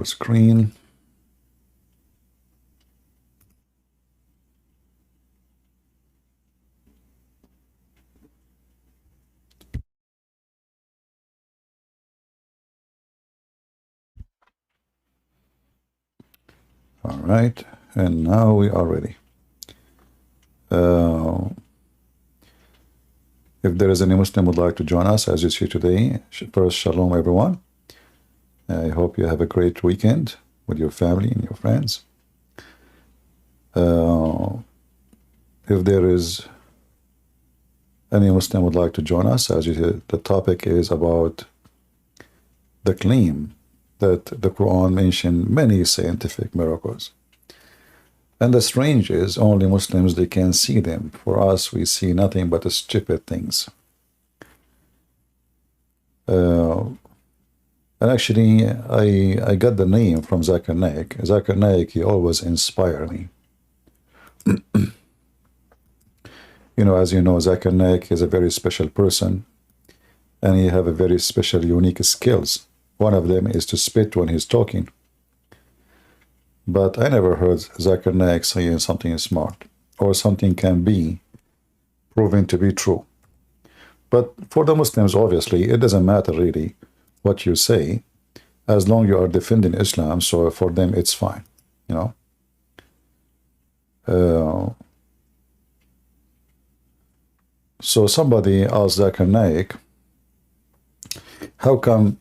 Screen. All right, and now we are ready. If there is any Muslim would like to join us, as you see today, first, shalom, everyone. I hope you have a great weekend with your family and your friends. If there is any Muslim would like to join us, as you see, the topic is about the claim that the Quran mentioned many scientific miracles. And the strange is, only Muslims, they can see them. For us, we see nothing but the stupid things. And actually, I got the name from Zakir Naik. Zakir Naik, he always inspired me. You know, as you know, Zakir Naik is a very special person, and he have a very special, unique skills. One of them is to spit when he's talking. But I never heard Zakir Naik saying something smart, or something can be proven to be true. But for the Muslims, obviously, it doesn't matter really what you say, as long you are defending Islam, so for them it's fine, you know. So somebody asked Zakir Naik, how come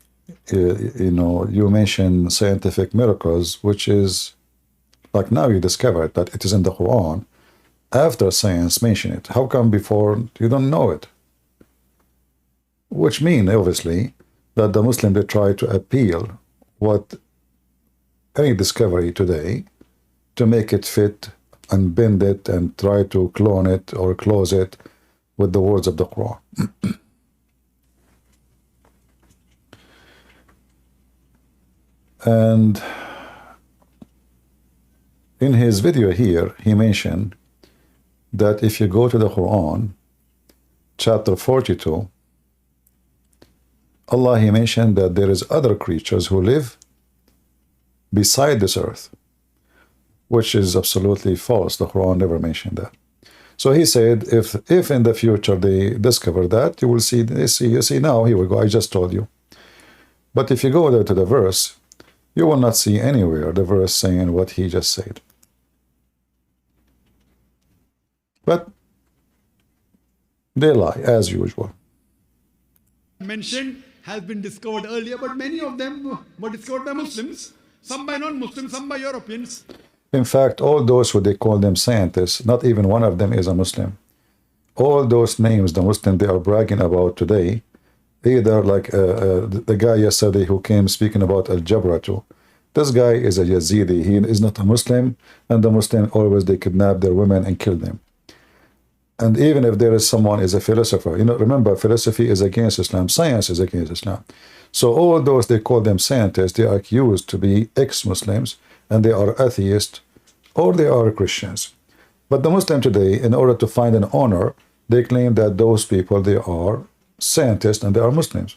you know, you mention scientific miracles, which is like now you discovered that it is in the Quran after science mentioned it. How come before you don't know it? Which means, obviously, that the Muslim, they try to appeal what any discovery today to make it fit and bend it and try to clone it or close it with the words of the Quran. And in his video here, he mentioned that if you go to the Quran, chapter 42, Allah, he mentioned that there is other creatures who live beside this earth, which is absolutely false. The Quran never mentioned that. So he said, if in the future they discover that, you will see, you see now, here we go, I just told you. But if you go there to the verse, you will not see anywhere the verse saying what he just said. But they lie, as usual. Mentioned has been discovered earlier, but many of them were discovered by Muslims, some by non-Muslims, some by Europeans. In fact, all those who they call them scientists, not even one of them is a Muslim. All those names the Muslim they are bragging about today, either like the guy yesterday who came speaking about Al-Jabra too. This guy is a Yazidi. He is not a Muslim, and the Muslim always they kidnap their women and kill them. And even if there is someone is a philosopher, you know, remember, philosophy is against Islam, science is against Islam. So all those they call them scientists, they are accused to be ex-Muslims, and they are atheists, or they are Christians. But the Muslim today, in order to find an honor, they claim that those people, they are scientists and they are Muslims.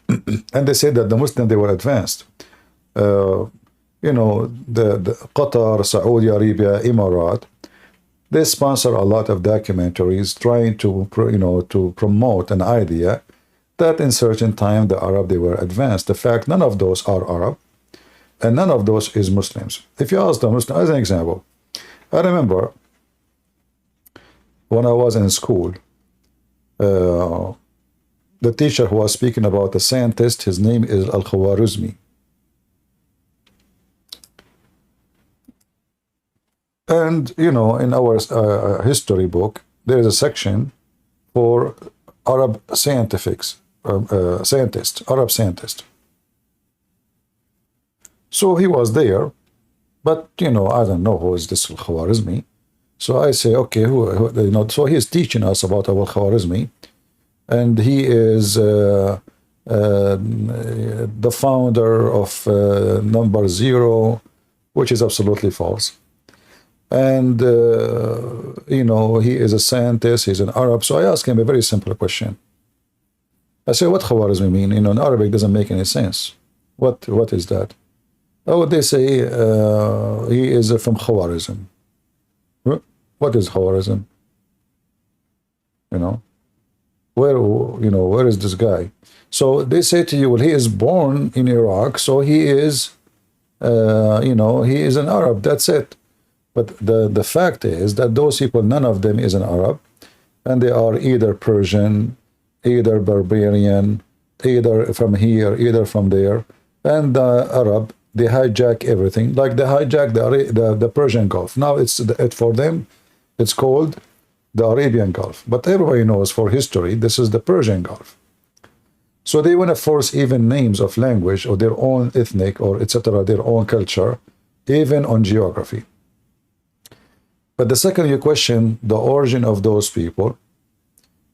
And they say that the Muslim, they were advanced. You know, the Qatar, Saudi Arabia, Emirat, they sponsor a lot of documentaries trying to, you know, to promote an idea that in certain time the Arab, they were advanced. The fact, none of those are Arab, and none of those is Muslims. If you ask the Muslim, as an example, I remember when I was in school, the teacher who was speaking about the scientist, his name is Al-Khwarizmi. And, you know, in our history book, there is a section for Arab scientists, Arab scientists. So he was there, but, you know, I don't know who is this Al-Khwarizmi. So I say, okay, who, you know, so he is teaching us about Al-Khwarizmi, and he is the founder of number 0, which is absolutely false. And, you know, he is a scientist, he's an Arab. So I asked him a very simple question. I say, what Khwarizmi mean? You know, in Arabic doesn't make any sense. What is that? Oh, they say he is from Khawarizm. What is Khawarizm? You know, where is this guy? So they say to you, well, he is born in Iraq, so he is, he is an Arab. That's it. But the fact is that those people, none of them is an Arab, and they are either Persian, either barbarian, either from here, either from there, and Arab. They hijack everything, like they hijack the Persian Gulf. Now for them, it's called the Arabian Gulf. But everybody knows for history, this is the Persian Gulf. So they want to force even names of language or their own ethnic or etc., their own culture, even on geography. But the second you question the origin of those people,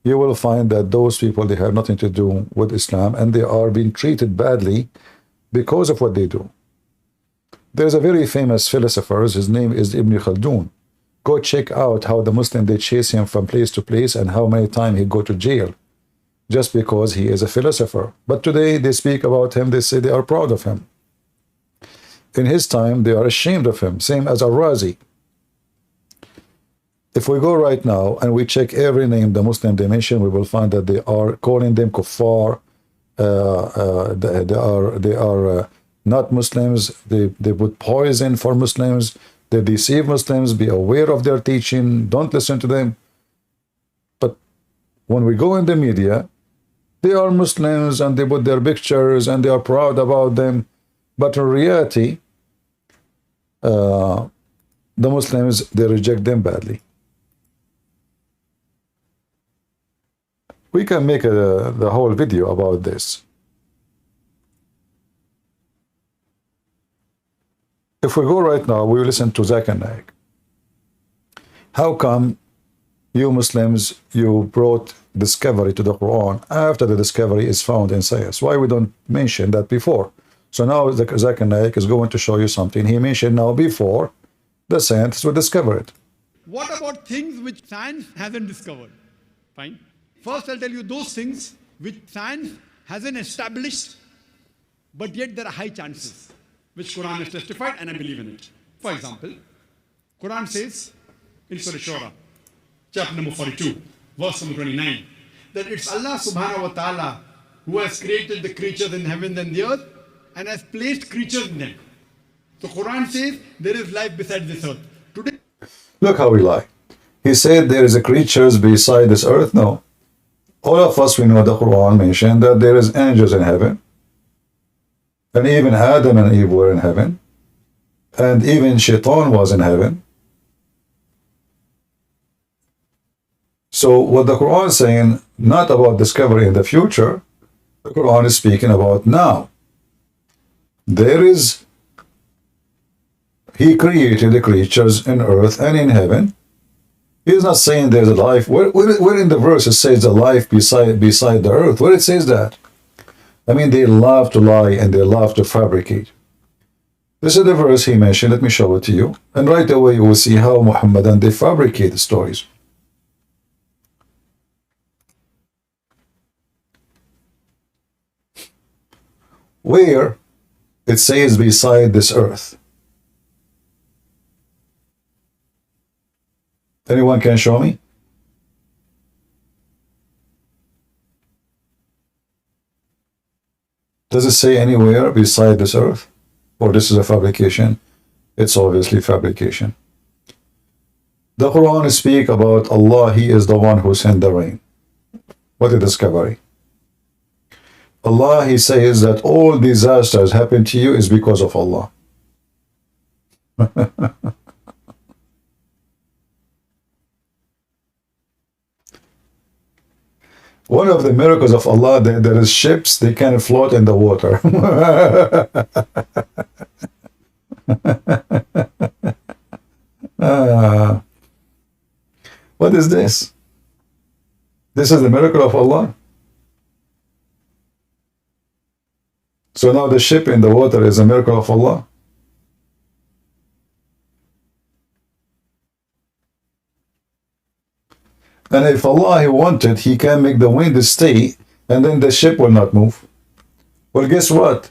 you will find that those people, they have nothing to do with Islam, and they are being treated badly because of what they do. There's a very famous philosopher, his name is Ibn Khaldun. Go check out how the Muslim, they chase him from place to place and how many times he go to jail just because he is a philosopher. But today they speak about him, they say they are proud of him. In his time, they are ashamed of him, same as Al-Razi. If we go right now and we check every name the Muslim they mention, we will find that they are calling them kuffar. They are not Muslims. They put poison for Muslims. They deceive Muslims. Be aware of their teaching. Don't listen to them. But when we go in the media, they are Muslims and they put their pictures and they are proud about them. But in reality, the Muslims, they reject them badly. We can make the whole video about this. If we go right now, we will listen to Zakir Naik. How come you Muslims, you brought discovery to the Quran after the discovery is found in science? Why we don't mention that before? So now Zakir Naik is going to show you something he mentioned now before the scientists will discover it. What about things which science hasn't discovered? Fine. First, I'll tell you those things which science hasn't established, but yet there are high chances, which Quran has testified, and I believe in it. For example, Quran says in Surah Shura, chapter number 42, verse number 29, that it's Allah subhanahu wa ta'ala who has created the creatures in heaven and the earth and has placed creatures in them. So Quran says there is life beside this earth. Today, look how we lie. He said there is a creatures beside this earth. No. All of us, we know the Quran mentioned that there is angels in heaven. And even Adam and Eve were in heaven. And even Shaitan was in heaven. So what the Quran is saying, not about discovery in the future, the Quran is speaking about now. There is, He created the creatures in earth and in heaven. He's not saying there's a life. Where in the verse it says a life beside the earth? Where it says that? I mean, they love to lie and they love to fabricate. This is the verse he mentioned. Let me show it to you. And right away you will see how Muhammadan, they fabricate the stories. Where it says beside this earth. Anyone can show me? Does it say anywhere beside this earth? Or this is a fabrication? It's obviously fabrication. The Quran speaks about Allah, He is the one who sent the rain. What a discovery. Allah, He says that all disasters happen to you is because of Allah. One of the miracles of Allah, there is ships, they can float in the water. What is this? This is the miracle of Allah. So now the ship in the water is a miracle of Allah. And if Allah He wanted, He can make the wind stay and then the ship will not move. Well, guess what?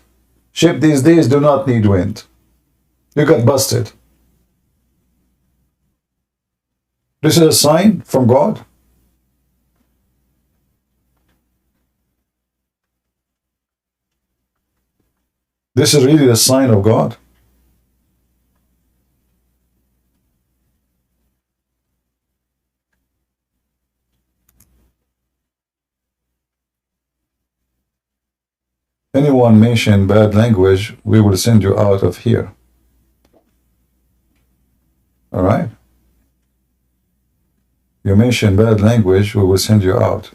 Ship these days do not need wind. You got busted. This is a sign from God. This is really the sign of God. Anyone mention bad language, we will send you out of here. All right? You mention bad language, we will send you out.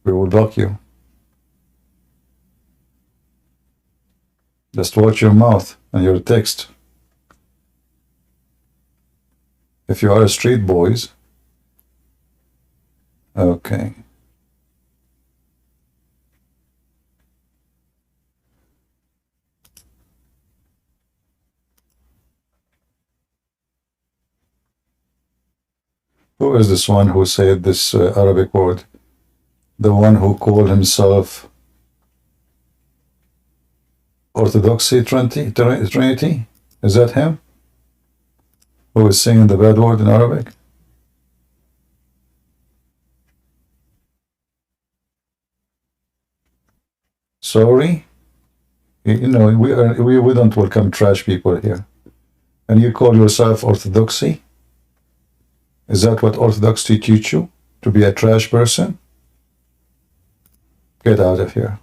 We will block you. Just watch your mouth and your text. If you are street boys, okay. Who is this one who said this Arabic word? The one who called himself Orthodoxy Trinity? Is that him? Who is saying the bad word in Arabic? Sorry? You know, we don't welcome trash people here. And you call yourself Orthodoxy? Is that what Orthodoxy teach you? To be a trash person? Get out of here.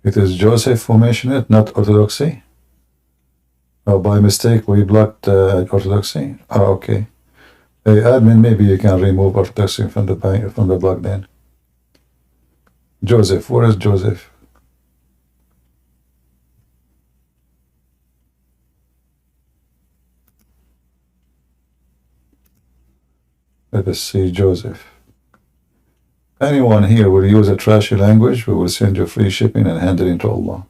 It is Joseph who mentioned it, not Orthodoxy. Oh, by mistake we blocked Orthodoxy. Ah, okay. Hey, admin, maybe you can remove Orthodoxy from the block then. Joseph, where is Joseph? Let us see Joseph. Anyone here will use a trashy language, we will send you free shipping and hand it into Allah.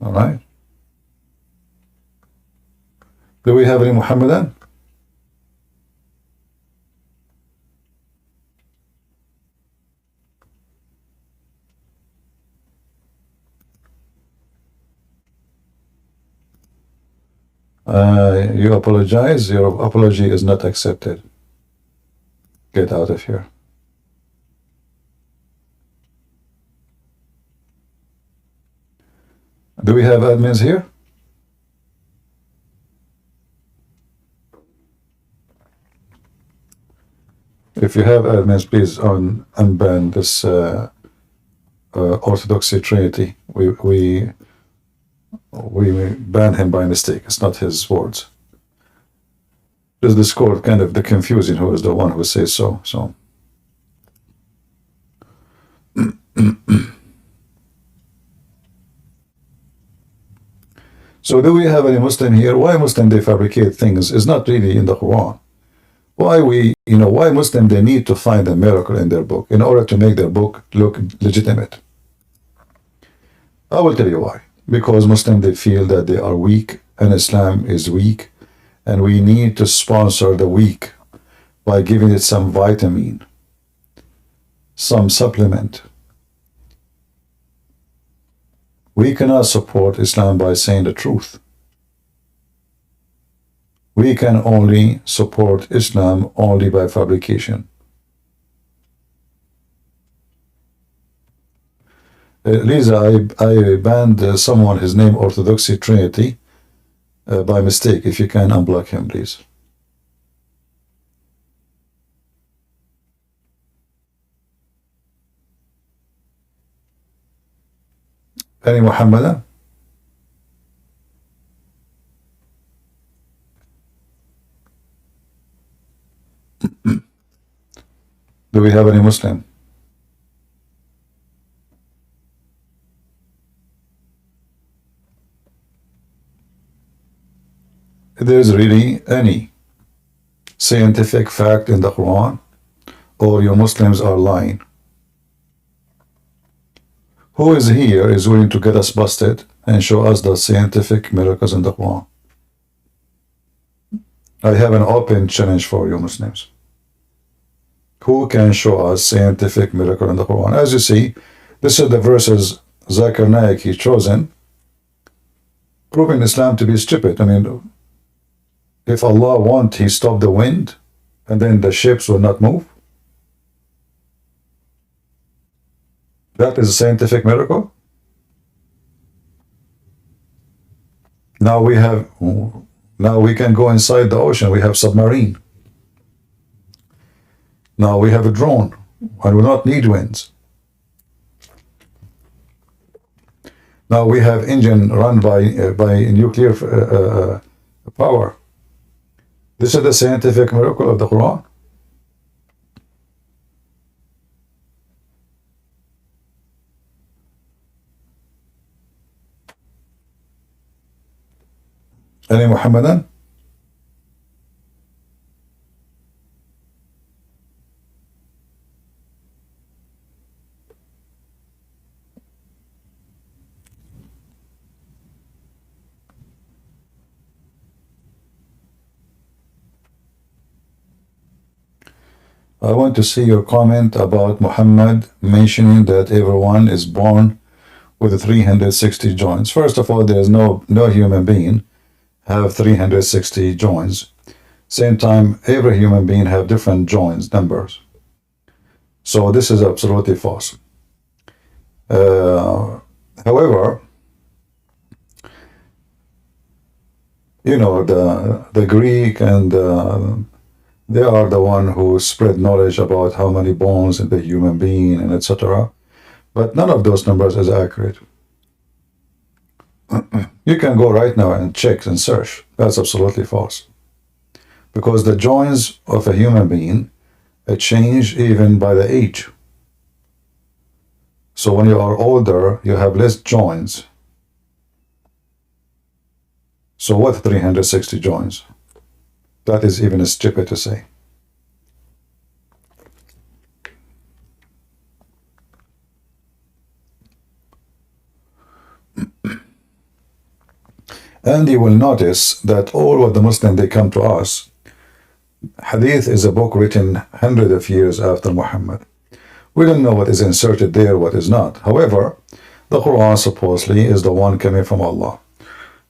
All right. Do we have any Muhammadan? You apologize. Your apology is not accepted. Get out of here. Do we have admins here? If you have admins, please unban this Orthodoxy Trinity. We banned him by mistake. It's not his words. Does this court kind of the confusing who is the one who says so? So do we have any Muslim here? Why Muslim they fabricate things is not really in the Quran. Why Muslim they need to find a miracle in their book in order to make their book look legitimate. I will tell you why. Because Muslim they feel that they are weak and Islam is weak, and we need to sponsor the weak by giving it some vitamin, some supplement. We cannot support Islam by saying the truth. We can only support Islam only by fabrication. Lisa, I banned someone, his name Orthodoxy Trinity, by mistake. If you can unblock him, please. Any Muhammadan? Do we have any Muslim? If there is really any scientific fact in the Quran or you Muslims are lying. Who is here is willing to get us busted and show us the scientific miracles in the Quran? I have an open challenge for you Muslims. Who can show us scientific miracle in the Quran? As you see, this is the verses Zakir Naik he chosen, proving Islam to be stupid. I mean, if Allah want, he stopped the wind and then the ships will not move. That is a scientific miracle. Now we can go inside the ocean. We have submarine. Now we have a drone and we not need winds. Now we have engine run by nuclear power. This is the scientific miracle of the Quran. Any Muhammadan? I want to see your comment about Muhammad mentioning that everyone is born with 360 joints. First of all, there is no human being have 360 joints. Same time, every human being have different joints numbers. So this is absolutely false. However, you know, the Greek and they are the one who spread knowledge about how many bones in the human being and etc. But none of those numbers is accurate. You can go right now and check and search. That's absolutely false. Because the joints of a human being change even by the age. So when you are older, you have less joints. So what 360 joints? That is even stupid to say. And you will notice that all of the Muslims, they come to us. Hadith is a book written hundreds of years after Muhammad. We don't know what is inserted there, what is not. However, the Quran supposedly is the one coming from Allah.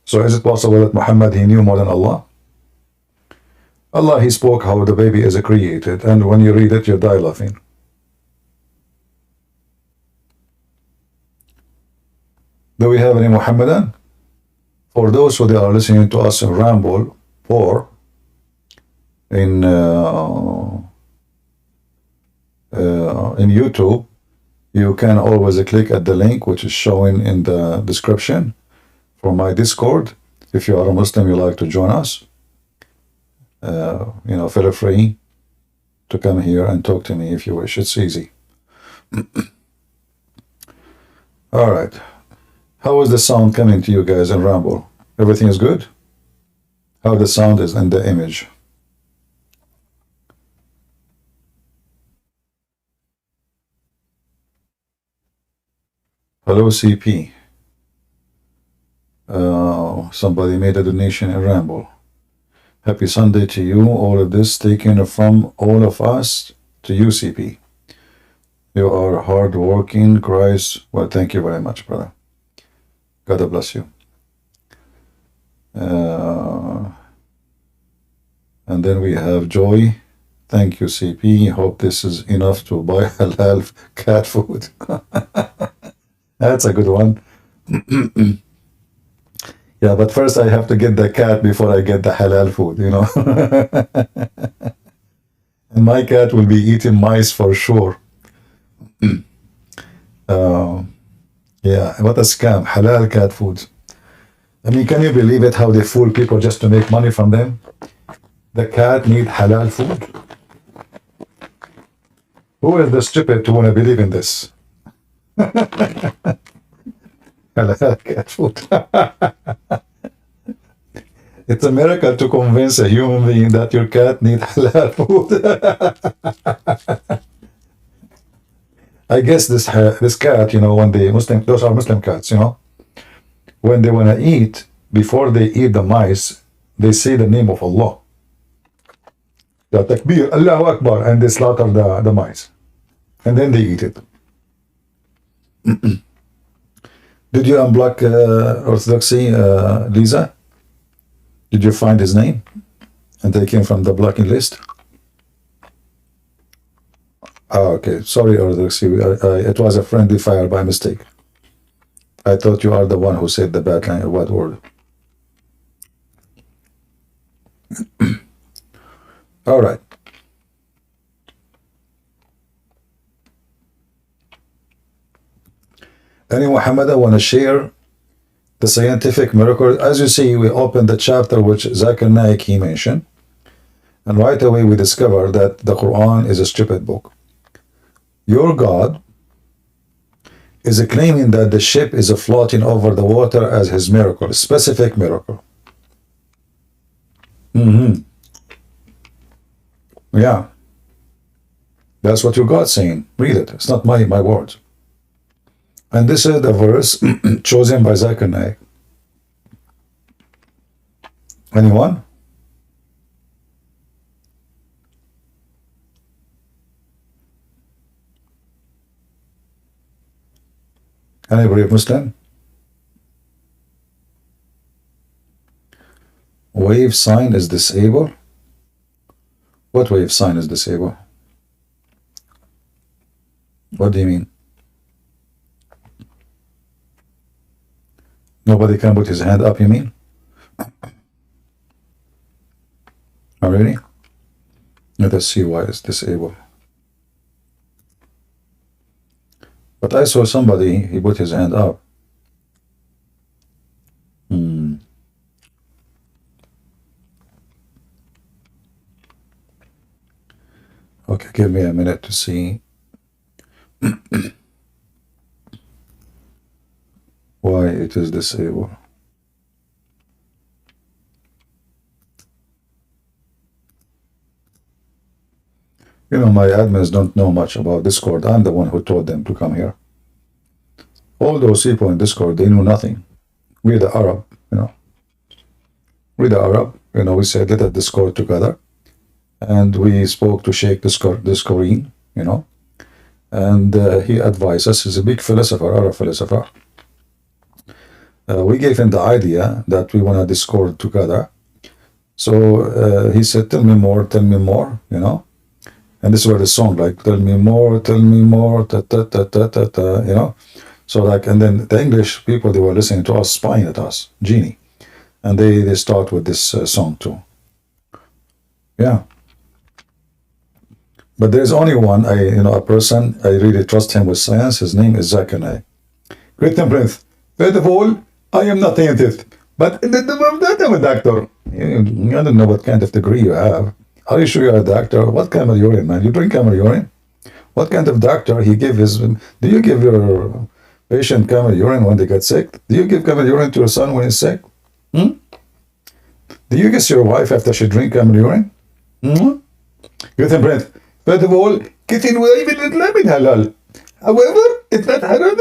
So is it possible that Muhammad, he knew more than Allah? Allah, he spoke how the baby is created, and when you read it, you die laughing. Do we have any Muhammadan? For those who they are listening to us in Ramble or in YouTube, you can always click at the link which is showing in the description for my Discord. If you are a Muslim, you like to join us, you know, feel free to come here and talk to me if you wish. It's easy. All right. How is the sound coming to you guys in Ramble? Everything is good? How the sound is in the image? Hello, CP. Somebody made a donation in Ramble. Happy Sunday to you. All of this taken from all of us to you, CP. You are hardworking, Christ. Well, thank you very much, brother. God bless you. And then we have Joy. Thank you, CP. Hope this is enough to buy halal cat food. That's a good one. Yeah, but first I have to get the cat before I get the halal food, you know. And my cat will be eating mice for sure. Yeah, what a scam. Halal cat food. I mean, can you believe it, how they fool people just to make money from them? The cat need halal food? Who is the stupid to want to believe in this? Halal cat food. It's a miracle to convince a human being that your cat needs halal food. I guess this cat, you know, when the Muslim, those are Muslim cats, you know, when they want to eat, before they eat the mice, they say the name of Allah. The takbir, Allahu Akbar, and they slaughter the mice. And then they eat it. Did you unblock Orthodoxy, Lisa? Did you find his name and take him from the blocking list? Oh, okay. Sorry, Orthodoxy. It was a friendly fire by mistake. I thought you are the one who said the bad word. All right. Any Muhammad want to share the scientific miracle? As you see, we opened the chapter which Zakir Naik he mentioned, and right away we discover that the Quran is a stupid book. Your God is claiming that the ship is floating over the water as his miracle, specific miracle. Yeah. That's what your God's saying. Read it. It's not my words. And this is the verse chosen by Zakir Naik. Anyone? Any brave Muslim? Wave sign is disabled? What wave sign is disabled? What do you mean? Nobody can put his hand up, you mean? Oh, really? Let us see why it's disabled. But I saw somebody, he put his hand up. Okay, give me a minute to see why it is disabled. You know, my admins don't know much about Discord. I'm the one who told them to come here. All those people in Discord, they knew nothing. We're the Arab, you know. We're the Arab, you know, we said let us Discord together. And we spoke to Sheikh Discorine, you know. And he advised us, he's a big philosopher, Arab philosopher. We gave him the idea that we want to Discord together. So he said, tell me more, you know. And this is where the song, like, tell me more, ta, ta, ta, ta, ta, ta, you know. So, like, and then the English people, they were listening to us, spying at us, Genie. And they start with this song too. Yeah. But there's only one, a person, I really trust him with science. His name is Zakir Naik. Great Temperance. First of all, I am not scientist, but I'm a doctor. I don't know what kind of degree you have. Are you sure you're a doctor? What camel urine, man? You drink camel urine? What kind of doctor he give his... Do you give your patient camel urine when they get sick? Do you give camel urine to your son when he's sick? Do you kiss your wife after she drink camel urine? Good and Brent. First of all, kissing even with halal. However, it's not halal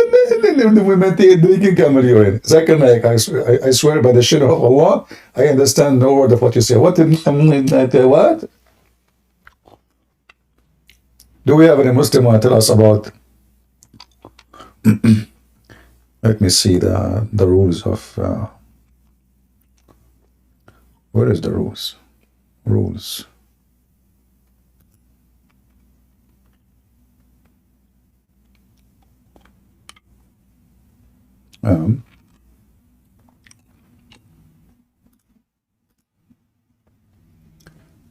in the women drinking camel urine. Zakir Naik, I swear by the shit of Allah, I understand no word of what you say. What? What? Do we have any Muslim who tell us about? Let me see the rules of. Where is the rules? Rules.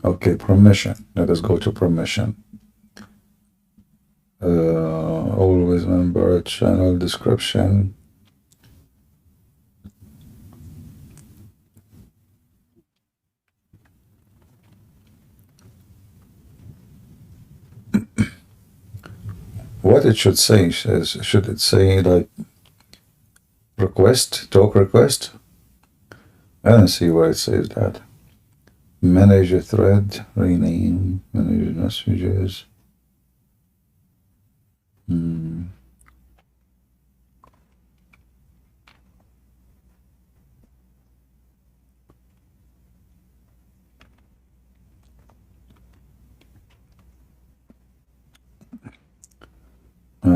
Okay, permission. Let us go to permission. Always remember channel description. What it should say is, should it say like request, talk request? I don't see where it says that. Manage a thread, rename, manage messages.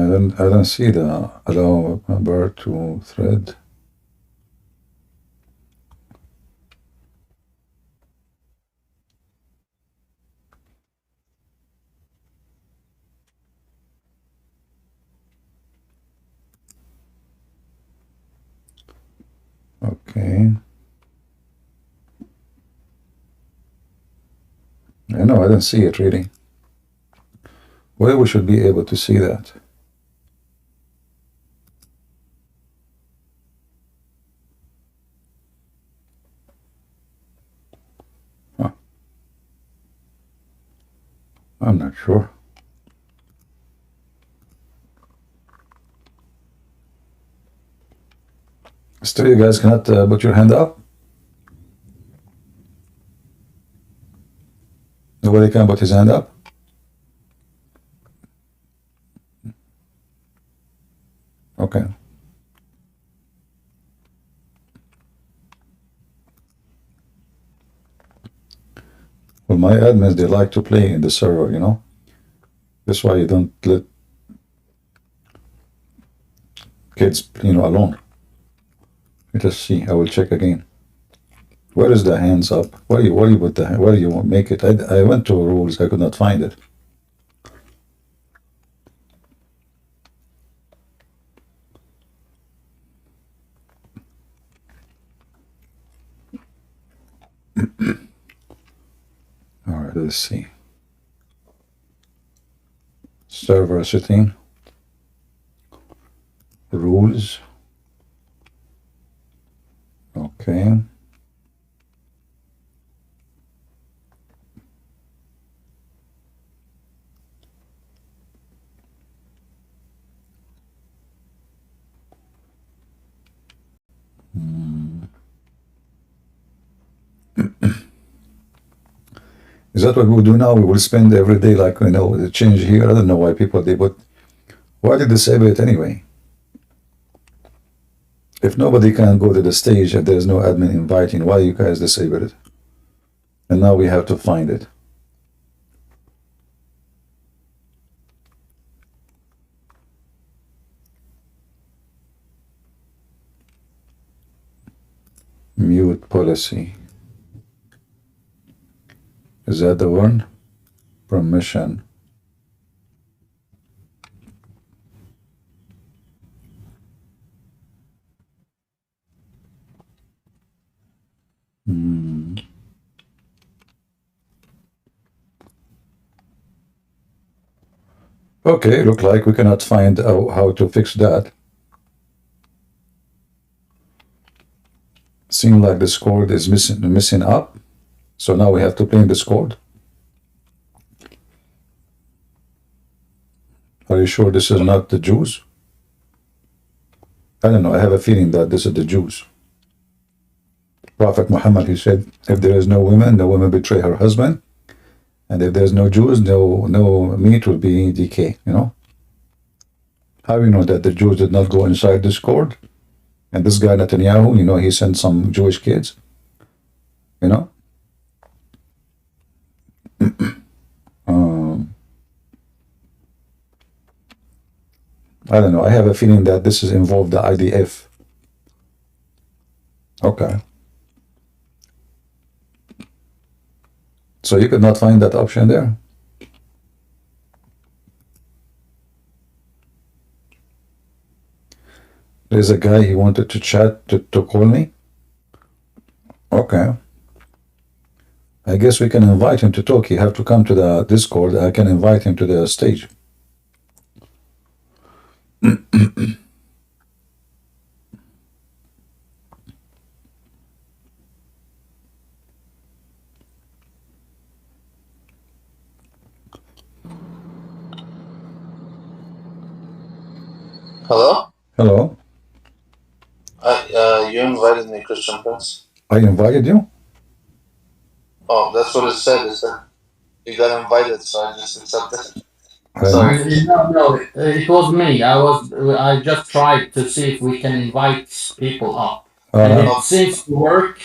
don't see the allow member to thread. Okay. I know, I don't see it really. Where we should be able to see that? Huh. I'm not sure. Still, you guys cannot put your hand up? Nobody can put his hand up? Okay. Well, my admins, they like to play in the server, you know? That's why you don't let kids, alone. Let us see. I will check again. Where is the hands up? Where do you put the, where do you make it? I went to rules. I could not find it. All right, let's see. Server setting. Rules. Okay. Is that what we'll do now? We will spend every day like, the change here. I don't know why people did, but why did they disable it anyway? If nobody can go to the stage, if there's no admin inviting, why you guys disable it? And now we have to find it. Mute policy. Is that the one? Permission. Okay, look like we cannot find how to fix that. Seems like the score is missing up. So now we have to play in Discord. Are you sure this is not the Jews? I don't know. I have a feeling that this is the Jews. Prophet Muhammad, he said, if there is no woman, the woman betray her husband. And if there's no Jews, no meat will be decay, How do you know that the Jews did not go inside Discord? And this guy Netanyahu, he sent some Jewish kids, I don't know. I have a feeling that this is involved the IDF. Okay. So you could not find that option there? There's a guy, he wanted to chat, to call me? Okay. I guess we can invite him to talk. You have to come to the Discord. I can invite him to the stage. Hello? Hello? You invited me, Christian Prince. I invited you? Oh, that's what it said. It said you got invited, so I just accepted. I- Sorry. No, it was me. I just tried to see if we can invite people up, and Uh, it seems to work.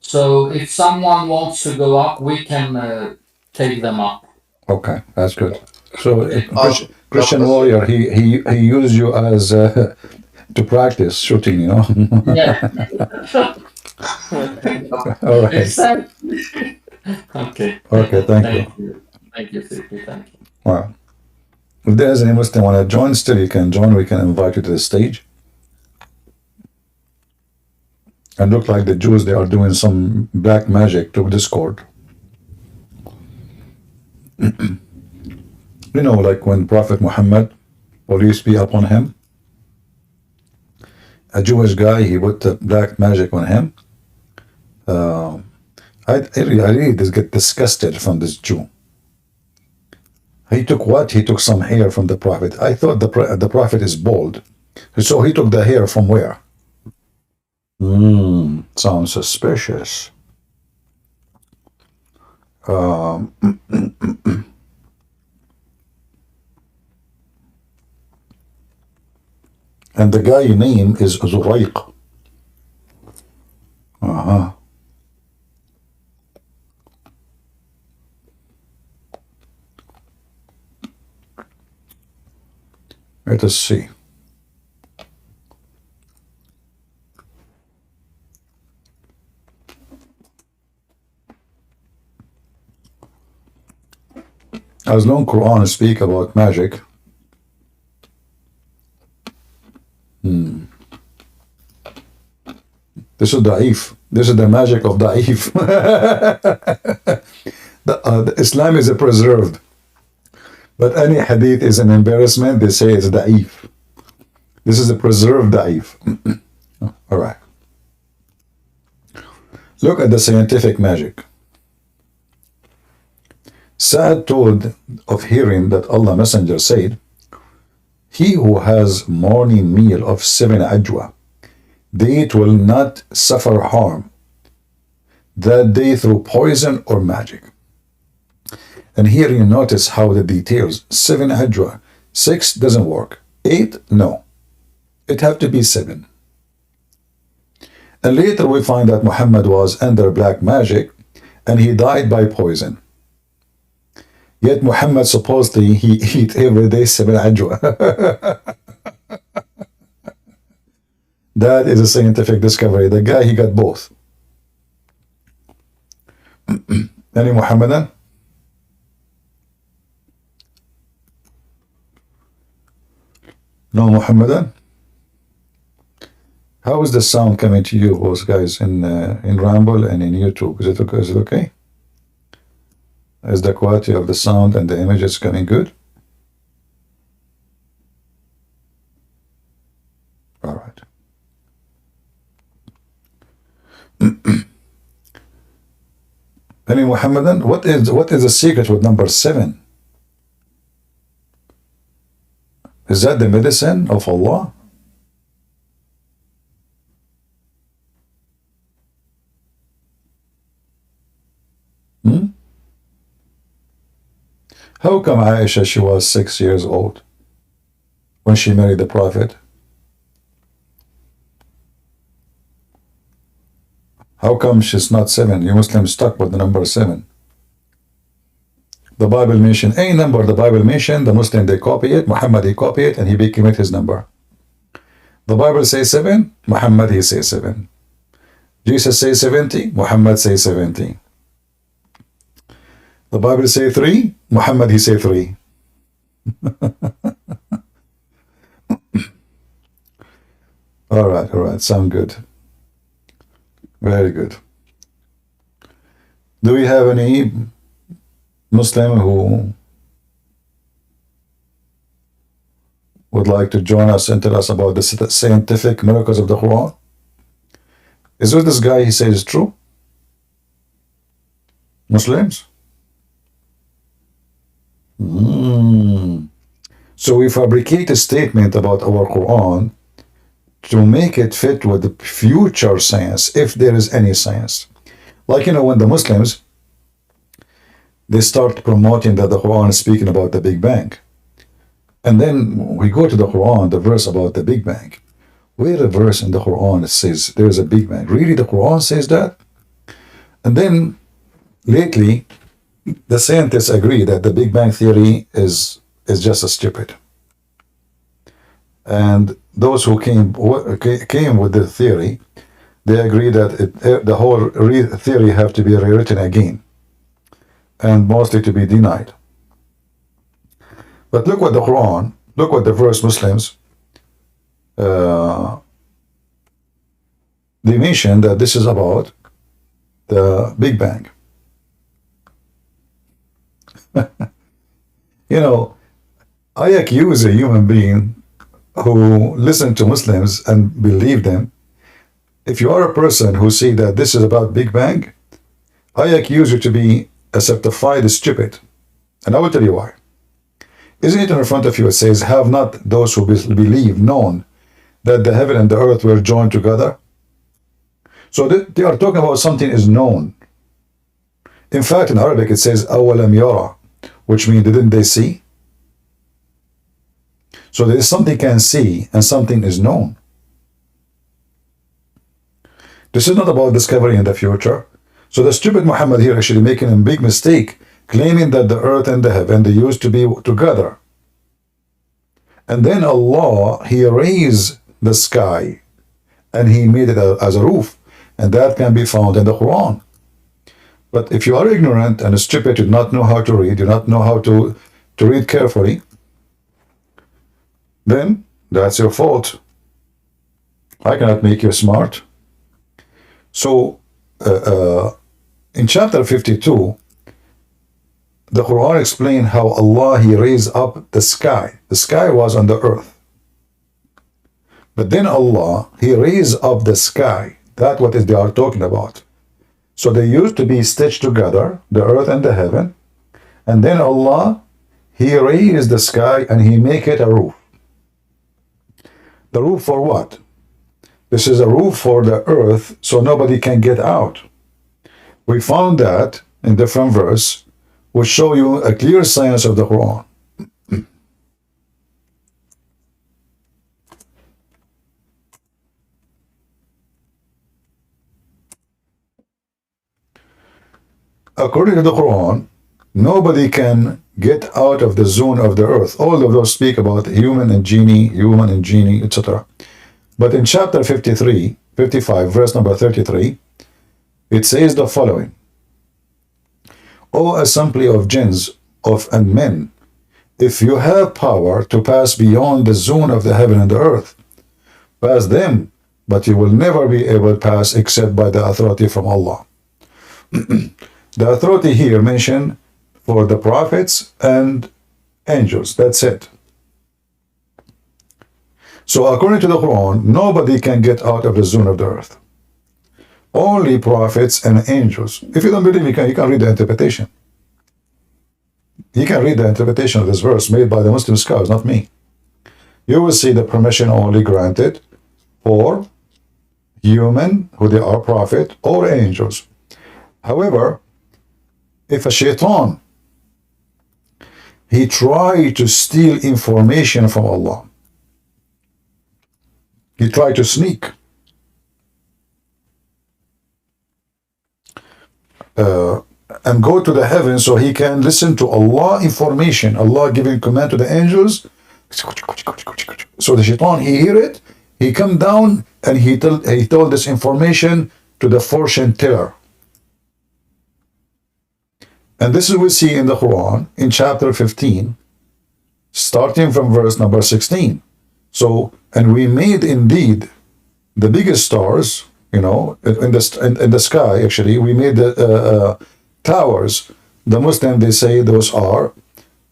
So if someone wants to go up, we can take them up. okay, that's good. So Christian warrior, he used you as to practice shooting, you know. Yeah. All right. Exactly. Okay. Okay. Thank you. Thank you. Thank you, Siti. Thank you. Wow. If there's any Muslim want to join, still you can join. We can invite you to the stage. And look like the Jews, they are doing some black magic to Discord. You know, like when Prophet Muhammad, police be upon him, a Jewish guy, he put the black magic on him. I really just get disgusted from this Jew. He took what? He took some hair from the Prophet. I thought the Prophet is bald. So he took the hair from where? Sounds suspicious. And the guy name is Zuraiq. Let us see. As long Quran speak about magic, this is Da'if. This is the magic of Da'if. the Islam is a preserved. But any hadith is an embarrassment, they say it's Da'if. This is a preserved Da'if. All right. Look at the scientific magic. Sa'ad told of hearing that Allah Messenger said, he who has morning meal of 7 ajwa, it will not suffer harm that day through poison or magic. And here you notice how the details, 7 ajwa, 6 doesn't work, 8, no. It have to be 7. And later we find that Muhammad was under black magic and he died by poison. Yet Muhammad supposedly he eat every day 7 ajwa. That is a scientific discovery. The guy, he got both. Any Muhammadan? No Muhammadan? How is the sound coming to you, both guys, in Rumble and in YouTube? Is it okay? Is it okay? Is the quality of the sound and the images coming good? All right. Any Muhammadan? What is the secret with number 7? Is that the medicine of Allah? How come Aisha, she was 6 years old when she married the Prophet? How come she's not 7? You Muslims stuck with the number 7. The Bible mentioned any number, the Bible mentioned, the Muslim, they copy it, Muhammad, he copy it, and he became it his number. The Bible says 7, Muhammad, he says 7. Jesus says 70, Muhammad says 70. The Bible say 3, Muhammad, he say 3. All right, sound good. Very good. Do we have any Muslim who would like to join us and tell us about the scientific miracles of the Quran? Is what this guy he says is true? Muslims? So we fabricate a statement about our Quran to make it fit with the future science, if there is any science. Like, you know, when the Muslims, they start promoting that the Quran is speaking about the Big Bang. And then we go to the Quran, the verse about the Big Bang. Where a verse in the Quran says there is a Big Bang? Really, the Quran says that? And then lately the scientists agree that the Big Bang Theory is just a stupid. And those who came with the theory, they agree that the whole theory have to be rewritten again, and mostly to be denied. But look what the Quran, look what the verse Muslims, they mention that this is about the Big Bang. You know, I accuse a human being who listen to Muslims and believe them. If you are a person who see that this is about Big Bang, I accuse you to be a certified stupid. And I will tell you why. Isn't it in front of you it says, have not those who believe known that the heaven and the earth were joined together? So they are talking about something is known. In fact, in Arabic it says, أَوَلَمْ يَرَى, which means didn't they see? So there is something can see and something is known. This is not about discovery in the future. So the stupid Muhammad here actually making a big mistake, claiming that the earth and the heaven, they used to be together. And then Allah, He raised the sky and He made it as a roof. And that can be found in the Quran. But if you are ignorant and stupid, you do not know how to read, you do not know how to read carefully, then that's your fault. I cannot make you smart. So, in chapter 52, the Quran explained how Allah, He raised up the sky. The sky was on the earth. But then Allah, He raised up the sky. That's what they are talking about. So they used to be stitched together, the earth and the heaven. And then Allah, He raised the sky and He make it a roof. The roof for what? This is a roof for the earth so nobody can get out. We found that in different verse, which show you a clear science of the Quran. According to the Quran, nobody can get out of the zone of the earth. All of those speak about human and genie, etc. But in chapter 55, verse number 33, it says the following: O assembly of jinns and men, if you have power to pass beyond the zone of the heaven and the earth, pass them, but you will never be able to pass except by the authority from Allah. The authority here mentioned for the prophets and angels. That's it. So according to the Quran, nobody can get out of the zone of the earth. Only prophets and angels. If you don't believe, you can read the interpretation. You can read the interpretation of this verse made by the Muslim scholars, not me. You will see the permission only granted for human, who they are prophet, or angels. However, if a shaitan, he tried to steal information from Allah, he tried to sneak, and go to the heavens so he can listen to Allah information, Allah giving command to the angels. So the shaitan, he hear it, he come down and he told this information to the fortune teller. And this is what we see in the Quran in chapter 15, starting from verse number 16. So, and we made indeed the biggest stars, you know, in the sky, actually, we made the towers. The Muslims, they say those are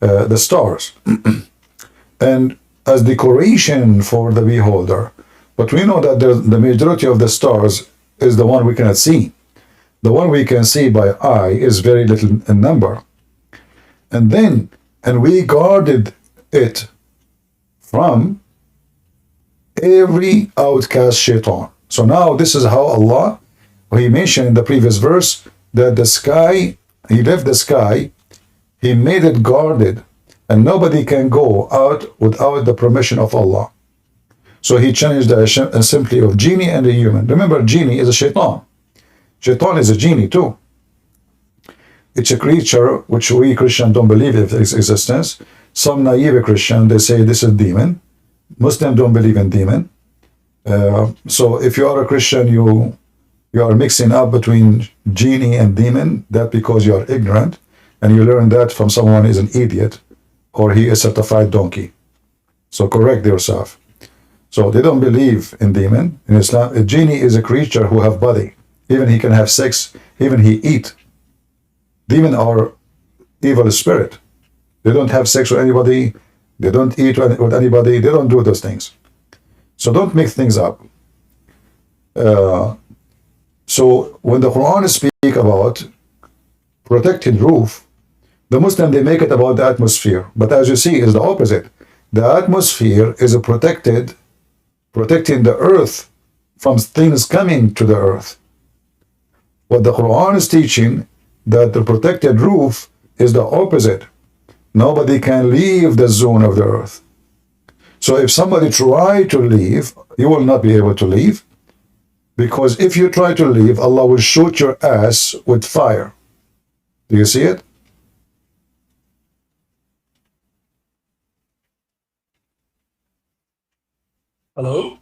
the stars. And as decoration for the beholder. But we know that the majority of the stars is the one we cannot see. The one we can see by eye is very little in number. And we guarded it from every outcast shaitan. So now this is how Allah, He mentioned in the previous verse, that the sky, He left the sky, He made it guarded, and nobody can go out without the permission of Allah. So He changed the assembly of genie and a human. Remember, genie is a shaitan. Shaitan is a genie too. it's a creature which we Christians don't believe in its existence. Some naive Christian, they say this is demon. Muslims don't believe in demon. So if you are a Christian, you are mixing up between genie and demon. That because you are ignorant, and you learn that from someone who is an idiot, or he is certified donkey. So correct yourself. So they don't believe in demon. In Islam, a genie is a creature who have body. Even he can have sex. Even he eat. Demon are evil spirit. They don't have sex with anybody. They don't eat with anybody. They don't do those things. So don't mix things up. So when the Quran speak about protected roof, the Muslim, they make it about the atmosphere. But as you see, it's the opposite. The atmosphere is protecting the earth from things coming to the earth. What the Quran is teaching, that the protected roof is the opposite. Nobody can leave the zone of the earth. So if somebody try to leave, you will not be able to leave. Because if you try to leave, Allah will shoot your ass with fire. Do you see it? Hello?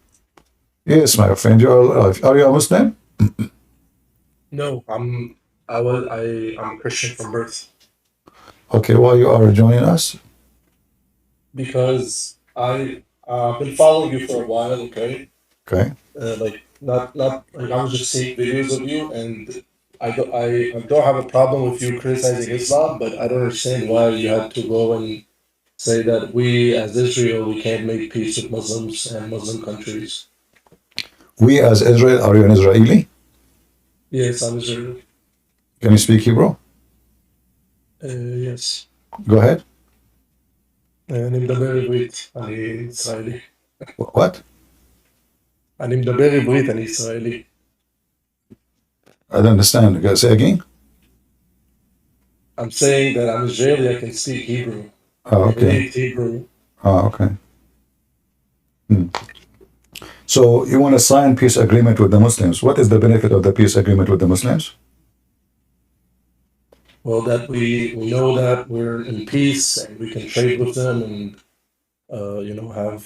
Yes, my friend, you are alive. Are you a Muslim? No, I'm Christian from birth Okay, why you are joining us? because I've been following you for a while. Okay, Okay. like not like I was just seeing videos of you, and I don't have a problem with you criticizing Islam, but I don't understand why you had to go and say that we as Israel we can't make peace with Muslims and Muslim countries. We as Israel, are you an Israeli? Yes, I'm Israeli. Can you speak Hebrew? Yes. Go ahead. אני מדבר עברית, אני ישראלי. What? אני מדבר עברית, אני ישראלי. I don't understand. Can I say again? I'm saying that I'm Israeli, I can speak Hebrew. Oh, I okay. read Hebrew. Oh, okay. So you want to sign peace agreement with the Muslims. What is the benefit of the peace agreement with the Muslims? Well, that we know that we're in peace and we can trade with them and have,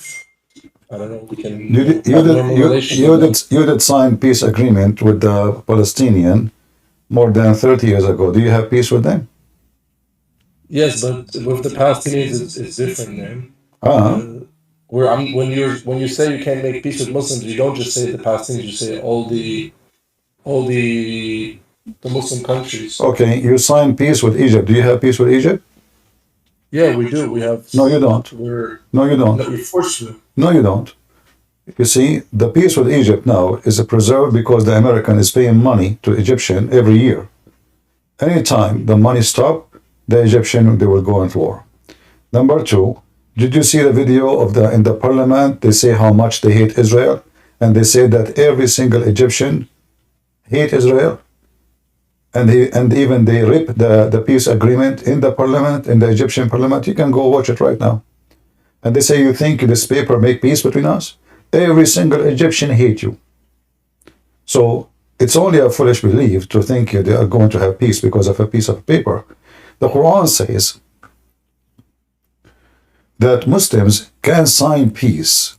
I don't know, we can have normal relations with them. You did sign peace agreement with the Palestinian more than 30 years ago. Do you have peace with them? Yes, but with the Palestinians, it's different, man. When you say you can't make peace with Muslims, you don't just say the Palestinians, you say all the Muslim countries. Okay, you signed peace with Egypt. Do you have peace with Egypt? Yeah, we do. We have. No, you don't. No, you don't. No, you're forced to. No, you don't. You see, the peace with Egypt now is preserved because the American is paying money to Egyptian every year. Anytime the money stop, the Egyptian, they will go into war. Number two, did you see the video of in the parliament? They say how much they hate Israel, and they say that every single Egyptian hate Israel, and even they rip the peace agreement in the parliament, in the Egyptian parliament. You can go watch it right now. And they say, you think this paper make peace between us? Every single Egyptian hate you. So it's only a foolish belief to think they are going to have peace because of a piece of paper. The Quran says that Muslims can sign peace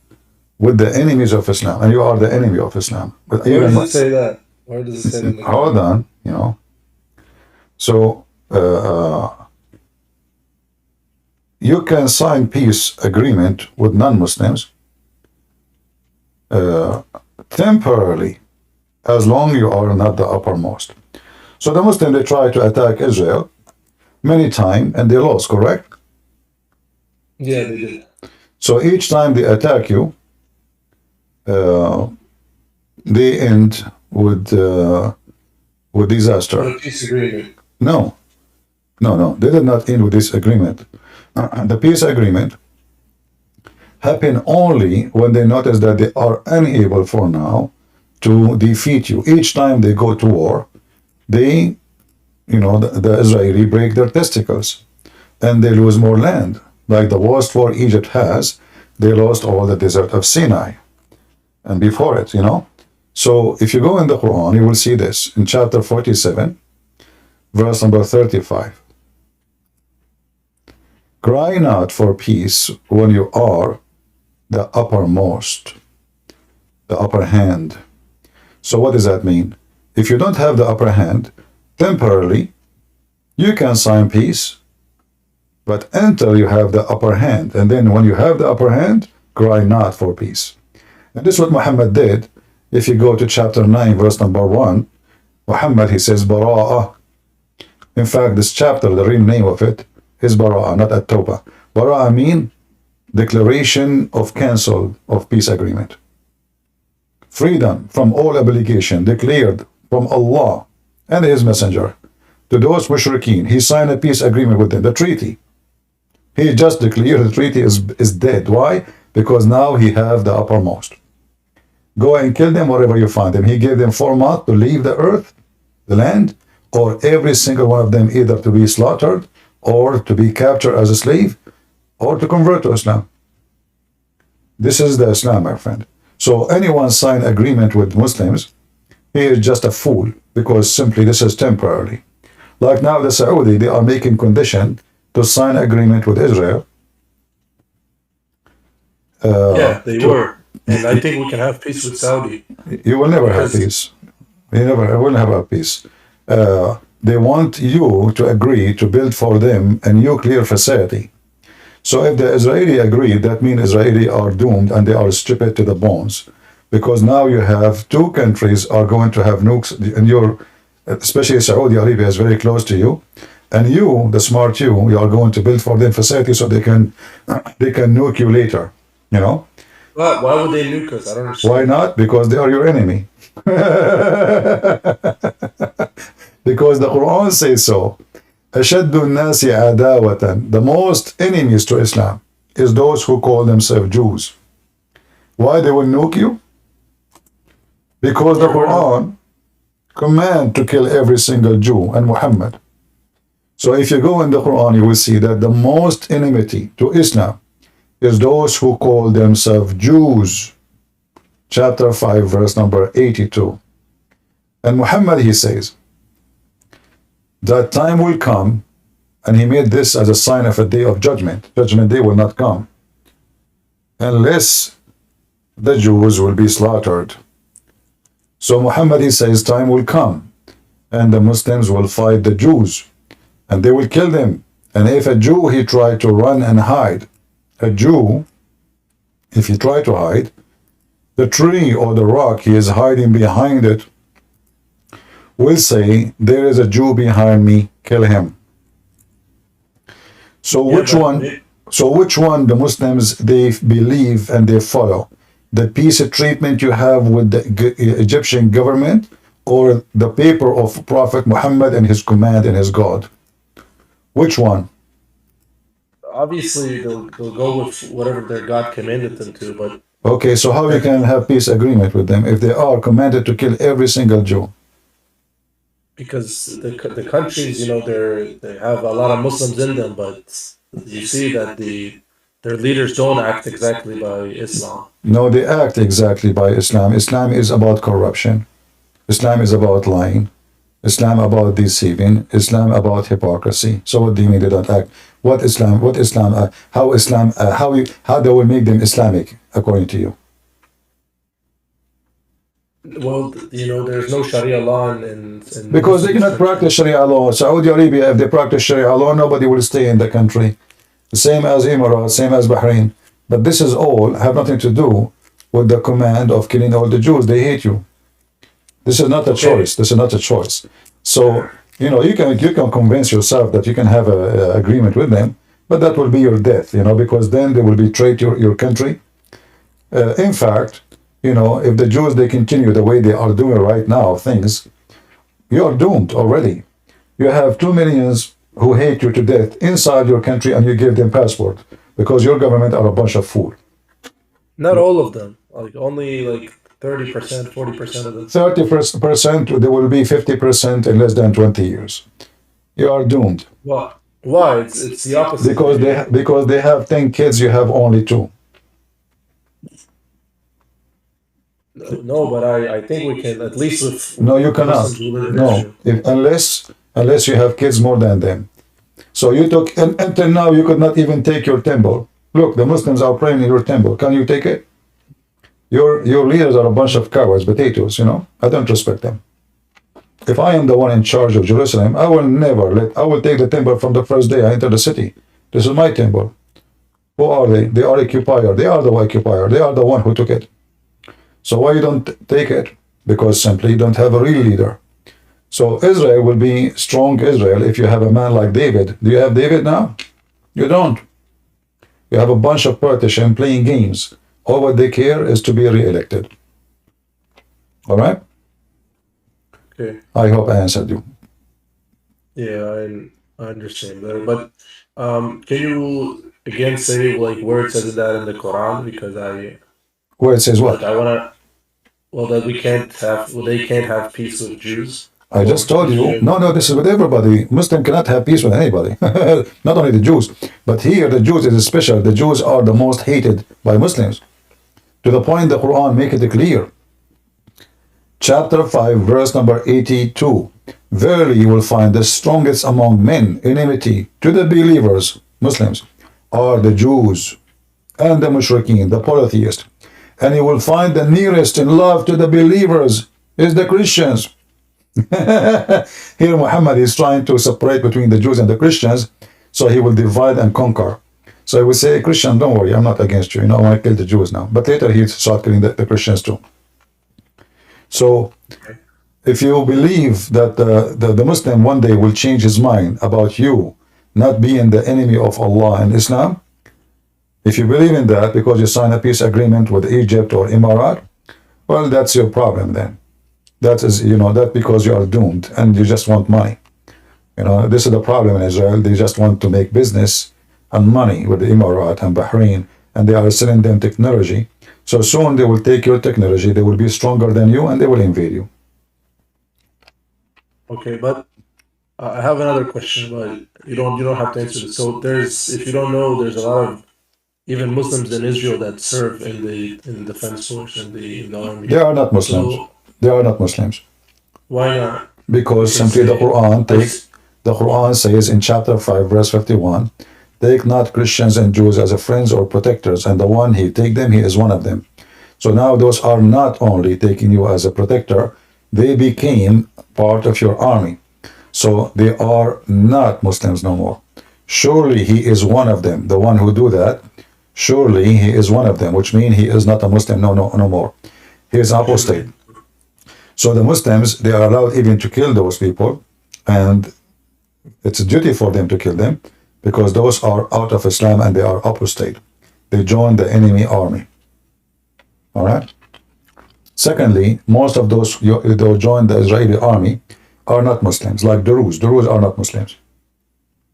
with the enemies of Islam, and you are the enemy of Islam. But Where does it say that? Where does it say that? Hold on, So you can sign peace agreement with non-Muslims temporarily, as long you are not the uppermost. So the Muslims, they try to attack Israel many times, and they lost, correct? Yeah, they did. So each time they attack you, they end with disaster. A peace agreement. No, they did not end with this agreement. The peace agreement happened only when they notice that they are unable for now to defeat you. Each time they go to war, they, the Israeli break their testicles, and they lose more land. Like the worst war Egypt has, they lost all the desert of Sinai, and before it, So if you go in the Quran, you will see this in chapter 47. verse number 35. Cry not for peace when you are the uppermost, the upper hand. So what does that mean? If you don't have the upper hand, temporarily, you can sign peace, but until you have the upper hand, and then when you have the upper hand, cry not for peace. And this is what Muhammad did. If you go to chapter 9, verse number 1, Muhammad, he says, Bara'ah. In fact, this chapter, the real name of it is Bara'ah, not At-Tawbah. Bara'ah mean declaration of cancel of peace agreement. Freedom from all obligation declared from Allah and His Messenger to those mushrikeen. He signed a peace agreement with them, the treaty. He just declared the treaty is dead. Why? Because now he have the uppermost. Go and kill them wherever you find them. He gave them 4 months to leave the earth, the land, or every single one of them either to be slaughtered or to be captured as a slave or to convert to Islam. This is the Islam, my friend. So anyone sign agreement with Muslims, he is just a fool, because simply this is temporarily. Like now the Saudi, they are making condition to sign agreement with Israel. Yeah, they were. And I think we can have peace with Saudi. You will never have peace. You will never have peace. They want you to agree to build for them a nuclear facility. So if the Israeli agree, that means Israeli are doomed and they are stripped to the bones. Because now you have 2 countries are going to have nukes, and especially Saudi Arabia is very close to you. And you, the smart you are going to build for them facilities so they can nuke you later, you know? Why would they nuke us? I don't understand. Why not? Because they are your enemy. Because the Quran says so. أشد الناس عداوة. The most enemies to Islam is those who call themselves Jews. Why they will nuke you? Because the Quran command to kill every single Jew and Muhammad. So if you go in the Quran, you will see that the most enmity to Islam is those who call themselves Jews. Chapter 5, verse number 82. And Muhammad, he says, that time will come, and he made this as a sign of a day of judgment. Judgment day will not come unless the Jews will be slaughtered. So Muhammad, he says, time will come, and the Muslims will fight the Jews, and they will kill them. And if a Jew, he tried to run and hide, a Jew, if he tried to hide, the tree or the rock he is hiding behind it will say, there is a Jew behind me, kill him. So which one the Muslims, they believe and they follow? The peace treatment you have with the Egyptian government, or the paper of Prophet Muhammad and his command and his God? Which one? Obviously, they'll go with whatever their God commanded them to, but... Okay, so how you can have peace agreement with them if they are commanded to kill every single Jew? Because the countries, you know, they have a lot of Muslims in them, but you see that their leaders don't act exactly by Islam. No, they act exactly by Islam. Islam is about corruption. Islam is about lying. Islam about deceiving. Islam about hypocrisy. So what do you mean they don't act? How they will make them Islamic according to you? Well, you know, there's no Sharia law in because they cannot practice Sharia law. Saudi Arabia, if they practice Sharia law, nobody will stay in the country. Same as Emirates, same as Bahrain. But this is all have nothing to do with the command of killing all the Jews. They hate you. This is not a choice. This is not a choice. So, you know, you can convince yourself that you can have an agreement with them, but that will be your death, you know, because then they will betray your country. In fact, you know, if the Jews, they continue the way they are doing right now, things, you are doomed already. You have 2 million who hate you to death inside your country, and you give them passport because your government are a bunch of fools. Not all of them, like only like 30%, 40% of them. 30%, there will be 50% in less than 20 years. You are doomed. Why? It's the opposite. Because they have 10 kids, you have only 2. No, but I think we can at least with... No, you cannot. No, unless unless you have kids more than them. So you took, until now, you could not even take your temple. Look, the Muslims are praying in your temple. Can you take it? Your leaders are a bunch of cowards, potatoes, you know. I don't respect them. If I am the one in charge of Jerusalem, I will never I will take the temple from the first day I enter the city. This is my temple. Who are they? They are occupier. They are the occupier. They are the one who took it. So why you don't take it? Because simply you don't have a real leader. So Israel will be strong Israel if you have a man like David. Do you have David now? You don't. You have a bunch of politicians playing games. All what they care is to be re-elected. All right? Okay. I hope I answered you. Yeah, I understand better. But can you again say like where it says that in the Quran? Because Where it says what? I wanna that we can't have they can't have peace with Jews. I just told you. No, this is with everybody. Muslim cannot have peace with anybody. Not only the Jews. But here the Jews is special. The Jews are the most hated by Muslims. To the point the Quran make it clear. Chapter 5, verse number 82. Verily you will find the strongest among men in enmity to the believers, Muslims, are the Jews and the Mushrikeen, the polytheists. And you will find the nearest in love to the believers is the Christians. Here Muhammad is trying to separate between the Jews and the Christians, so he will divide and conquer. So he will say, Christian, don't worry, I'm not against you. You know, I want to kill the Jews now. But later he started killing the Christians too. So if you believe that the Muslim one day will change his mind about you not being the enemy of Allah and Islam, if you believe in that because you sign a peace agreement with Egypt or Emirat, well, that's your problem then. That is, you know, that because you are doomed and you just want money. You know, this is the problem in Israel. They just want to make business and money with the Emirat and Bahrain, and they are selling them technology. So soon they will take your technology, they will be stronger than you, and they will invade you. Okay, but I have another question, but you don't have to answer this. So if you don't know, there's a lot of even Muslims in Israel that serve in the defense force and in the army. They are not Muslims. So they are not Muslims. why not? Because simply the Quran says in chapter 5, verse 51, take not Christians and Jews as friends or protectors, and the one he take them, he is one of them. So now those are not only taking you as a protector, they became part of your army. So they are not Muslims no more. Surely he is one of them, the one who do that. Surely he is one of them, which means he is not a Muslim no more. He is apostate. So the Muslims, they are allowed even to kill those people, and it's a duty for them to kill them, because those are out of Islam and they are apostate. They join the enemy army. All right? Secondly, most of those who join the Israeli army are not Muslims, like Druze. Druze are not Muslims.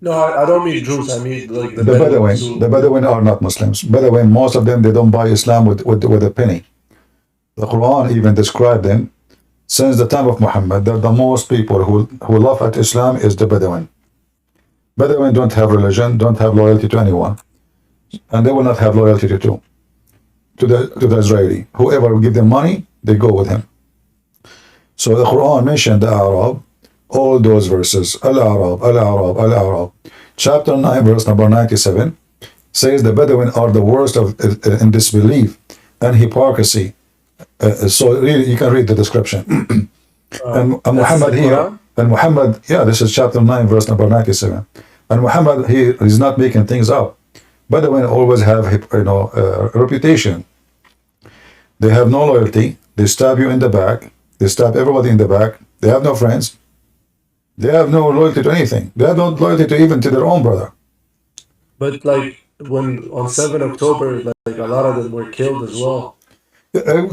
No, I don't mean Jews. I mean like the Bedouin. The Bedouin are not Muslims. Bedouin, most of them, they don't buy Islam with a penny. The Quran even described them since the time of Muhammad, that the most people who laugh at Islam is the Bedouin. Bedouin don't have religion, don't have loyalty to anyone, and they will not have loyalty to the Israeli. Whoever will give them money, they go with him. So the Quran mentioned the Arab, all those verses, Al-Arab, Al-Arab, Al-Arab. Chapter 9, verse number 97, says the Bedouin are the worst in disbelief and hypocrisy. So really, you can read the description. And Muhammad here, and Muhammad, yeah, this is chapter 9, verse number 97. And Muhammad, he is not making things up. Bedouin always have, a reputation. They have no loyalty. They stab you in the back. They stab everybody in the back. They have no friends. They have no loyalty to anything. They have no loyalty to even to their own brother. But like when on 7 October, like a lot of them were killed as well.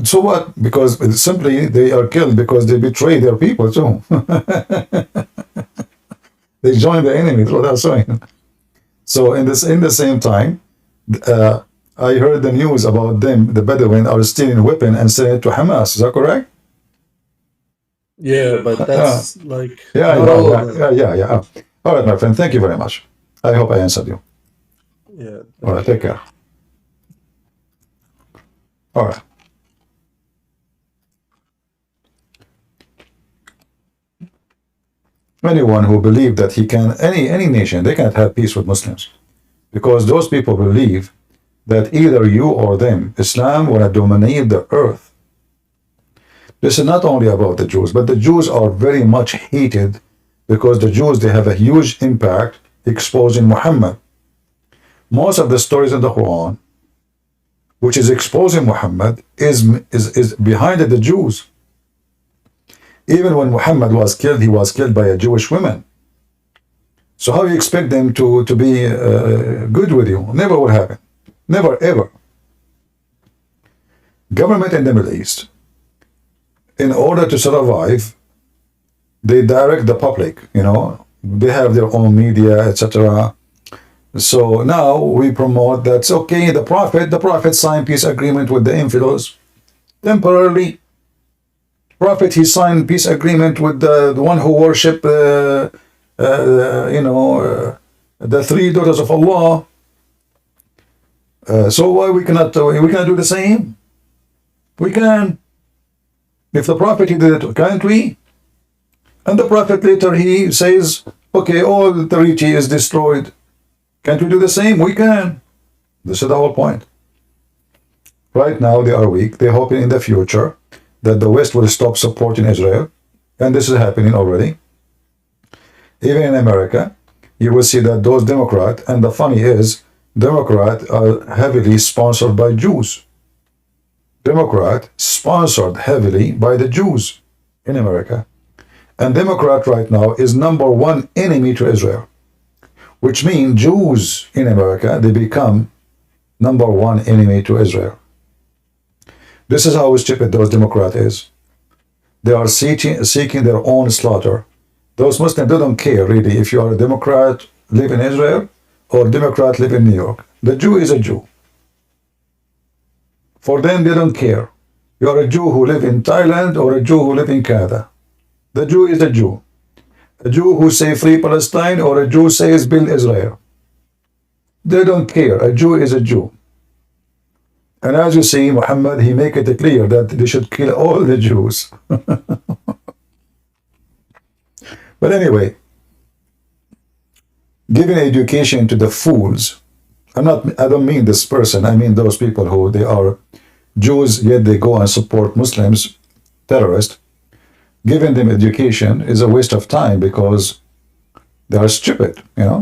So what? Because simply they are killed because they betray their people too. They join the enemy. That's what I'm saying. So in the same time, I heard the news about them. The Bedouin are stealing weapon and selling it to Hamas. Is that correct? Yeah, but that's like yeah. All right, my friend. Thank you very much. I hope I answered you. Yeah. All right. Take care. All right. Anyone who believes that he can, any nation, they can't have peace with Muslims. Because those people believe that either you or them, Islam will dominate the earth. This is not only about the Jews, but the Jews are very much hated because the Jews, they have a huge impact exposing Muhammad. Most of the stories in the Quran, which is exposing Muhammad, is behind the Jews. Even when Muhammad was killed, he was killed by a Jewish woman. So how you expect them to be good with you? Never will happen. Never, ever. Government in the Middle East, in order to survive, they direct the public, you know. They have their own media, etc. So now we promote that's okay, the Prophet signed peace agreement with the infidels. Temporarily, Prophet, he signed peace agreement with the one who worship, the three daughters of Allah. So why we cannot do the same? We can. If the Prophet he did it, can't we? And the Prophet later he says, okay, all the treaty is destroyed. Can't we do the same? We can. This is the whole point. Right now they are weak. They're hoping in the future that the West will stop supporting Israel. And this is happening already. Even in America, you will see that those Democrats, and the funny is, Democrats are heavily sponsored by Jews. Democrat sponsored heavily by the Jews in America. And Democrat right now is #1 enemy to Israel. Which means Jews in America, they become #1 enemy to Israel. This is how stupid those Democrats is. They are seeking their own slaughter. Those Muslims, they don't care really if you are a Democrat, live in Israel, or Democrat, live in New York. The Jew is a Jew. For them, they don't care. You are a Jew who live in Thailand or a Jew who live in Canada. The Jew is a Jew. A Jew who say free Palestine or a Jew says build Israel. They don't care. A Jew is a Jew. And as you see, Muhammad, he make it clear that they should kill all the Jews. But anyway, giving education to the fools, I don't mean this person, I mean those people who they are Jews, yet they go and support Muslims, terrorists. Giving them education is a waste of time because they are stupid, you know.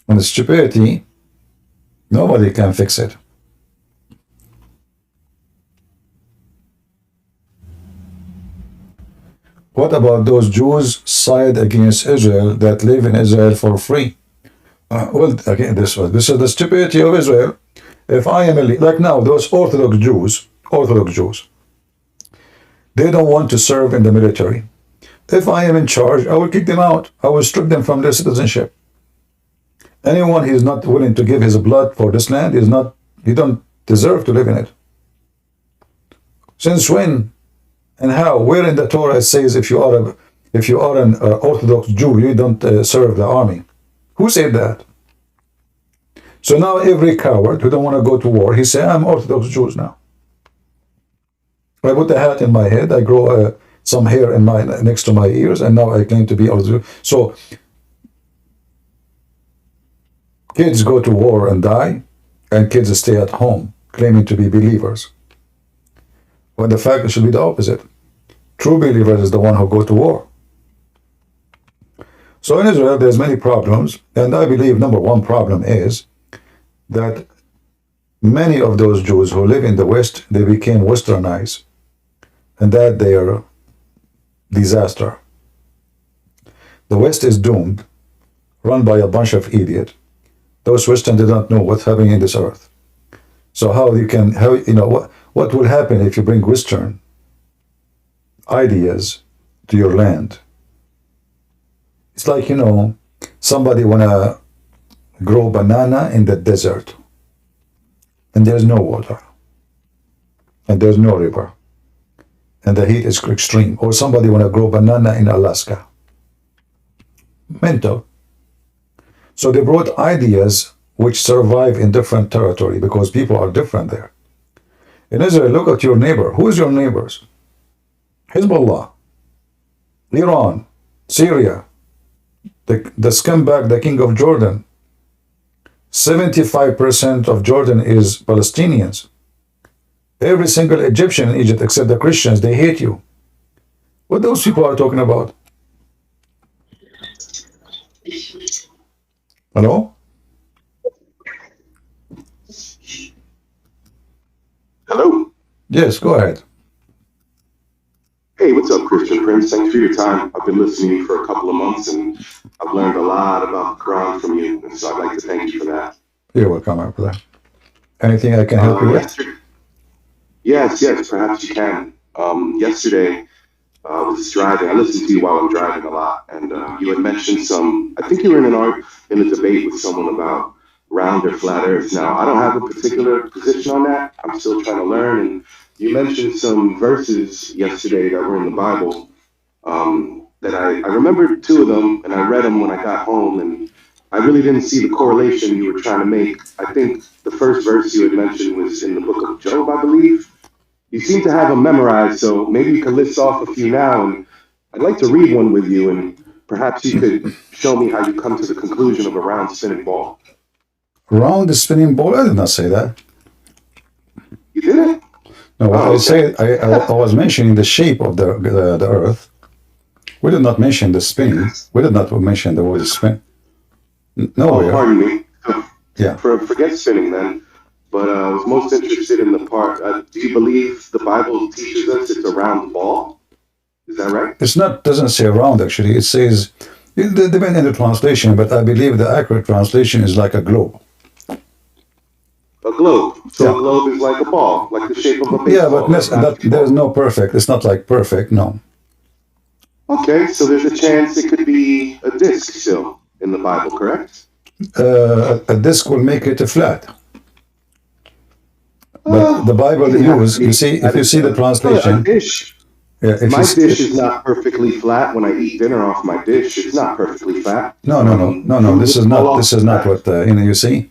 And the stupidity, nobody can fix it. What about those Jews side against Israel that live in Israel for free? Well, again, this is the stupidity of Israel. If I am like now, those Orthodox Jews, they don't want to serve in the military. If I am in charge, I will kick them out. I will strip them from their citizenship. Anyone who is not willing to give his blood for this land he don't deserve to live in it. Since when and how? Where in the Torah it says if you are an Orthodox Jew, you don't serve the army? Who said that? So now every coward who don't want to go to war, he say, I'm Orthodox Jews now. I put a hat in my head, I grow some hair in next to my ears, and now I claim to be Orthodox. So kids go to war and die, and kids stay at home claiming to be believers. When the fact it should be the opposite. True believers is the one who go to war. So in Israel, there's many problems, and I believe #1 problem is that many of those Jews who live in the West, they became westernized, and that they are disaster. The West is doomed, run by a bunch of idiots. Those Western, they don't know what's happening in this earth. So what will happen if you bring Western ideas to your land? It's like, somebody wanna grow banana in the desert, and there's no water, and there's no river, and the heat is extreme. Or somebody wanna grow banana in Alaska. Mental. So they brought ideas which survive in different territory because people are different there. In Israel, look at your neighbor. Who is your neighbors? Hezbollah, Iran, Syria, the scumbag, the king of Jordan. 75% of Jordan is Palestinians. Every single Egyptian in Egypt, except the Christians, they hate you. What those people are talking about? Hello? Hello. Yes, go ahead. Hey, what's up, Christian Prince? Thanks for your time. I've been listening for a couple of months, and I've learned a lot about the Quran from you, and so I'd like to thank you for that. You're welcome, my brother. Anything I can help you with? Yes, perhaps you can. Yesterday, I was driving. I listen to you while I'm driving a lot, and you had mentioned I think you were in a debate with someone about round or flat Earth. Now, I don't have a particular position on that. I'm still trying to learn, and you mentioned some verses yesterday that were in the Bible that I remembered two of them, and I read them when I got home, and I really didn't see the correlation you were trying to make. I think the first verse you had mentioned was in the book of Job, I believe. You seem to have them memorized, so maybe you could list off a few now, and I'd like to read one with you, and perhaps you could show me how you come to the conclusion of a round spinning ball. Round the spinning ball? I did not say that. You didn't? No, what I said, I was mentioning the shape of the Earth. We did not mention the spinning. We did not mention the word spin. No, pardon me. Yeah. Forget spinning then. But I was most interested in the part. Do you believe the Bible teaches us it's a round ball? Is that right? It's not. Doesn't say round actually. It says. It depends on the translation, but I believe the accurate translation is like a globe. A globe. So Yeah. a globe is like a ball, like the shape of a baseball. Yeah, but there's no perfect. It's not like perfect. No. Okay, so there's a chance it could be a disc still in the Bible, correct? A disc will make it a flat. But the Bible uses, you see, if you see the A translation, dish. yeah, if My you, dish is not perfectly flat. When I eat dinner off my dish, it's not perfectly flat. no. This is not what you see.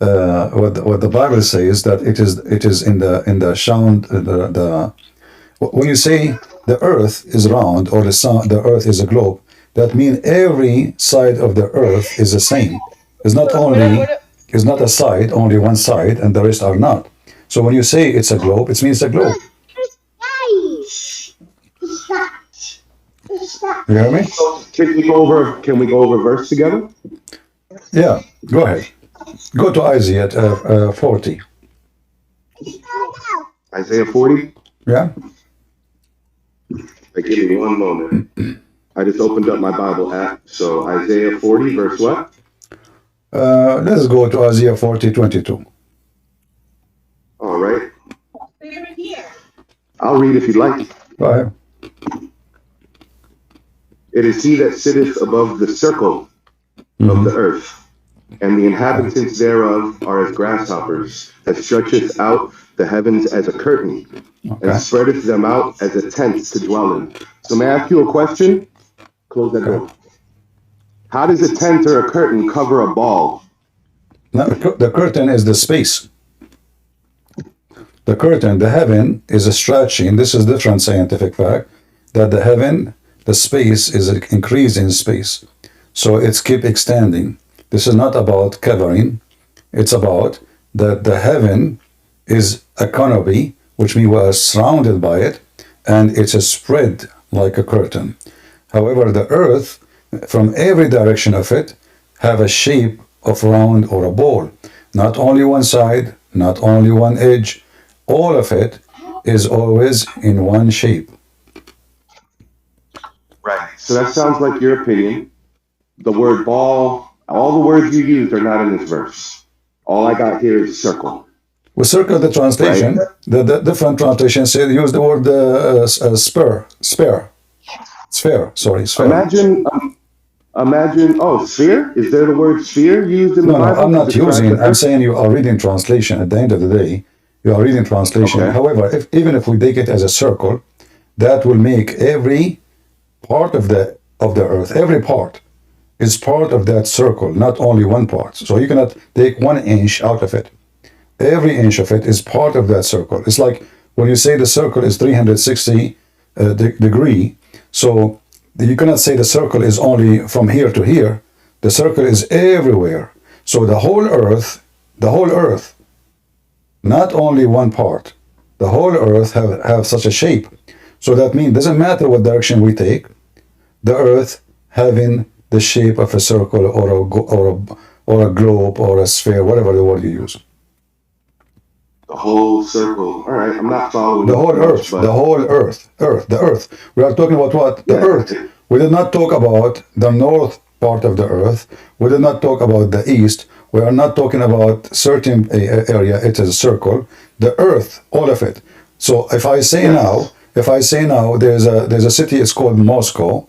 What the Bible says that it is in the sound when you say the Earth is round or the Earth is a globe, that means every side of the Earth is the same. It's not a side, only one side, and the rest are not. So when you say it's a globe, it means a globe. You hear me? Can we go over verse together? Yeah. Go ahead. Go to Isaiah 40. Isaiah 40. Yeah. Give me one moment. I just opened up my Bible app. So Isaiah 40, verse what? Let's go to Isaiah 40:22. All right. I'll read if you'd like. Go ahead. It is he that sitteth above the circle of the earth, and the inhabitants thereof are as grasshoppers, that stretcheth out the heavens as a curtain, and spreadeth them out as a tent to dwell in. So may I ask you a question? Close that door. How does a tent or a curtain cover a ball? Now, the curtain is the space. The curtain, the heaven, is a stretching. This is different scientific fact that the heaven, the space is increasing space, so it's keep extending. This is not about covering. It's about that the heaven is a canopy, which means we are surrounded by it, and it's a spread like a curtain. However, the earth, from every direction of it, have a shape of round or a ball. Not only one side, not only one edge, all of it is always in one shape. Right. So that sounds like your opinion. The word ball, all the words you used are not in this verse. All I got here is circle. We circle the translation. Right. The different translations say use the word sphere. Imagine. Oh, sphere. Is there the word sphere used in the No, Bible? I'm not using. I'm saying you are reading translation. At the end of the day, you are reading translation. Okay. However, even if we take it as a circle, that will make every part of the earth, every part is part of that circle, not only one part. So you cannot take 1 inch out of it. Every inch of it is part of that circle. It's like when you say the circle is 360 degree. So You cannot say the circle is only from here to here. The circle is everywhere. So the whole earth, not only one part, the whole earth have such a shape. So that means doesn't matter what direction we take, the earth having the shape of a circle or a globe or a sphere, whatever the word you use. The whole circle. All right, I'm not following. The whole earth, but the whole earth, the earth. We are talking about what? The Yeah. earth. We did not talk about the north part of the earth. We did not talk about the east. We are not talking about certain area. It is a circle. The earth, all of it. So if I say now, there's a city. It's called Moscow,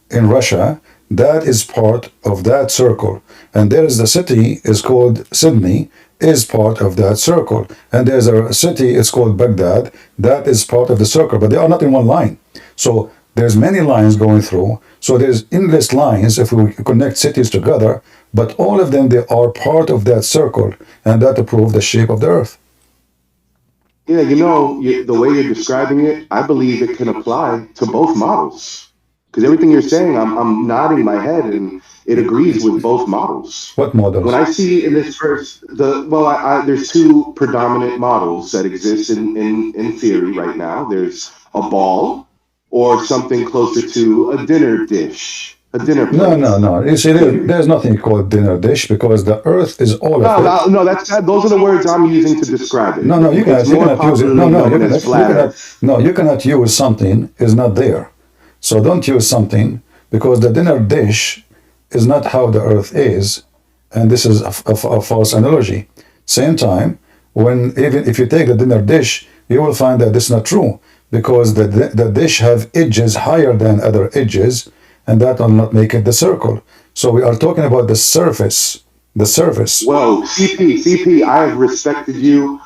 in Russia. That is part of that circle. And there is the city is called Sydney, is part of that circle. And there's a city, it's called Baghdad, that is part of the circle, but they are not in one line. So there's many lines going through. So there's endless lines if we connect cities together, but all of them, they are part of that circle, and that approves the shape of the earth. yeah, the way you're describing it, I believe it can apply to both models. Because everything you're saying, I'm nodding my head, and it agrees with both models. What models? When I see in this verse, there's two predominant models that exist in theory right now. There's a ball, or something closer to a dinner dish, a dinner plate. No. You see, there's nothing called dinner dish because the earth is all of it. No, those are the words I'm using to describe it. No, you It's cannot use it. popularly known as flat Earth. You cannot use something is not there. So don't use something because the dinner dish is not how the earth is, and this is a false analogy. Same time, even if you take the dinner dish, you will find that this is not true because the dish have edges higher than other edges, and that will not make it the circle. So we are talking about the surface. The surface. Whoa, CP, I have respected you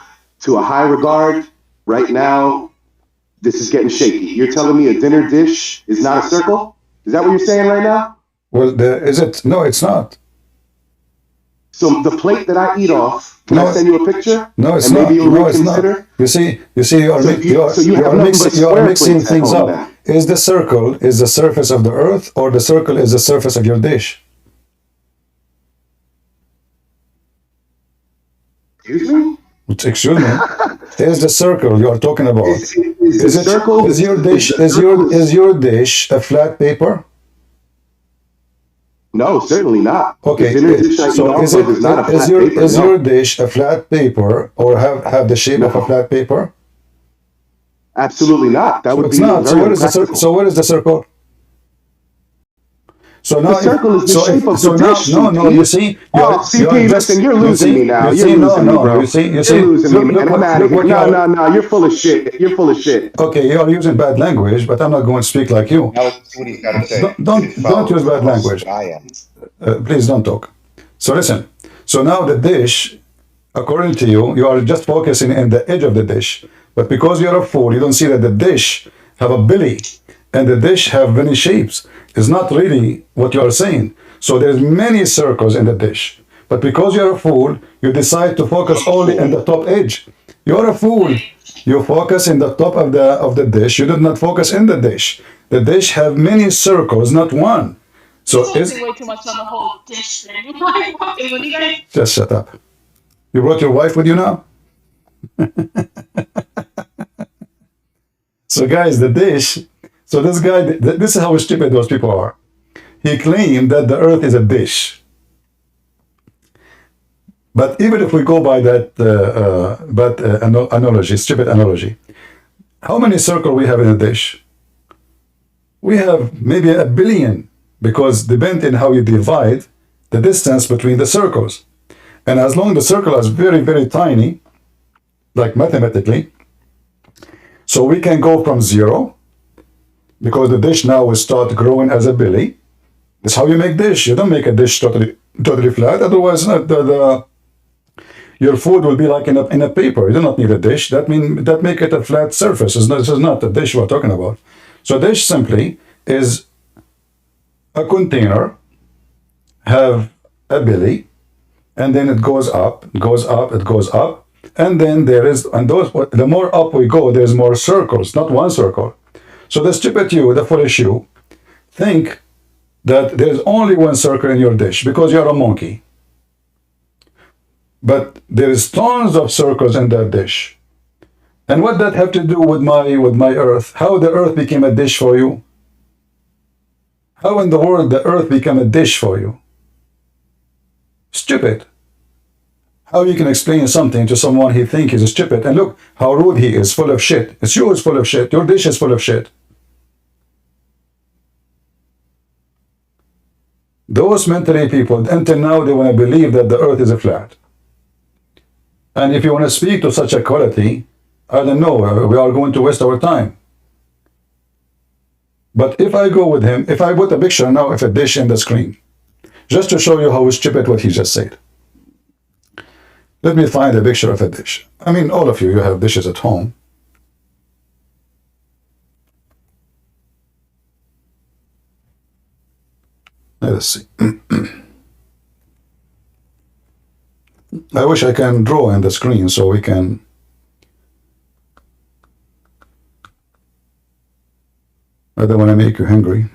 to a high regard. Right now, this is getting shaky. You're telling me a dinner dish is not a circle? Is that what you're saying right now? Well, is it? No, it's not. So the plate that I eat off, can I send you a picture? No, it's and not. Maybe you'll No, it's not. reconsider? You see, you are mixing things up. Is the circle is the surface of the earth, or the circle is the surface of your dish? Excuse me? Excuse me. Is the circle you are talking about? Is your dish a flat paper? No, certainly not. Okay. The dinner dish I eat So off is of is not a flat paper, no. your dish a flat paper or have the shape of a flat paper? Absolutely not. That would It's be not. So very what is the circle? impractical. So what is the circle? So now, The circle is the shape of the dish. No. You see, CP, listen, you're losing me now. You're losing me, bro. You see, You're losing me, man. I'm out of here. No. You're full of shit. You're full of shit. Okay, you are using bad language, but I'm not going to speak like you. Now let's see what he's got to say. Don't use bad language. I am. Please don't talk. So listen. So now the dish, according to you, you are just focusing in the edge of the dish. But because you're a fool, you don't see that the dish have a belly, and the dish have many shapes. It's not really what you are saying. So there's many circles in the dish. But because you're a fool, you decide to focus only in the top edge. You're a fool. You focus in the top of the dish. You did not focus in the dish. The dish have many circles, not one. So Focusing way too much on the whole dish thing. Like, what do you guys? just shut up. You brought your wife with you now? So guys, the dish. So this guy, this is how stupid those people are. He claimed that the earth is a dish. But even if we go by that analogy, stupid analogy, how many circles we have in a dish? We have maybe 1 billion, because depending how you divide the distance between the circles. And as long as the circle is very, very tiny, like mathematically, so we can go from 0, because the dish now will start growing as a belly. That's how you make dish. You don't make a dish totally flat, otherwise your food will be like in a paper. You do not need a dish. That make it a flat surface. This is not the dish we're talking about. So dish simply is a container, have a belly, and then it goes up, it goes up, it goes up, and then the more up we go, there's more circles, not one circle. So the stupid you, the foolish you, think that there's only one circle in your dish because you're a monkey. But there is tons of circles in that dish. And what that have to do with my earth? How the earth became a dish for you? How in the world the earth became a dish for you? Stupid. How you can explain something to someone he thinks is stupid, and look how rude he is, full of shit. It's yours full of shit. Your dish is full of shit. Those mentally people, until now, they want to believe that the earth is a flat. And if you want to speak to such a quality, I don't know, we are going to waste our time. But if I go with him, if I put a picture now of a dish in the screen, just to show you how stupid what he just said. Let me find a picture of a dish. I mean, all of you have dishes at home. Let's see. I wish I can draw in the screen so we can. I don't want to make you hungry.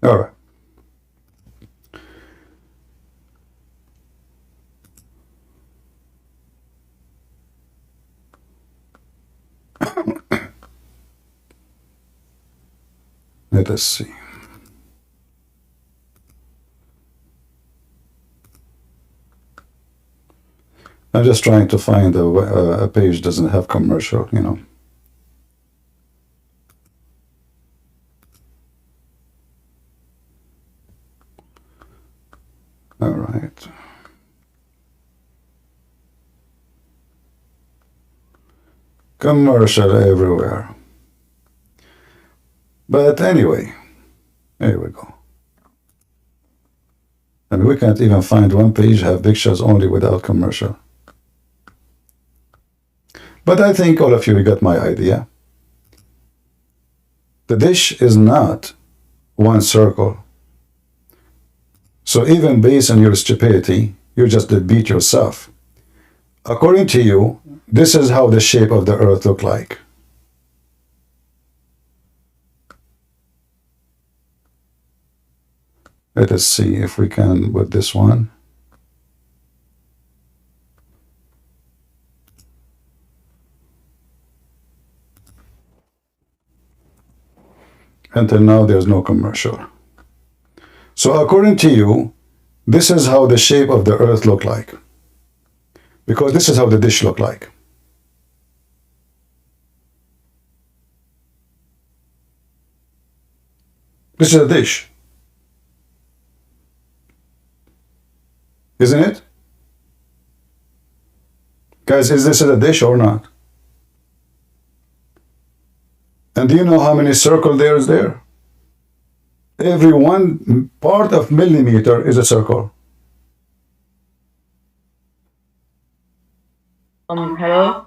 All right. Let us see. I'm just trying to find a page doesn't have commercial, you know. All right. Commercial everywhere. But anyway, here we go. I mean, we can't even find one page have pictures only without commercial. But I think all of you got my idea. The dish is not one circle. So even based on your stupidity, you just did beat yourself. According to you, this is how the shape of the earth look like. Let us see if we can with this one. Until now, there's no commercial. So according to you, this is how the shape of the earth look like. Because this is how the dish look like. This is a dish. Isn't it? Guys, is this a dish or not? And do you know how many circles there is there? Every one part of millimeter is a circle. Hello?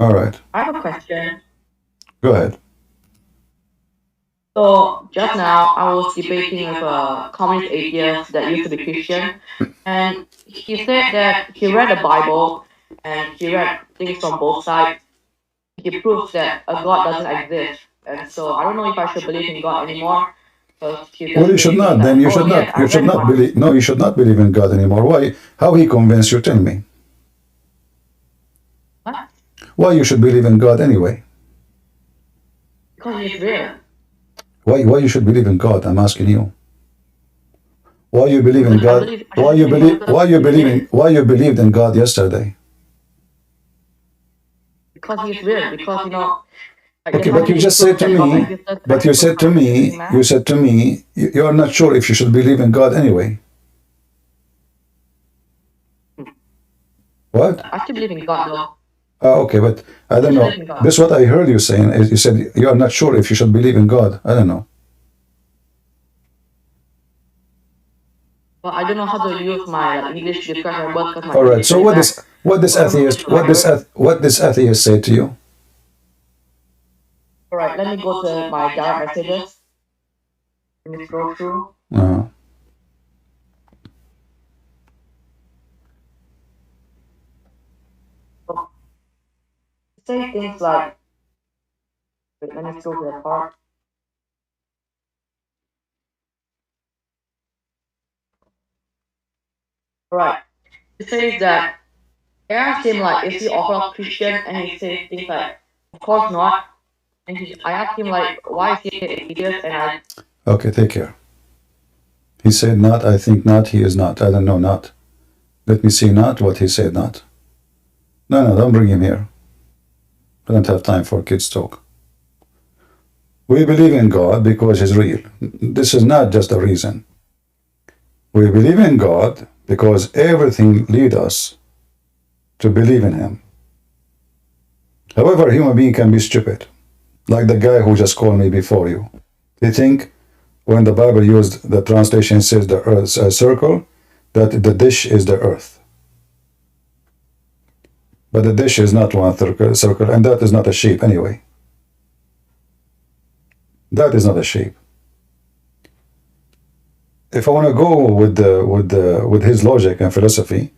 All right. I have a question. Go ahead. So, just now, I was debating with a communist atheist that used to be Christian, and he said that he read the Bible, and he read things from both sides. He proves that a God doesn't exist, and so I don't know if I should believe in God anymore. Well, you should not. Then you should not. You should not believe. No, you should not believe in God anymore. Why? How he convinced you? Tell me. What? Why you should believe in God anyway? Because he's real. Why you should believe in God? I'm asking you. Why you believe in God? Why you believed in God yesterday? Because he's real. Because Okay, but you just said to me. But you said to me. You said to me. You are not sure if you should believe in God anyway. What? I still believe in God though. Okay, but I don't know. This is what I heard you saying. You said you are not sure if you should believe in God. I don't know. Well, I don't know how to use my English to describe my words. All right. So what this atheist say to you? All right. Let me go to my direct messages. Let me scroll through. It say things like, wait, let me scroll to that part. Right. He says that I asked him like, is he Orthodox Christian? And he says things like, of course not. And I asked him like, why is he an atheist? And I Okay, take care. He said not, I think not, he is not. I don't know not. Let me see not what he said not. No, don't bring him here. I don't have time for kids talk. We believe in God because he's real. This is not just a reason. We believe in God because everything leads us to believe in him. However, a human being can be stupid, like the guy who just called me before you. They think when the Bible used the translation says the earth's a circle, that the dish is the earth. But the dish is not one circle, and that is not a shape anyway. That is not a shape. If I want to go with his logic and philosophy,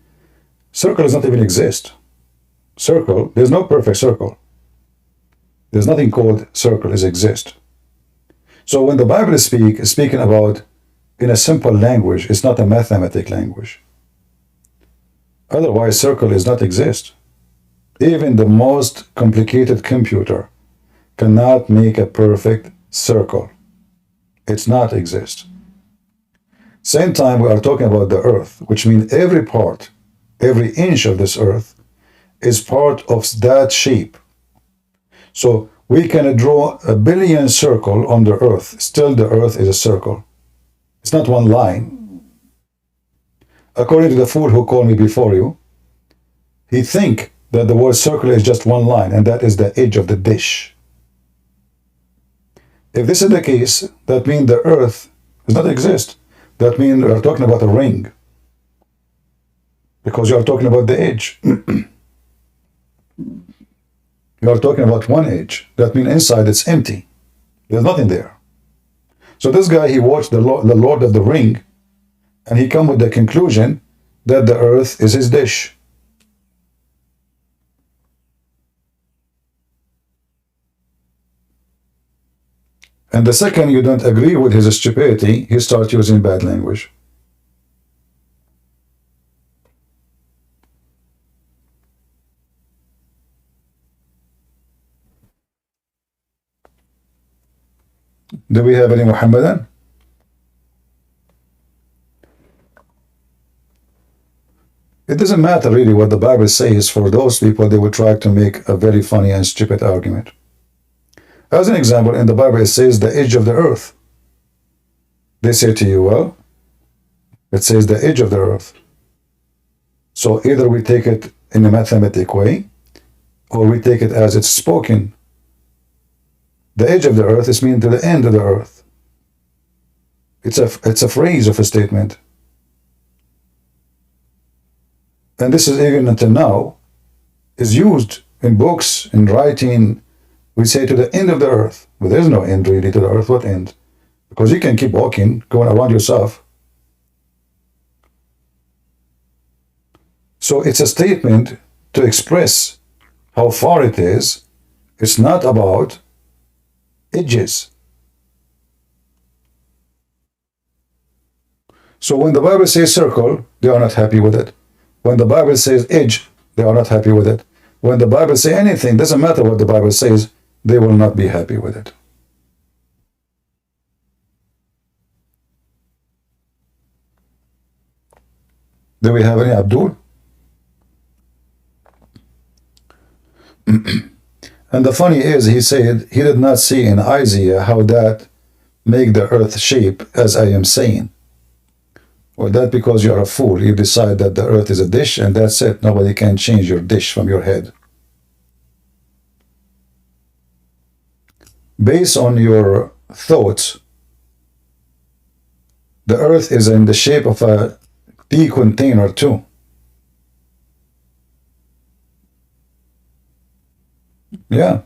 circle does not even exist. Circle, there's no perfect circle. There's nothing called circle is exist. So when the Bible is speaking about in a simple language, it's not a mathematic language. Otherwise, circle does not exist. Even the most complicated computer cannot make a perfect circle. It's not exist. Same time, we are talking about the earth, which means every part, every inch of this earth is part of that shape. So we can draw a billion circles on the earth. Still, the earth is a circle. It's not one line. According to the fool who called me before you, he think that the word circle is just one line, and that is the edge of the dish. If this is the case, that means the earth does not exist. That means we are talking about a ring, because you are talking about the edge. You are talking about one edge. That means inside it's empty. There's nothing there. So this guy, he watched the Lord of the Ring, and he come with the conclusion that the earth is his dish. And the second you don't agree with his stupidity, he starts using bad language. Do we have any Muhammadan? It doesn't matter really what the Bible says. For those people, they will try to make a very funny and stupid argument. As an example, in the Bible it says the edge of the earth. They say to you, well, it says the edge of the earth. So either we take it in a mathematic way, or we take it as it's spoken. The edge of the earth is mean to the end of the earth. It's a phrase of a statement. And this is even until now is used in books, in writing. We say to the end of the earth, but there's no end really to the earth. What end? Because you can keep walking, going around yourself. So it's a statement to express how far it is. It's not about edges. So when the Bible says circle, they are not happy with it. When the Bible says edge, they are not happy with it. When the Bible says anything, doesn't matter what the Bible says, they will not be happy with it. Do we have any Abdul? And the funny is, he said he did not see in Isaiah how that make the earth shape as I am saying. Well, that's because you're a fool. You decide that the earth is a dish, and that's it. Nobody can change your dish from your head. Based on your thoughts, the earth is in the shape of a tea container too. Yeah.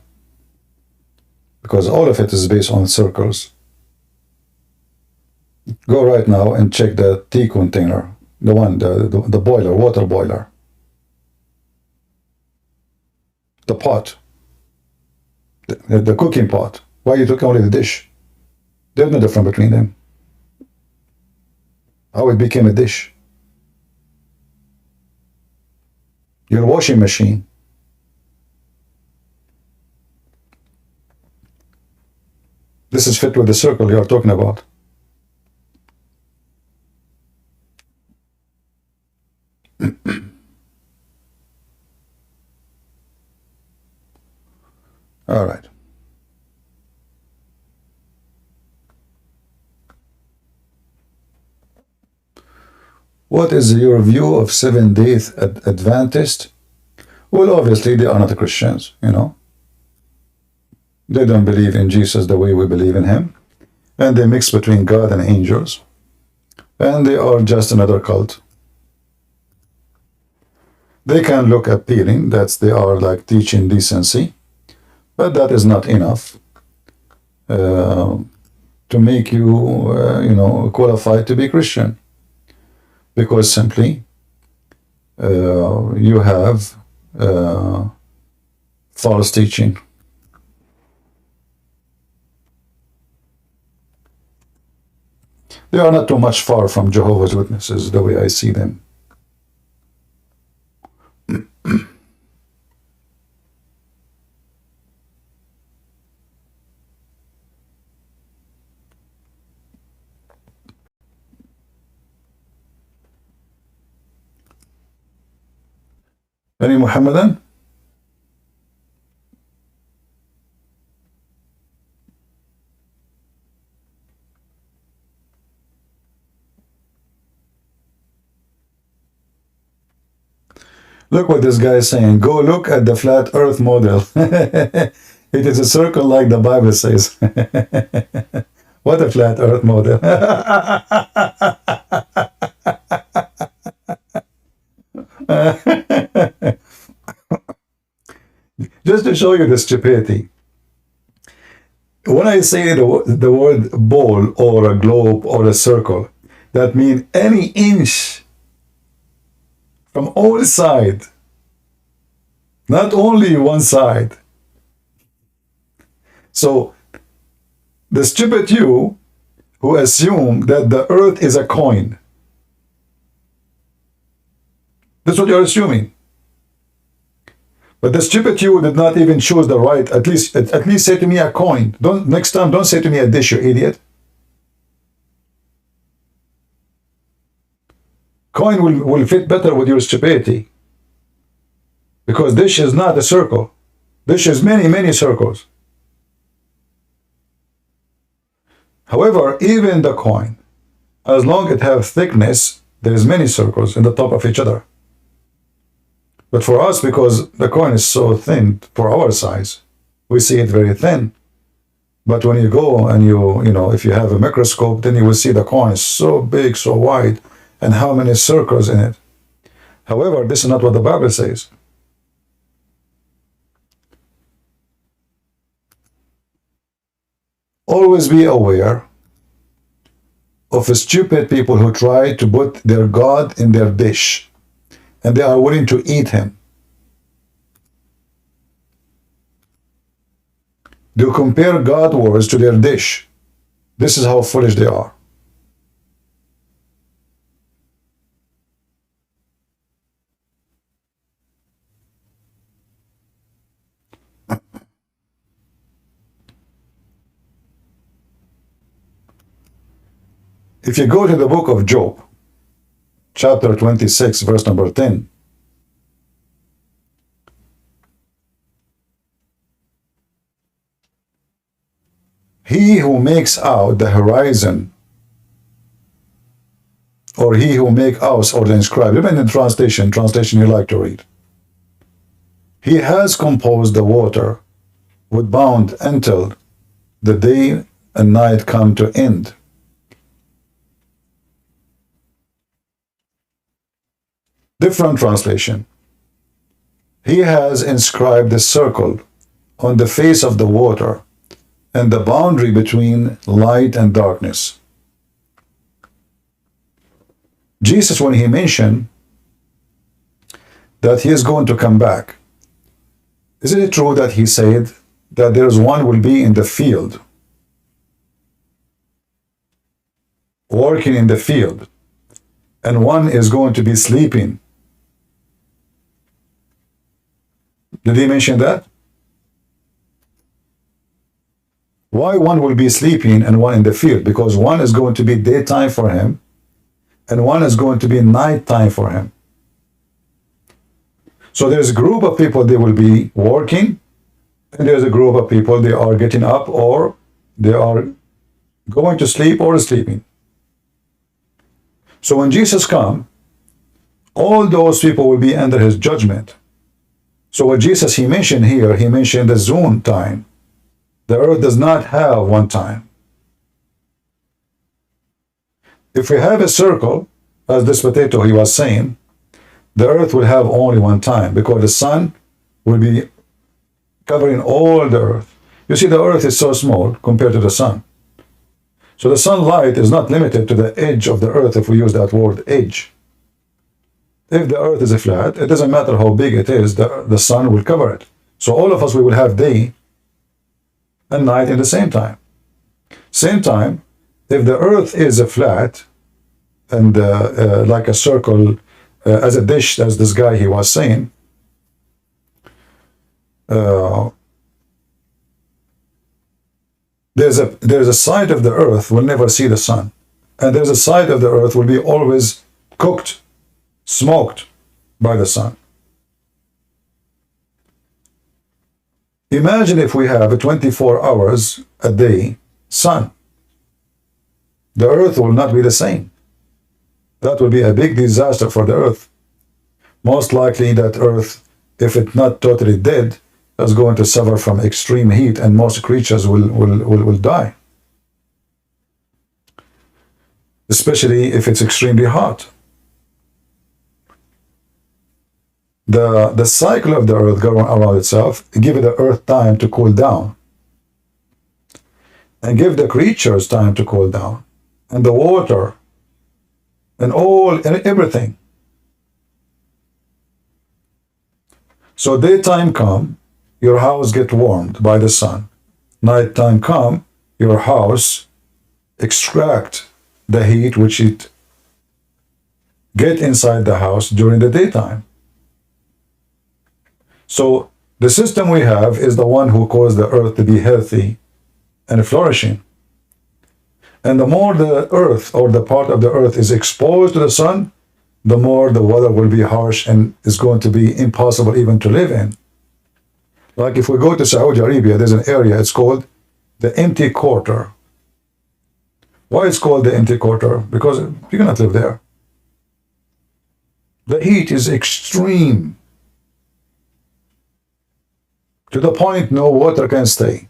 Because all of it is based on circles. Go right now and check the tea container, the one, the boiler, water boiler. The pot, The cooking pot. Why you took only the dish? There's no difference between them. How it became a dish? Your washing machine. This is fit with the circle you are talking about. All right. What is your view of Seventh-day Adventist? Well, obviously, they are not Christians, you know. They don't believe in Jesus the way we believe in him. And they mix between God and angels. And they are just another cult. They can look appealing, that they are like teaching decency. But that is not enough to make you, qualified to be Christian. Because simply you have false teaching. They are not too much far from Jehovah's Witnesses, the way I see them. Any Muhammadan? Look what this guy is saying. Go look at the flat earth model. It is a circle like the Bible says. What a flat earth model. Just to show you the stupidity. When I say the word ball or a globe or a circle, that means any inch from all sides, not only one side. So the stupid you who assume that the earth is a coin, that's what you're assuming. But the stupid you did not even choose the right. At least say to me a coin. Next time don't say to me a dish, you idiot. Coin will fit better with your stupidity. Because dish is not a circle. Dish is many circles. However, even the coin, as long as it has thickness, there is many circles in the top of each other. But for us, because the coin is so thin for our size, we see it very thin. But when you go and if you have a microscope, then you will see the coin is so big, so wide, and how many circles in it. However, this is not what the Bible says. Always be aware of stupid people who try to put their God in their dish, and they are willing to eat him. They compare God words to their dish. This is how foolish they are. If you go to the book of Job, chapter 26, verse number 10, he who makes out the horizon, or he who make us, or the inscribed, even in translation you like to read, he has composed the water with bound until the day and night come to end. Different translation. He has inscribed the circle on the face of the water and the boundary between light and darkness. Jesus, when he mentioned that he is going to come back, isn't it true that he said that there's one will be in the field, working in the field, and one is going to be sleeping. Did he mention that? Why one will be sleeping and one in the field? Because one is going to be daytime for him, and one is going to be nighttime for him. So there's a group of people, they will be working, and there's a group of people, they are getting up or they are going to sleep or sleeping. So when Jesus comes, all those people will be under his judgment. So what Jesus, he mentioned here, he mentioned the zone time. The earth does not have one time. If we have a circle, as this potato he was saying, the earth will have only one time because the sun will be covering all the earth. You see, the earth is so small compared to the sun. So the sunlight is not limited to the edge of the earth, if we use that word edge. If the earth is flat, it doesn't matter how big it is, the sun will cover it. So all of us, we will have day and night in the same time. Same time, if the earth is flat and like a circle, as a dish, as this guy he was saying, there's a side of the earth will never see the sun, and there's a side of the earth will be always cooked, smoked by the sun. Imagine if we have 24 hours a day sun. The earth will not be the same. That will be a big disaster for the earth. Most likely that earth, if it's not totally dead, is going to suffer from extreme heat, and most creatures will die. Especially if it's extremely hot. The cycle of the earth going around itself, give the earth time to cool down. And give the creatures time to cool down. And the water. And everything. So daytime come, your house get warmed by the sun. Nighttime come, your house extract the heat which it get inside the house during the daytime. So the system we have is the one who caused the earth to be healthy and flourishing. And the more the earth or the part of the earth is exposed to the sun, the more the weather will be harsh and is going to be impossible even to live in. Like if we go to Saudi Arabia, there's an area, it's called the empty quarter. Why it's called the empty quarter? Because you cannot live there. The heat is extreme, to the point no water can stay.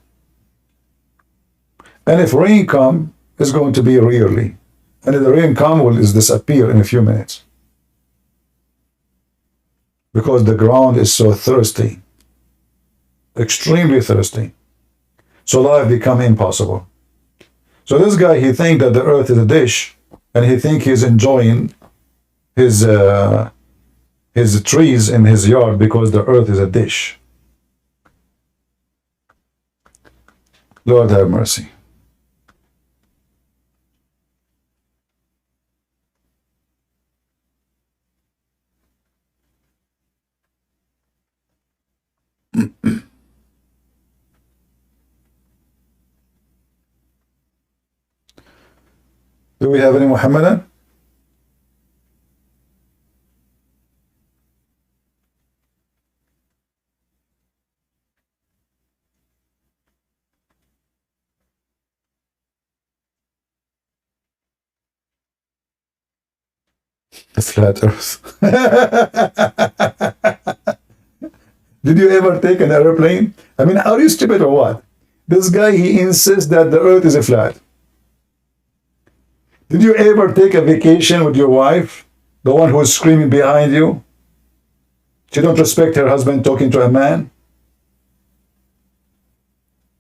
And if rain come, it's going to be rarely. And if the rain come, will disappear in a few minutes. Because the ground is so thirsty. Extremely thirsty. So life become impossible. So this guy, he think that the earth is a dish, and he think he's enjoying his trees in his yard because the earth is a dish. Lord have mercy. Do we have any Muhammadan? The flat earth. Did you ever take an airplane? I mean, are you stupid or what? This guy, he insists that the earth is a flat. Did you ever take a vacation with your wife? The one who is screaming behind you? She don't respect her husband talking to a man?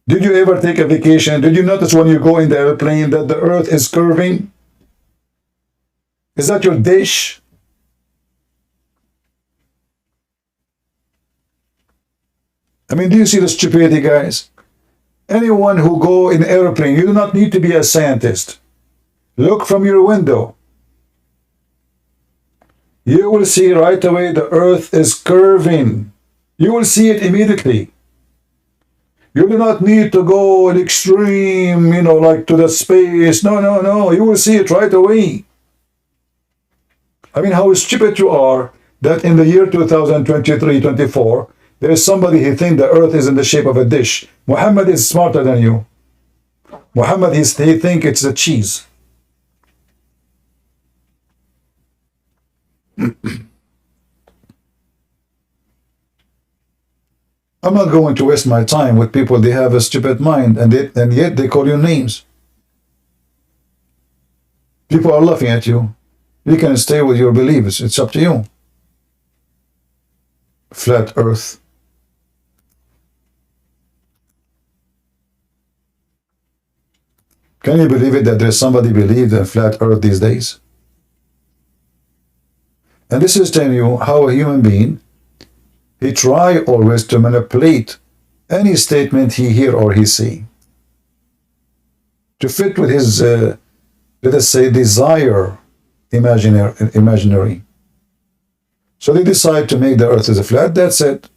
Did you ever take a vacation? Did you notice when you go in the airplane that the earth is curving? Is that your dish? I mean, do you see the stupidity, guys? Anyone who go in airplane, you do not need to be a scientist. Look from your window. You will see right away the earth is curving. You will see it immediately. You do not need to go an extreme, you know, like to the space. No, no, no. You will see it right away. I mean, how stupid you are that in the year 2023-24, there is somebody who thinks the earth is in the shape of a dish. Muhammad is smarter than you. Muhammad, he thinks it's a cheese. I'm not going to waste my time with people, they have a stupid mind, and yet they call you names. People are laughing at you. You can stay with your beliefs. It's up to you. Flat earth. Can you believe it that there's somebody believes in flat earth these days? And this is telling you how a human being, he try always to manipulate any statement he hear or he see to fit with his, let us say, desire imaginary. So they decide to make the earth as a flat. That's it.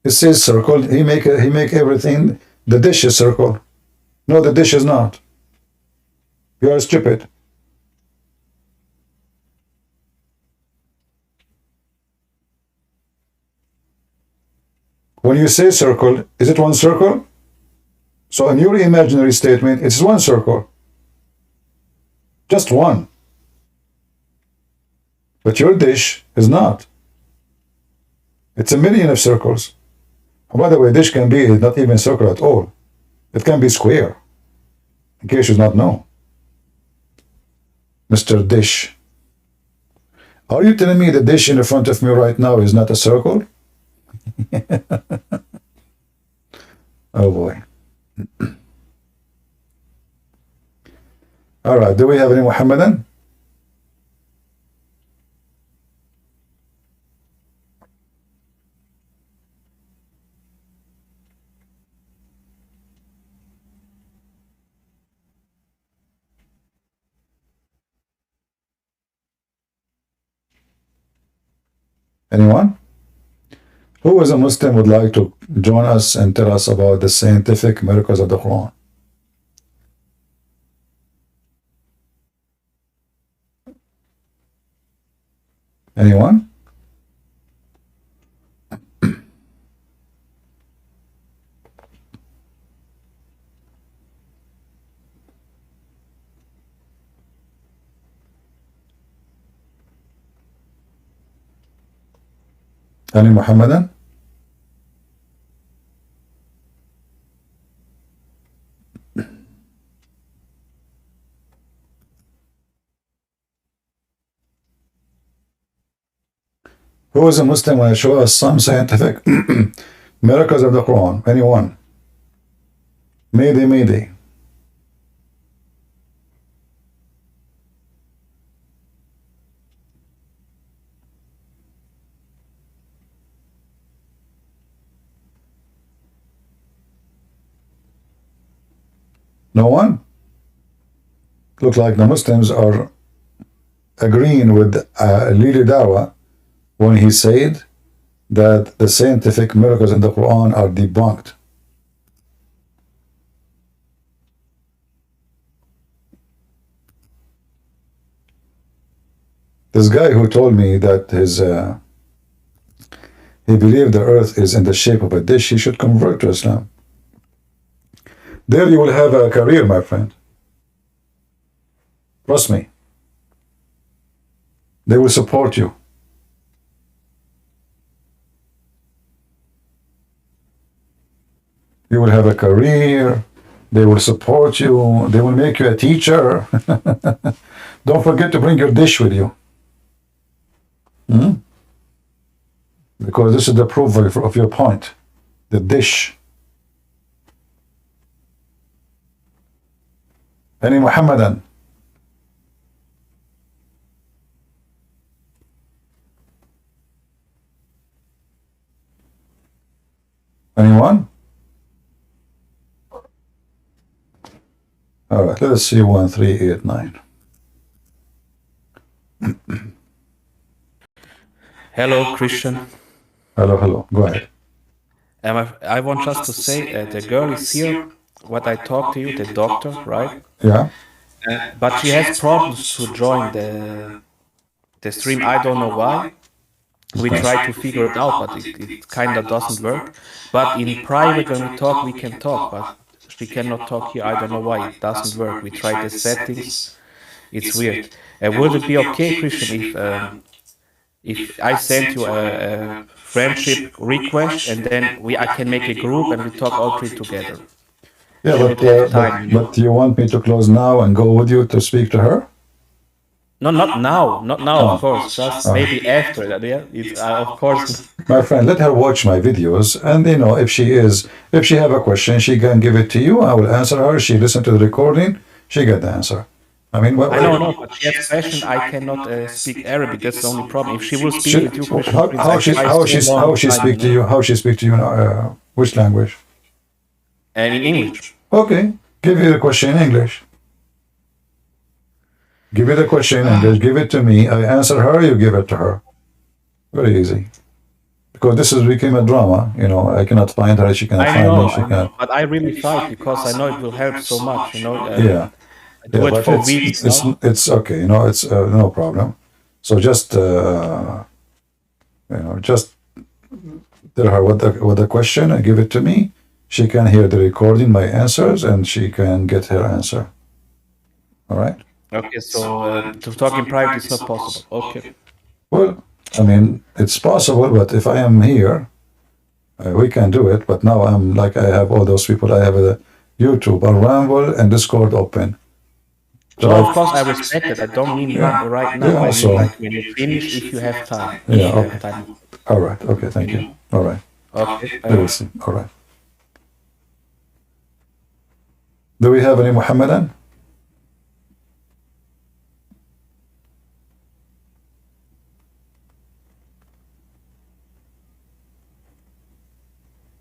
It says circle. He make everything, the dish is circle. No, the dish is not. You are stupid. When you say circle, is it one circle? So in your imaginary statement, it's one circle. Just one. But your dish is not. It's a million of circles. And by the way, dish can be not even circle at all. It can be square. In case you do not know. Mr. Dish. Are you telling me the dish in front of me right now is not a circle? Oh boy. All right, do we have any Muhammadan? Anyone? Who is a Muslim would like to join us and tell us about the scientific miracles of the Quran? Anyone? Any Muhammadan? Who is a Muslim when I show us some scientific miracles of the Quran? Anyone? Mayday, mayday. No one? Look like the Muslims are agreeing with Lili Dawa when he said that the scientific miracles in the Quran are debunked. This guy who told me that he believed the earth is in the shape of a dish, he should convert to Islam. There you will have a career, my friend. Trust me. They will support you. You will have a career. They will support you. They will make you a teacher. Don't forget to bring your dish with you. Because this is the proof of your point. The dish. Any Muhammadan? Anyone? All right, let's see 1389. Hello, Christian. Hello. Go ahead. I want just to say the girl is here. What I talked to you, the doctor, right? Yeah. But she has problems to join the stream. I don't know why. We try to figure it out, but it kind of doesn't work. But in private, when we talk, we can talk, but she cannot talk here. I don't know why it doesn't work. We tried the settings. It's weird. Would it be okay, Christian, if I send you a friendship request and then I can make a group and we talk all three together? Yeah, but you want me to close now and go with you to speak to her? No, not now, of course. Just maybe after that. Yeah, of course. My friend, let her watch my videos, and if she have a question, she can give it to you. I will answer her. She listen to the recording. She get the answer. I mean, I know, but she has a question. I cannot speak Arabic. That's the only problem. If she will speak with you, Christian, how she speak to you? How she speak to you? In which language? And in English. Okay, give you the question in English. Give me the question in English. Give it to me. I answer her. You give it to her. Very easy. Because this has become a drama. I cannot find her. She cannot find me. She cannot. But I really fight because I know it will help so much. Yeah. I do it for weeks. It's okay. It's no problem. So just just tell her what the question and give it to me. She can hear the recording, my answers, and she can get her answer. All right. Okay, so to talk in private is not possible. Okay. Well, I mean, it's possible, but if I am here, we can do it. But now I'm like, I have all those people. I have a YouTube, a Rumble, and Discord open. So of course, I respect it. I don't mean right now. I mean like when you finish, if you have time. Yeah, okay. All right. Okay, thank you. All right. Okay. All right. Do we have any Muhammadan?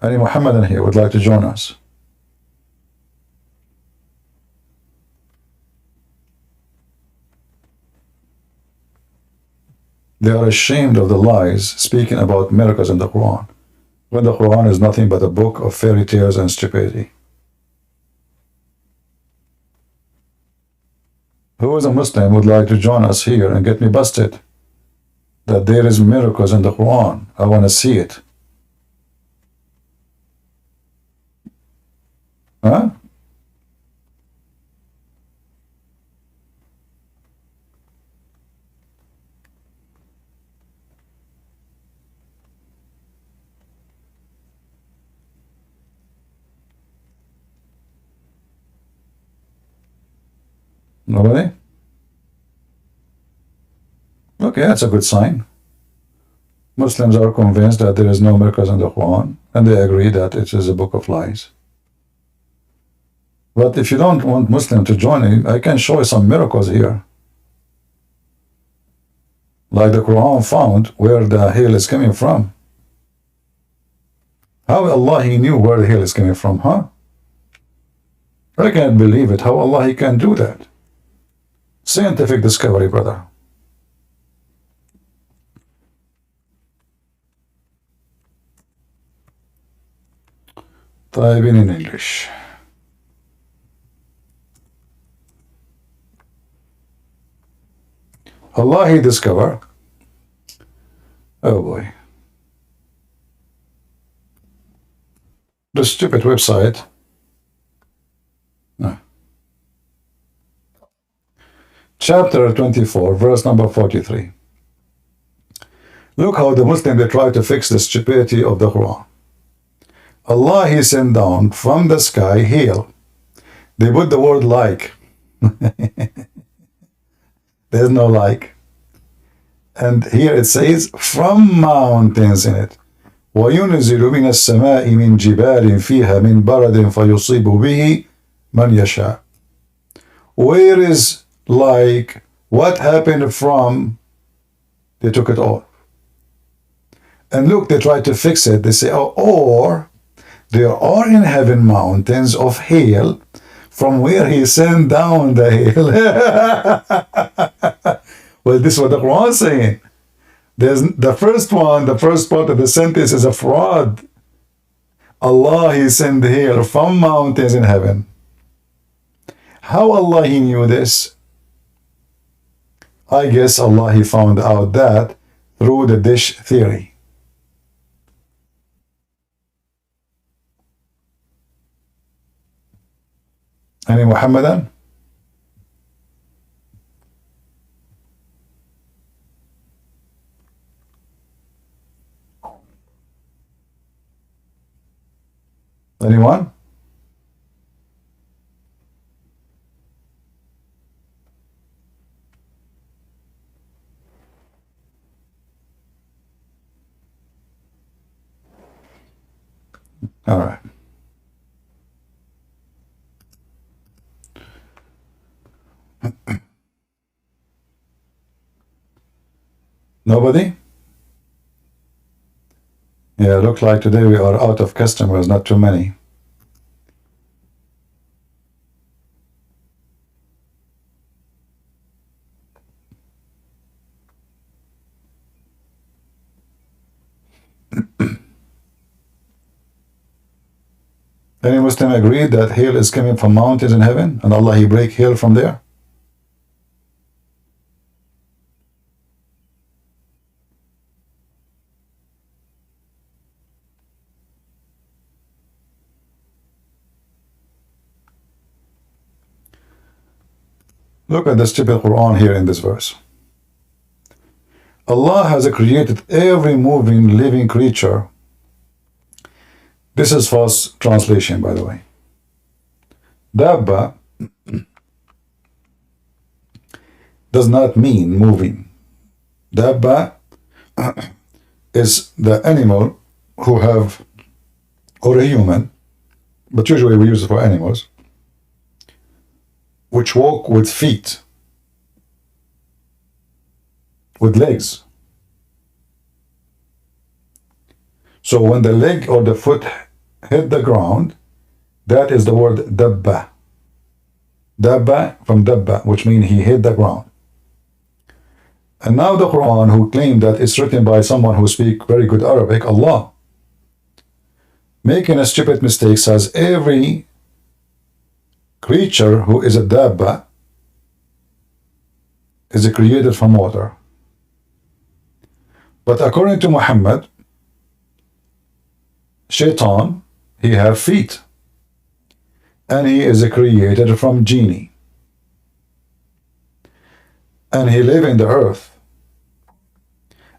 Any Muhammadan here would like to join us? They are ashamed of the lies speaking about miracles in the Quran, when the Quran is nothing but a book of fairy tales and stupidity. Who is a Muslim would like to join us here and get me busted that there is miracles in the Quran? I want to see it. Huh? Nobody? Okay, that's a good sign. Muslims are convinced that there is no miracles in the Quran, and they agree that it is a book of lies. But if you don't want Muslim to join in, I can show you some miracles here. Like the Quran found where the hail is coming from. How Allah He knew where the hail is coming from, huh? I can't believe it. How Allah He can do that? Scientific discovery, brother. Type in English. Allah He discover. Oh boy. The stupid website. No. Chapter 24, verse number 43. Look how the Muslims, they try to fix the stupidity of the Quran. Allah He sent down from the sky hail. They put the word like. There's no like. And here it says from mountains in it. وَيُنْزِلُ مِنَ السَّمَاءِ مِنْ جِبَالٍ فِيهَا مِنْ بَرَدٍ فَيُصِيبُ بِهِ مَنْ يَشَاءُ. Where is like? What happened from? They took it all. And look, they tried to fix it. They say, oh, or There are in heaven mountains of hail from where he sent down the hail. Well, this is what the Quran is saying. There's the first one, the first part of the sentence is a fraud. Allah, he sent hail from mountains in heaven. How Allah he knew this? I guess Allah he found out that through the dish theory. Any Muhammadan? Anyone? All right. Nobody? Yeah, look like today we are out of customers, not too many. Any Muslim agree that hail is coming from mountains in heaven and Allah he break hail from there? Look at the stupid Quran here in this verse. Allah has created every moving living creature. This is false translation, by the way. Dabba does not mean moving. Dabba is the animal who have, or a human, but usually we use it for animals, which walk with feet, with legs. So when the leg or the foot hit the ground, that is the word dabba. Dabba from dabba, which means he hit the ground. And now the Quran, who claimed that it's written by someone who speaks very good Arabic, Allah, making a stupid mistake, says every creature who is a dabba is created from water. But according to Muhammad, Shaitan, he have feet, and he is created from genie, and he live in the earth.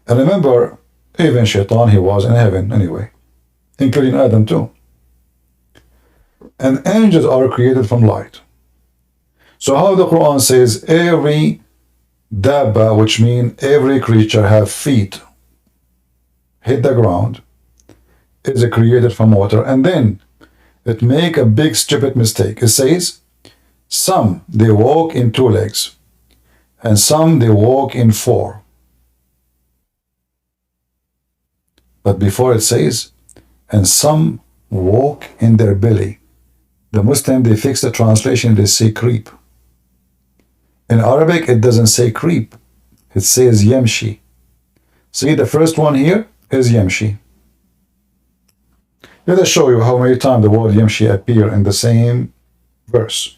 And remember, even Shaitan, he was in heaven anyway, including Adam too. And angels are created from light. So how the Quran says every dabba, which means every creature have feet, hit the ground, is created from water, and then it make a big stupid mistake. It says some they walk in 2 legs and some they walk in 4. But before it says, and some walk in their belly. The Muslim, they fix the translation, they say creep. In Arabic, it doesn't say creep. It says yamshi. See, the first one here is yamshi. Let us show you how many times the word yamshi appear in the same verse.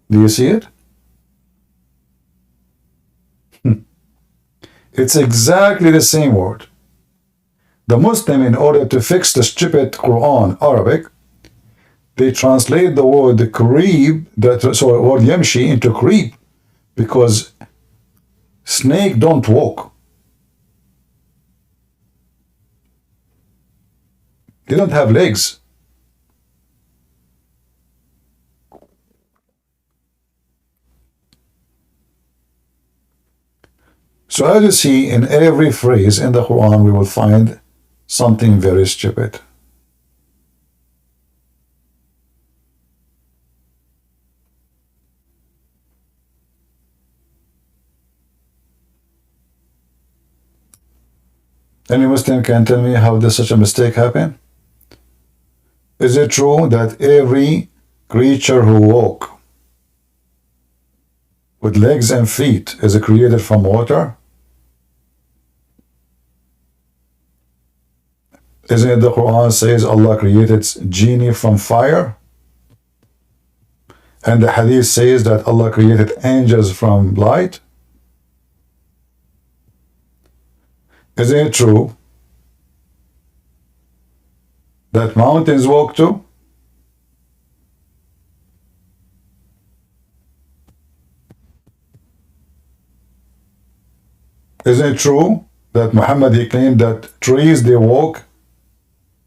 Do you see it? It's exactly the same word. The Muslim, in order to fix the stupid Quran Arabic, they translate the word creep, so word yamshi, into creep, because snake don't walk. They don't have legs. So as you see, in every phrase in the Quran, we will find something very stupid. Any Muslim can tell me how does such a mistake happen? Is it true that every creature who walk with legs and feet is created from water? Isn't it the Quran says Allah created genie from fire? And the hadith says that Allah created angels from light? Isn't it true that mountains walk too? Isn't it true that Muhammad, he claimed that trees, they walk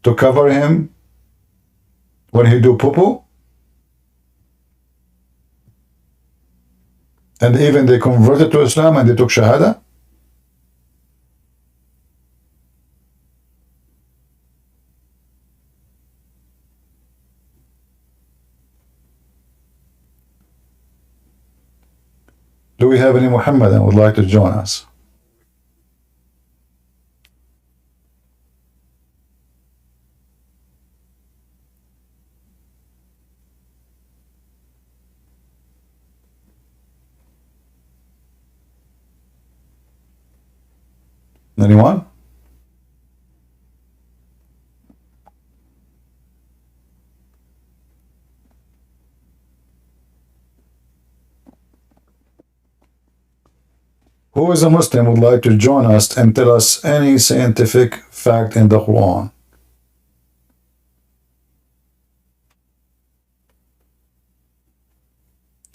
to cover him when he do poo-poo? And even they converted to Islam and they took Shahada? Do we have any Muhammadan who would like to join us? Anyone? Who is a Muslim would like to join us and tell us any scientific fact in the Quran?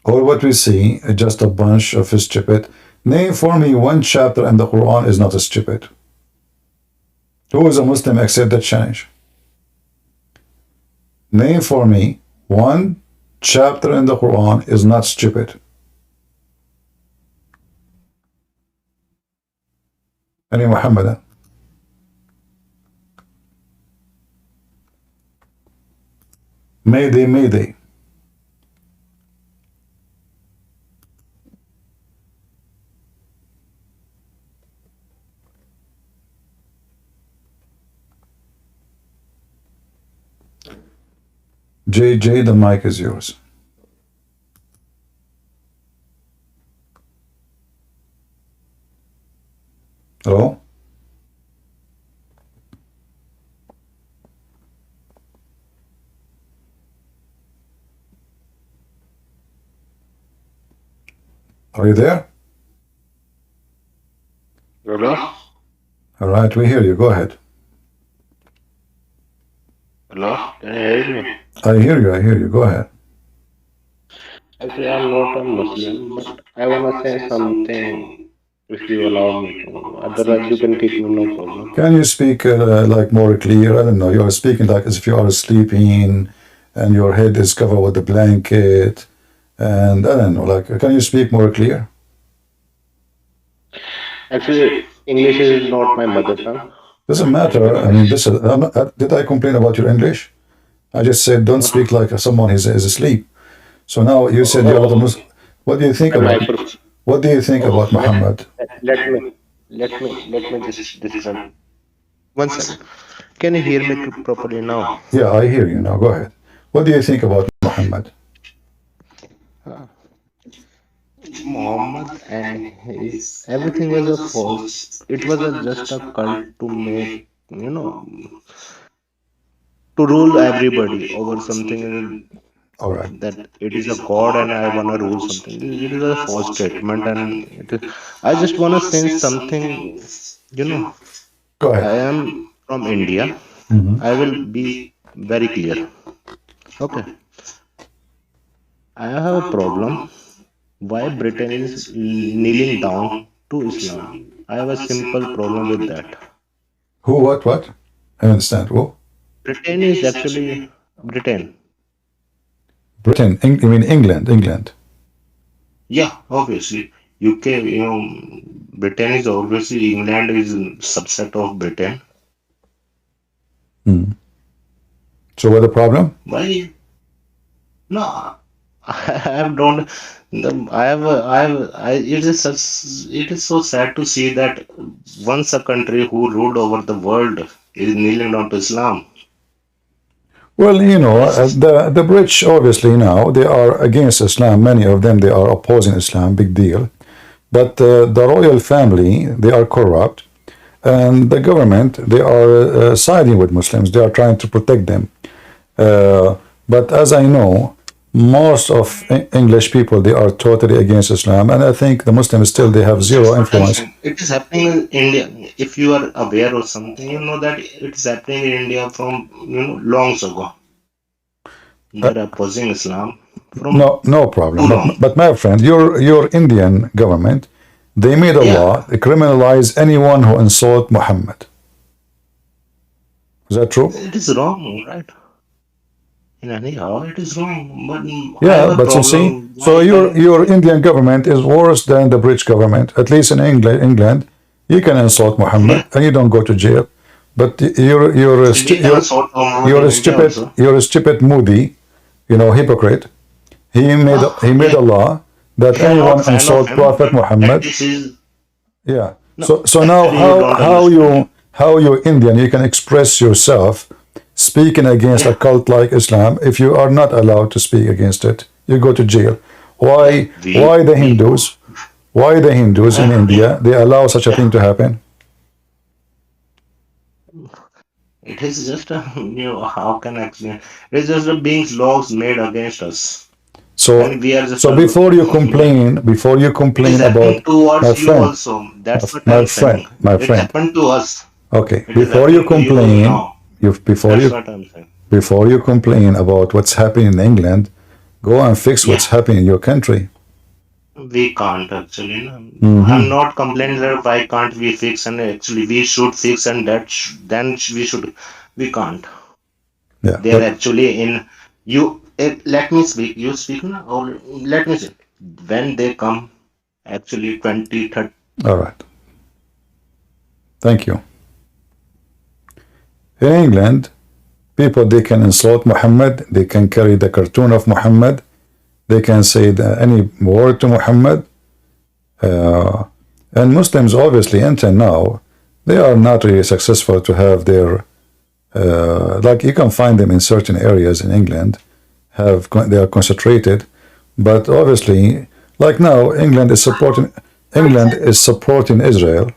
Or what we see is just a bunch of stupid. Name for me one chapter in the Quran is not stupid. Who is a Muslim accept that challenge? Name for me one chapter in the Quran is not stupid. Any Muhammadan? Mayday, Mayday. JJ, the mic is yours. Hello? Are you there? Hello? All right, we hear you. Go ahead. Hello? Can you hear me? I hear you. Go ahead. Actually, I'm not a Muslim, but I wanna say something if you allow me to. Otherwise, you can kick me, no problem. Can you speak like more clear? I don't know. You are speaking like as if you are sleeping and your head is covered with a blanket. And I don't know, like, can you speak more clear? Actually, English is not my mother tongue. Doesn't matter. I mean, this is, did I complain about your English? I just said don't speak like someone is asleep. So now you said you're not a Muslim. What do you think about? What do you think about Muhammad? Let me this one. One second. Can you hear me properly now? Yeah, I hear you now. Go ahead. What do you think about Muhammad? Muhammad and his everything was a false. It was just a cult to make, to rule everybody over something. All right. That it is a god and I wanna rule something. It is a false statement, and I just wanna say something. Go ahead. I am from India. I will be very clear. Okay. I have a problem. Why Britain is kneeling down to Islam? I have a simple problem with that. Who? What? I understand. Who? Britain is actually Britain. Britain. You mean England? England. Yeah, obviously. UK, Britain is obviously England is a subset of Britain. So what the problem? Why? No, I don't. It is so sad to see that once a country who ruled over the world is kneeling down to Islam. Well, you know, the British obviously now they are against Islam. Many of them they are opposing Islam. Big deal. But the royal family they are corrupt, and the government they are siding with Muslims. They are trying to protect them. But as I know, most of English people they are totally against Islam, and I think the Muslims still they have zero influence. It is happening in India. If you are aware of something, you know that it is happening in India from long ago. They are opposing Islam. No problem. But my friend, your Indian government, they made a law to criminalize anyone who insult Muhammad. Is that true? It is wrong, right? In anyhow, it is wrong. But yeah, but you see, so your Indian government is worse than the British government. At least in England, you can insult Muhammad and you don't go to jail. But you're a stupid Moody, hypocrite. He made a law that anyone insult Prophet Muhammad. Yeah. So now how you Indian you can express yourself speaking against a cult like Islam. If you are not allowed to speak against it, you go to jail. Why the Hindus in India they allow such a thing to happen? It is just how can I explain? It is just being laws made against us. So before you complain about my friend, also. That's what I'm saying. My friend. It happened to us. Okay, before you complain, before you complain about what's happening in England, go and fix what's happening in your country. We can't actually. I'm not complaining that why can't we fix, and actually we should fix, and then we can't. Yeah, they're actually in you. Let me speak. You speak now, or let me say when they come. Actually, 2030. All right. Thank you. In England, people they can insult Muhammad. They can carry the cartoon of Muhammad. They can say any word to Muhammad. And Muslims, obviously, until now, they are not really successful to have their, like you can find them in certain areas in England, they are concentrated. But obviously, like now, England is supporting Israel.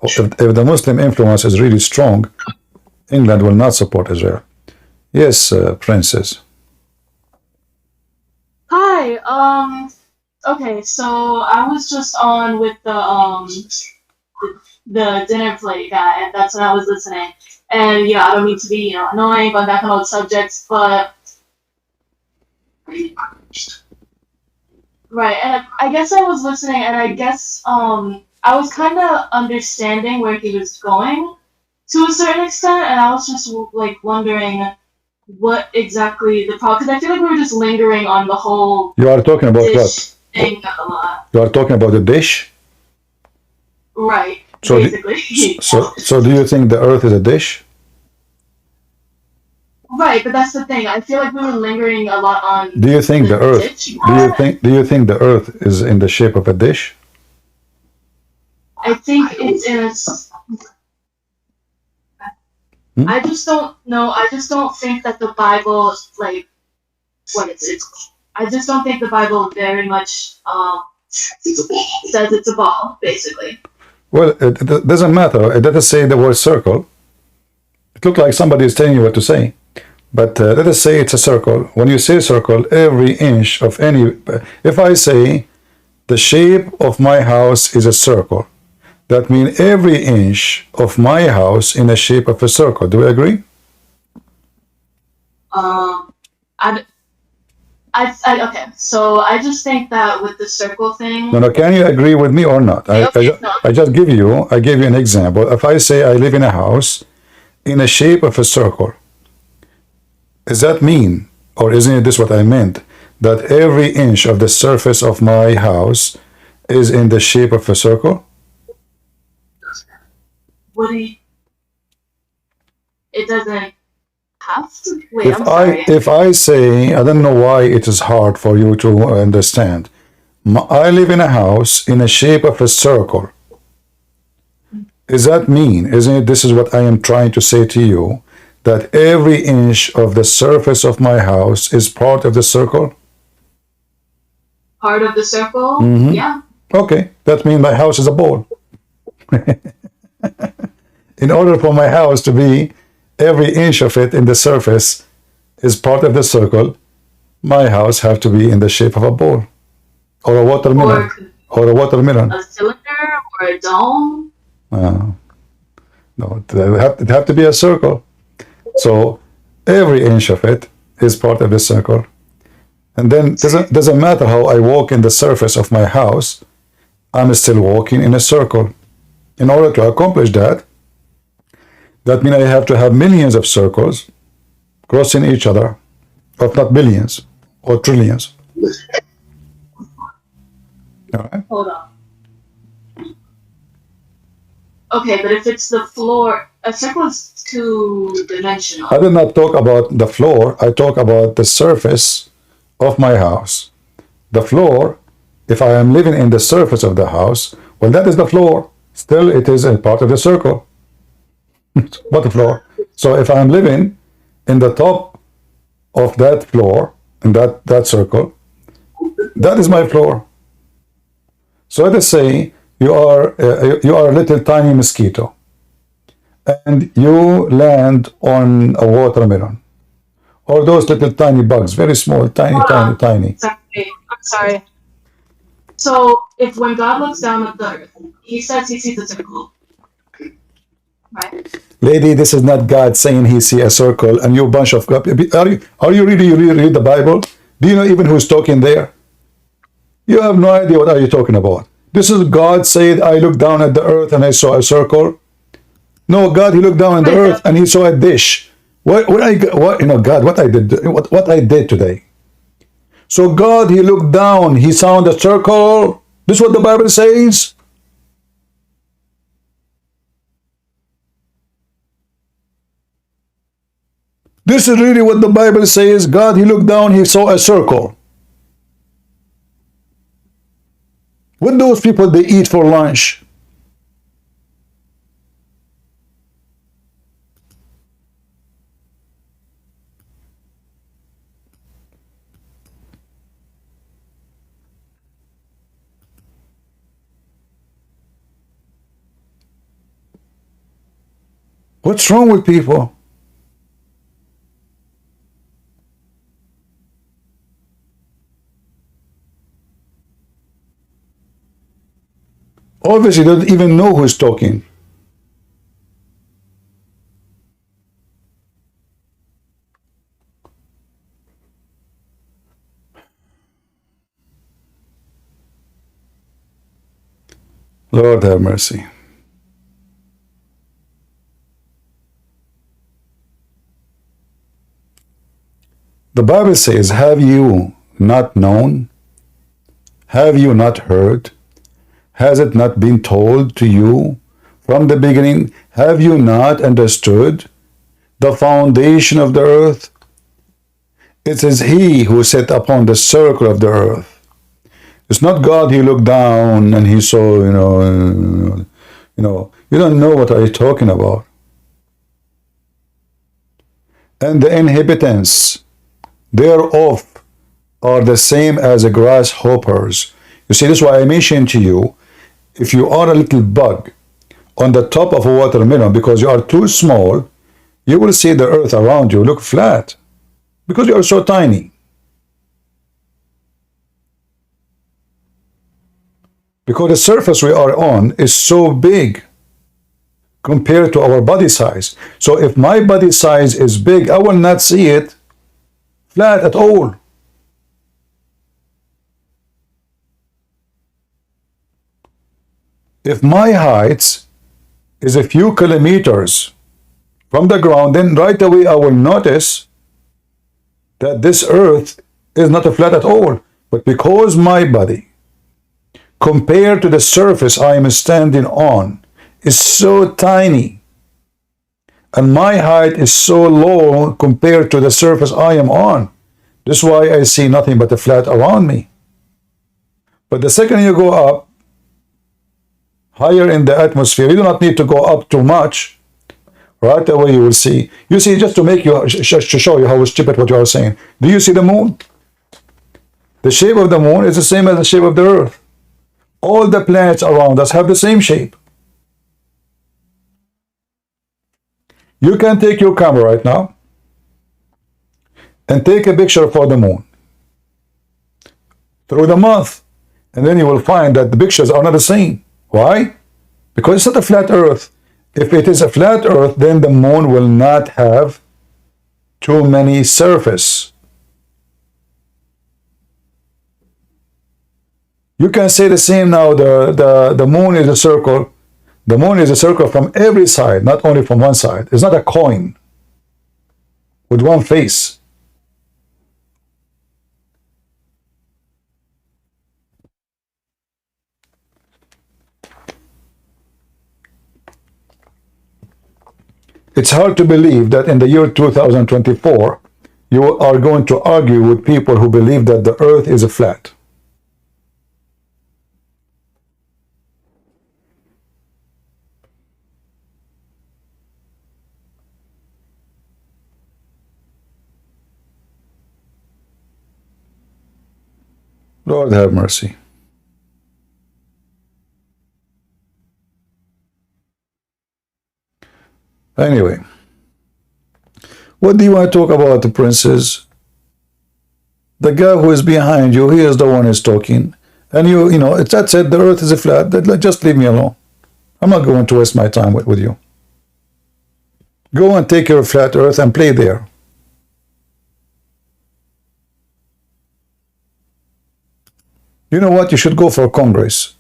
If the Muslim influence is really strong, England will not support Israel. Yes, Princess. Hi. Okay, so I was just on with the dinner plate guy, and that's when I was listening. And yeah, I don't mean to be annoying, going back on old subjects, but right. And I guess I was listening, and I guess I was kind of understanding where he was going to a certain extent, and I was just like wondering what exactly the problem, because I feel like we were just lingering on the whole. You are talking about what? Thing a lot. You are talking about the dish? Right. So basically. So do you think the earth is a dish? Right, but that's the thing. I feel like we were lingering a lot on. Do you think the earth? Do you think the earth is in the shape of a dish? I think it's in a. I just don't know. I just don't think that the Bible, like, what it's. I just don't think the Bible very much says it's a ball, basically. Well, it doesn't matter. It doesn't say the word circle. It looks like somebody is telling you what to say. But let us say it's a circle. When you say circle, every inch of any... If I say the shape of my house is a circle, that means every inch of my house in the shape of a circle. Do we agree? Okay, so I just think that with the circle thing. No, can you agree with me or not? I just gave you an example. If I say I live in a house in the shape of a circle, does that mean, or isn't this what I meant, that every inch of the surface of my house is in the shape of a circle? What do you? It doesn't have to. Wait, I'm sorry. If I say, I don't know why it is hard for you to understand. I live in a house in a shape of a circle. Does that mean, isn't it, this is what I am trying to say to you, that every inch of the surface of my house is part of the circle? Part of the circle? Mhm. Yeah. Okay, that means my house is a ball. In order for my house to be, every inch of it in the surface is part of the circle, my house have to be in the shape of a ball, or a watermelon, or a watermelon. A cylinder or a dome? No, it have to be a circle. So every inch of it is part of the circle. And then doesn't matter how I walk in the surface of my house, I'm still walking in a circle. In order to accomplish that, that means I have to have millions of circles crossing each other, if not billions or trillions. All right? Hold on. Okay, but if it's the floor, a circle is two-dimensional. I did not talk about the floor. I talk about the surface of my house. The floor, if I am living in the surface of the house, well, that is the floor. Still, it is a part of the circle. What the floor? So if I'm living in the top of that floor, in that circle, that is my floor. So let us say you are a little tiny mosquito, and you land on a watermelon, or those little tiny bugs, very small, tiny. Sorry, I'm sorry. So, if when God looks down at the earth, he says he sees a circle, right? Lady, this is not God saying he see a circle, and you bunch of, are you really read the Bible? Do you know even who's talking there? You have no idea what are you talking about. This is God said, I looked down at the earth and I saw a circle. No, God, he looked down at the earth and he saw a dish. God, what I did today. So God, he looked down, he saw the circle. This is what the Bible says. This is really what the Bible says. God, he looked down, he saw a circle. What those people they eat for lunch? What's wrong with people? Obviously, they don't even know who's talking. Lord have mercy. The Bible says, have you not known? Have you not heard? Has it not been told to you from the beginning? Have you not understood the foundation of the earth? It is he who sat upon the circle of the earth. It's not God, he looked down and he saw, you don't know what are you talking about. And the inhabitants thereof are the same as the grasshoppers. You see, this is why I mentioned to you, if you are a little bug on the top of a watermelon because you are too small, you will see the earth around you look flat because you are so tiny. Because the surface we are on is so big compared to our body size. So if my body size is big, I will not see it flat at all. If my height is a few kilometers from the ground, then right away I will notice that this earth is not a flat at all. But because my body, compared to the surface I am standing on, is so tiny, and my height is so low compared to the surface I am on, this is why I see nothing but the flat around me. But the second you go up, higher in the atmosphere, you do not need to go up too much. right away you will see. You see, just to make you to show you how stupid what you are saying. Do you see the moon? The shape of the moon is the same as the shape of the earth. All the planets around us have the same shape. You can take your camera right now and take a picture for the moon through the month, and then you will find that the pictures are not the same. Why? Because it's not a flat earth. If it is a flat earth, then the moon will not have too many surface. You can say the same now. The moon is a circle. The moon is a circle from every side, not only from one side. It's not a coin with one face. It's hard to believe that in the year 2024, you are going to argue with people who believe that the earth is a flat. Lord have mercy. Anyway, what do you want to talk about, the princes? The guy who is behind you, he is the one who is talking. And you know, that's it, the earth is a flat. Just leave me alone. I'm not going to waste my time with you. Go and take your flat earth and play there. You know what? You should go for Congress.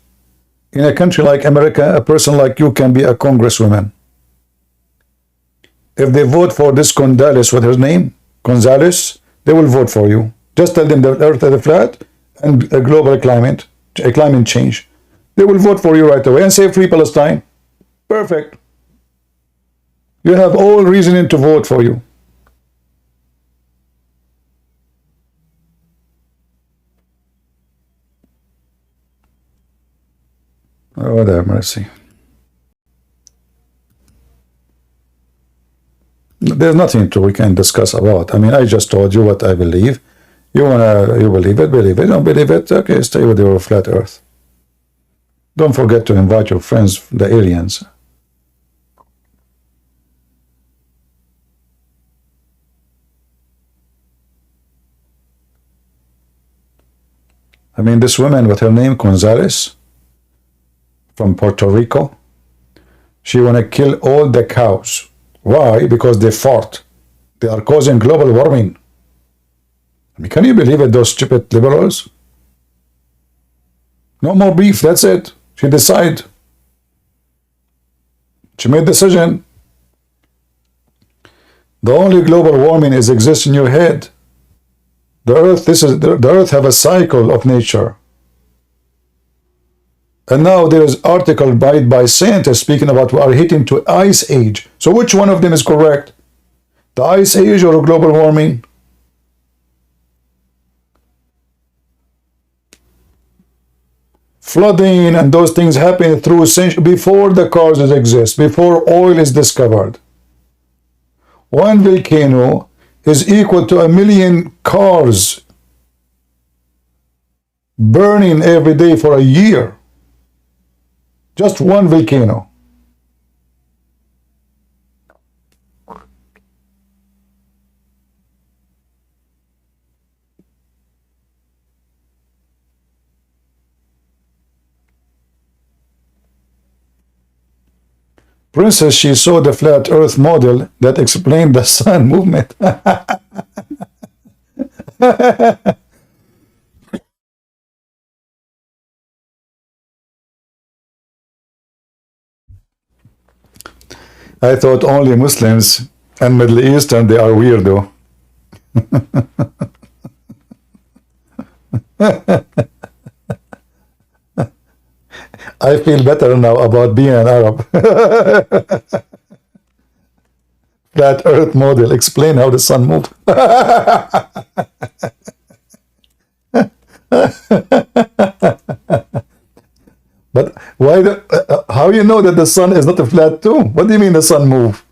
In a country like America, a person like you can be a congresswoman. If they vote for this Gonzales, with his name, Gonzales, they will vote for you. Just tell them the earth is flat and a global climate change. They will vote for you right away and say free Palestine. Perfect. You have all reasoning to vote for you. Oh, have mercy. There's nothing we can discuss about. I mean, I just told you what I believe. You believe it, believe it. Don't believe it, okay, stay with your flat earth. Don't forget to invite your friends, the aliens. I mean, this woman with her name, Gonzales, from Puerto Rico, she want to kill all the cows. Why? Because they fart. They are causing global warming. I mean, can you believe it, those stupid liberals? No more beef, that's it. She decided. She made a decision. The only global warming exists in your head. The earth have a cycle of nature. And now there is article by scientists speaking about we are hitting to ice age. So which one of them is correct? The ice age or global warming? Flooding and those things happen through before the cars exist, before oil is discovered. One volcano is equal to 1 million cars burning every day for a year. Just one volcano. Princess, she saw the flat earth model that explained the sun movement. I thought only Muslims and Middle Eastern, they are weirdo. I feel better now about being an Arab. Flat earth model, explain how the sun moves. But why? How you know that the sun is not a flat too? What do you mean the sun move?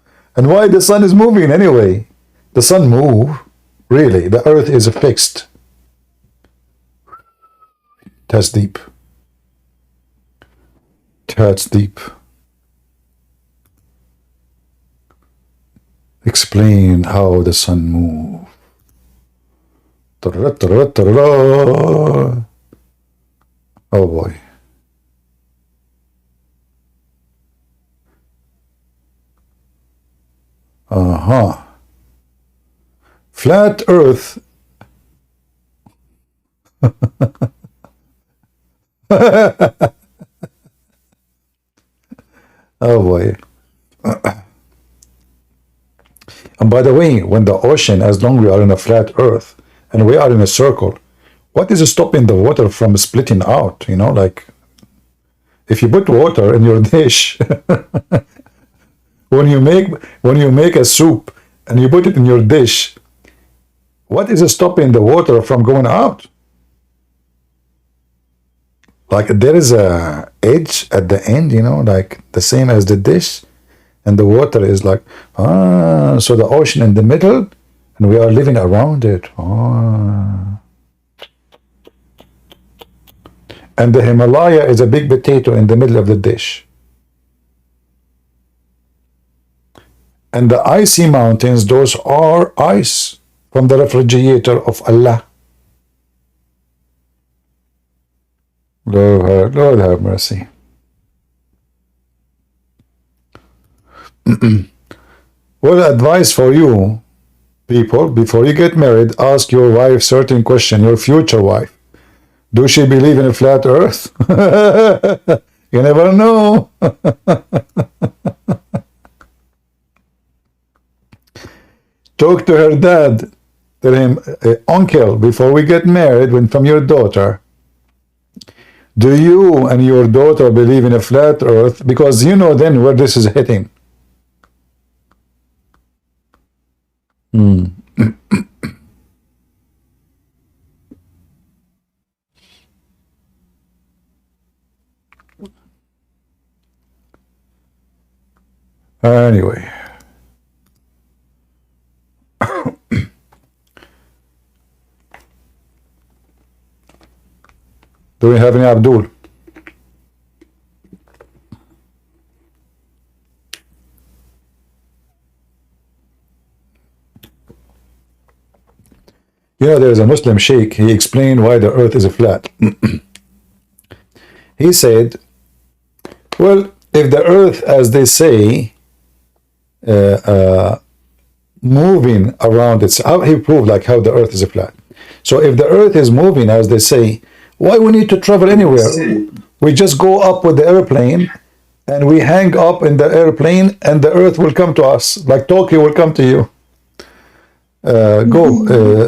And why the sun is moving anyway? The sun move, really. The earth is fixed. That's deep. That's deep. Explain how the sun moves. Oh boy. Flat earth. Oh boy. And by the way, when the ocean, as long as we are in a flat earth and we are in a circle, what is stopping the water from splitting out? You know, like if you put water in your dish, when you make a soup and you put it in your dish, what is stopping the water from going out? Like there is a edge at the end, you know, like the same as the dish, and the water is like, so the ocean in the middle, and we are living around it. And the Himalaya is a big potato in the middle of the dish. And the icy mountains, those are ice from the refrigerator of Allah. Lord have mercy. Well, advice for you people, before you get married, ask your wife certain question, your future wife. Does she believe in a flat earth? You never know. Talk to her dad. Tell him, uncle, before we get married, when from your daughter, do you and your daughter believe in a flat earth? Because you know then where this is hitting. Anyway. Do we have any Abdul? You know, there is a Muslim sheikh, he explained why the earth is flat. He said, well, if the earth, as they say, moving around itself, he proved like how the earth is flat. So if the earth is moving, as they say, why we need to travel anywhere? We just go up with the airplane and we hang up in the airplane and the earth will come to us, like Tokyo will come to you.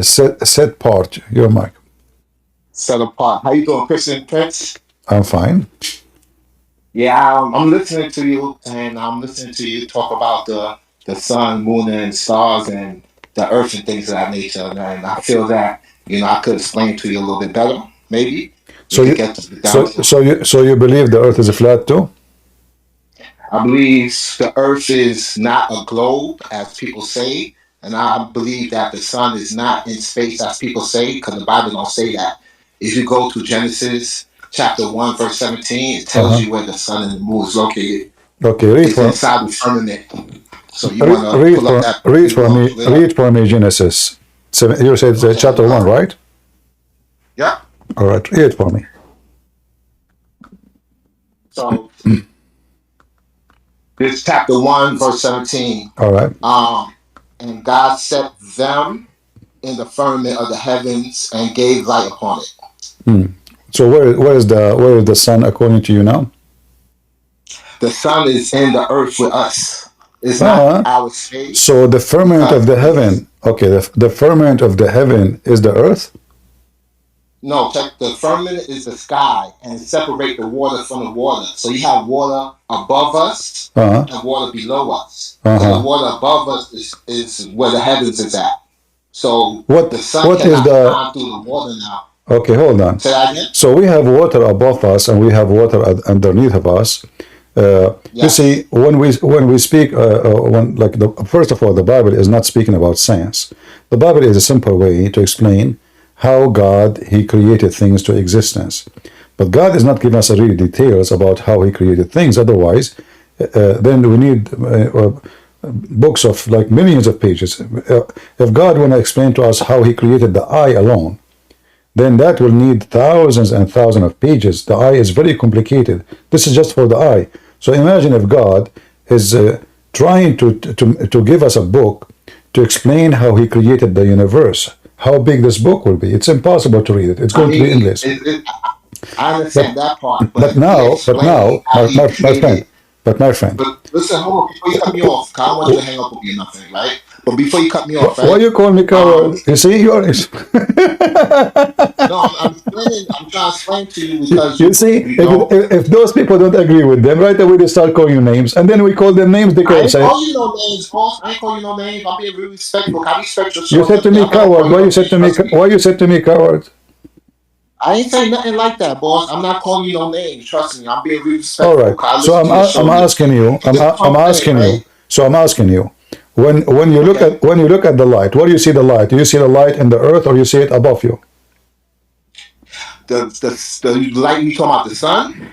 Set part your mic. Set apart. How you doing, Christian Prince? I'm fine. Yeah, I'm listening to you, and I'm listening to you talk about the sun, moon, and stars, and the earth and things of that nature. And I feel that I could explain to you a little bit better, maybe. So you believe the earth is flat too? I believe the earth is not a globe, as people say. And I believe that the sun is not in space, as people say, because the Bible don't say that. If you go to Genesis chapter 1, verse 17, it tells you where the sun and the moon is located. Okay, read it's inside the firmament. So you want to pull up that. Read for me Genesis. You said chapter 1, right? Yeah. All right, read it for me. So this chapter 1, verse 17. All right. And God set them in the firmament of the heavens and gave light upon it. So where is the sun according to you now? The sun is in the earth with us. It's not our space. So the firmament of the heaven. Okay, the firmament of the heaven is the earth? No, the firmament is the sky, and separate the water from the water. So you have water above us and water below us. So the water above us is where the heavens is at. So the sun cannot climb through the water now. Okay, hold on. Say that again? So we have water above us and we have water underneath of us. You see, when we speak, first of all, the Bible is not speaking about science. The Bible is a simple way to explain how God He created things to existence. But God is not giving us really details about how He created things. Otherwise, then we need books of like millions of pages. If God want to explain to us how He created the eye alone, then that will need thousands and thousands of pages. The eye is very complicated. This is just for the eye. So imagine if God is trying to give us a book to explain how He created the universe. How big this book will be? It's impossible to read it. It's going to be endless. I understand that part. But now, my friend. But listen, hold on. Before you cut me off, I don't want you to hang up with me or nothing, right? But before you cut me off, right? Why you call me coward? You see, you are. No, I'm trying to explain to you because you see, if those people don't agree with them, right away they start calling you names, and then we call them names. They I ain't call you no names, boss. I ain't call you no names. I'm being really respectful. I respect your You said to me coward. Why you said to me? Why you said to me coward? I ain't saying nothing like that, boss. I'm not calling you no names. Trust me. I'm being really respectful. All right. So I'm asking you. I'm asking you. So I'm asking you. When you look at the light, where do you see the light? Do you see the light in the earth, or you see it above you? The light you talking about the sun?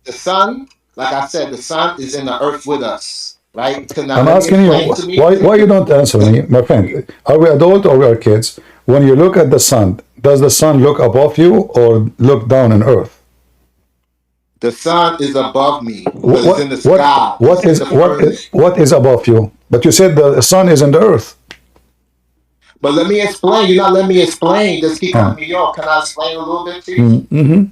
The sun, like I said, the sun is in the earth with us, right? I'm asking you, why you don't answer me, my friend? Are we adult or we are kids? When you look at the sun, does the sun look above you or look down on earth? The sun is above me. It's in the sky. What is above you? But you said the sun is in the earth. But let me explain. You're not letting me explain. Just keep cutting me off. Can I explain a little bit to you?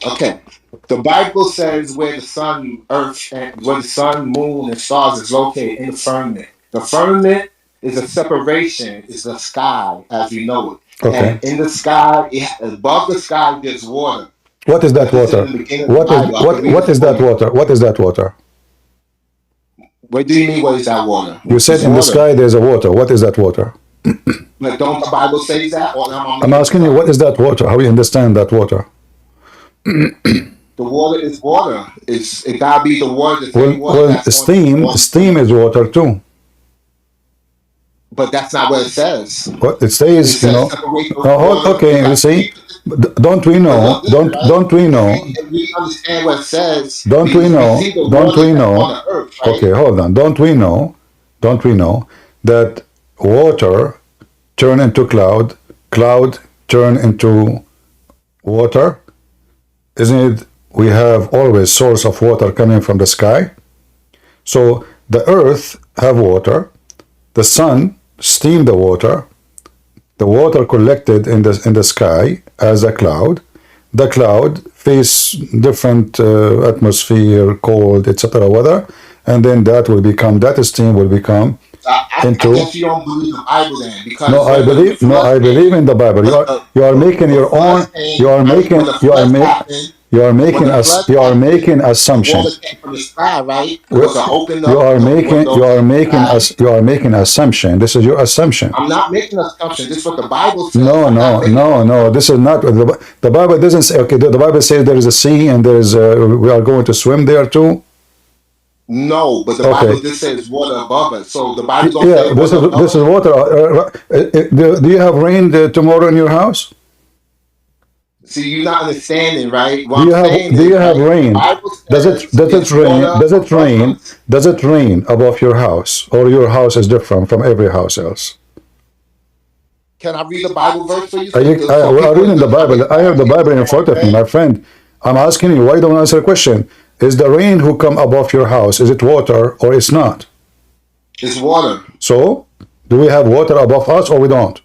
Okay. The Bible says where the sun, earth, and where the sun, moon, and stars is located in the firmament. The firmament is a separation. It's the sky as we know it. Okay. And in the sky, above the sky, there's water. What is that water? What is that water? What is that water? What do you mean, what is that water? You said in the sky there's a water. What is that water? But don't the Bible say that? I'm asking you, what is that water? How do you understand that water? The water is water. It gotta be the water. Well, steam is water too. But that's not what it says. What it says, you know. Okay, you see. Don't we know? Don't we know? We understand what it says. Don't we know? Don't we know? Okay, hold on. Don't we know? Don't we know that water turn into cloud, cloud turn into water? Isn't it? We have always source of water coming from the sky. So the earth have water, the sun steam the water collected in the sky as a cloud. The cloud face different atmosphere, cold, etc. weather, and then that steam will become into. I guess you don't believe the Bible then, because I believe in the Bible. You are making your own. You are making assumptions. You are making assumption. This is your assumption. I'm not making assumptions. This is what the Bible says. No. This is not the Bible doesn't say. Okay, the Bible says there is a sea and there is we are going to swim there too. No, but the Bible just says water above us. So the Bible don't say this is water. Do you have rain tomorrow in your house? See, you're not understanding, right? Do you have rain? Does it rain above your house, or your house is different from every house else? Can I read the Bible verse for you? I'm reading the Bible. I have the Bible in front of me, my friend. I'm asking you, why don't you answer the question? Is the rain who come above your house, is it water or it's not? It's water. So, do we have water above us or we don't?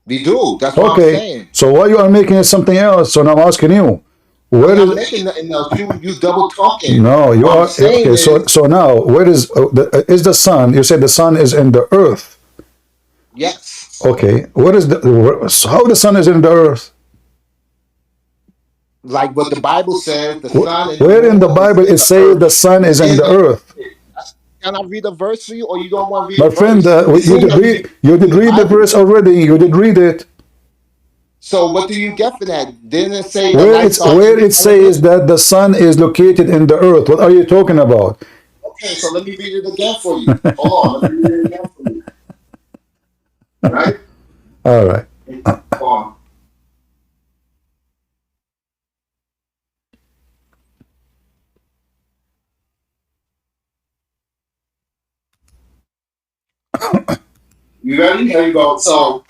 We do. That's what I'm saying. So why you are making it something else? So now I'm asking you. I'm not making nothing else. You double talking. No, you are. Okay, so now, where is the sun? You said the sun is in the earth. Yes. Okay, how the sun is in the earth? Like what the Bible says, the sun. Where in the Bible it says the sun is in the earth? Can I read a verse for you, or you don't want to read? My friend, you did read the verse already. You did read it. So what do you get for that? Didn't it say the Where lights are where in the it says that the sun is located in the earth? What are you talking about? Okay, so let me read it again for you. Hold on, let me read it again for you. Right? All right. Hold on. You ready? Here you go. So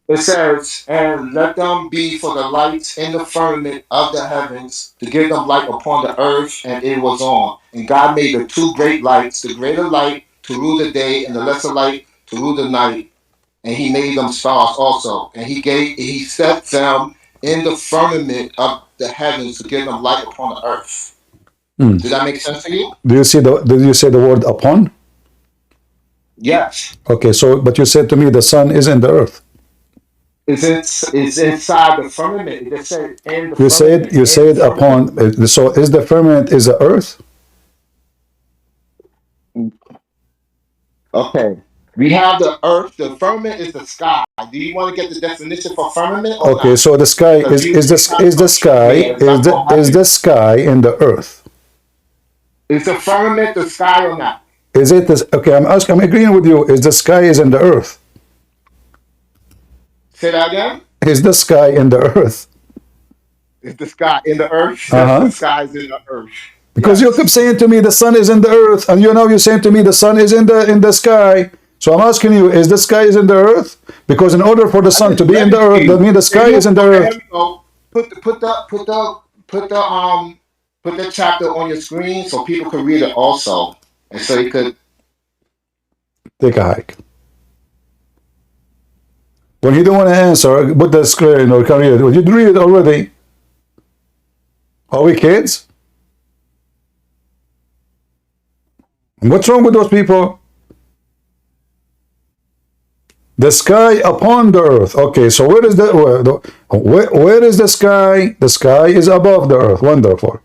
it says, and let them be for the lights in the firmament of the heavens to give them light upon the earth, and it was on. And God made the two great lights, the greater light to rule the day, and the lesser light to rule the night. And he made them stars also. And he set them in the firmament of the heavens to give them light upon the earth. Hmm. Did that make sense to you? Do you say the word upon? Yes. Okay, so but you said to me the sun is in the earth. It's inside the firmament. It said in the You firmament. said upon. So is the firmament is the earth? Okay. We have the earth. The firmament is the sky. Do you want to get the definition for firmament? Or Okay, not? so the sky is the sky in the earth? Is the firmament the sky or not? Is it this? Okay, I'm agreeing with you. Is the sky is in the earth? Say that again. Is the sky in the earth? Is the sky in the earth? Uh-huh. The sky is in the earth. Because you keep saying to me the sun is in the earth, and you're saying to me the sun is in the sky. So I'm asking you, is the sky is in the earth? Because in order for the sun to be in the earth, that means the sky is in the earth. Put the chapter on your screen so people can read it also, and so you could take a hike. When you don't want to answer, put the screen or can read it. Well, you read it already. Are we kids? What's wrong with those people? The sky upon the earth. Okay, so where is where is the sky? The sky is above the earth. Wonderful.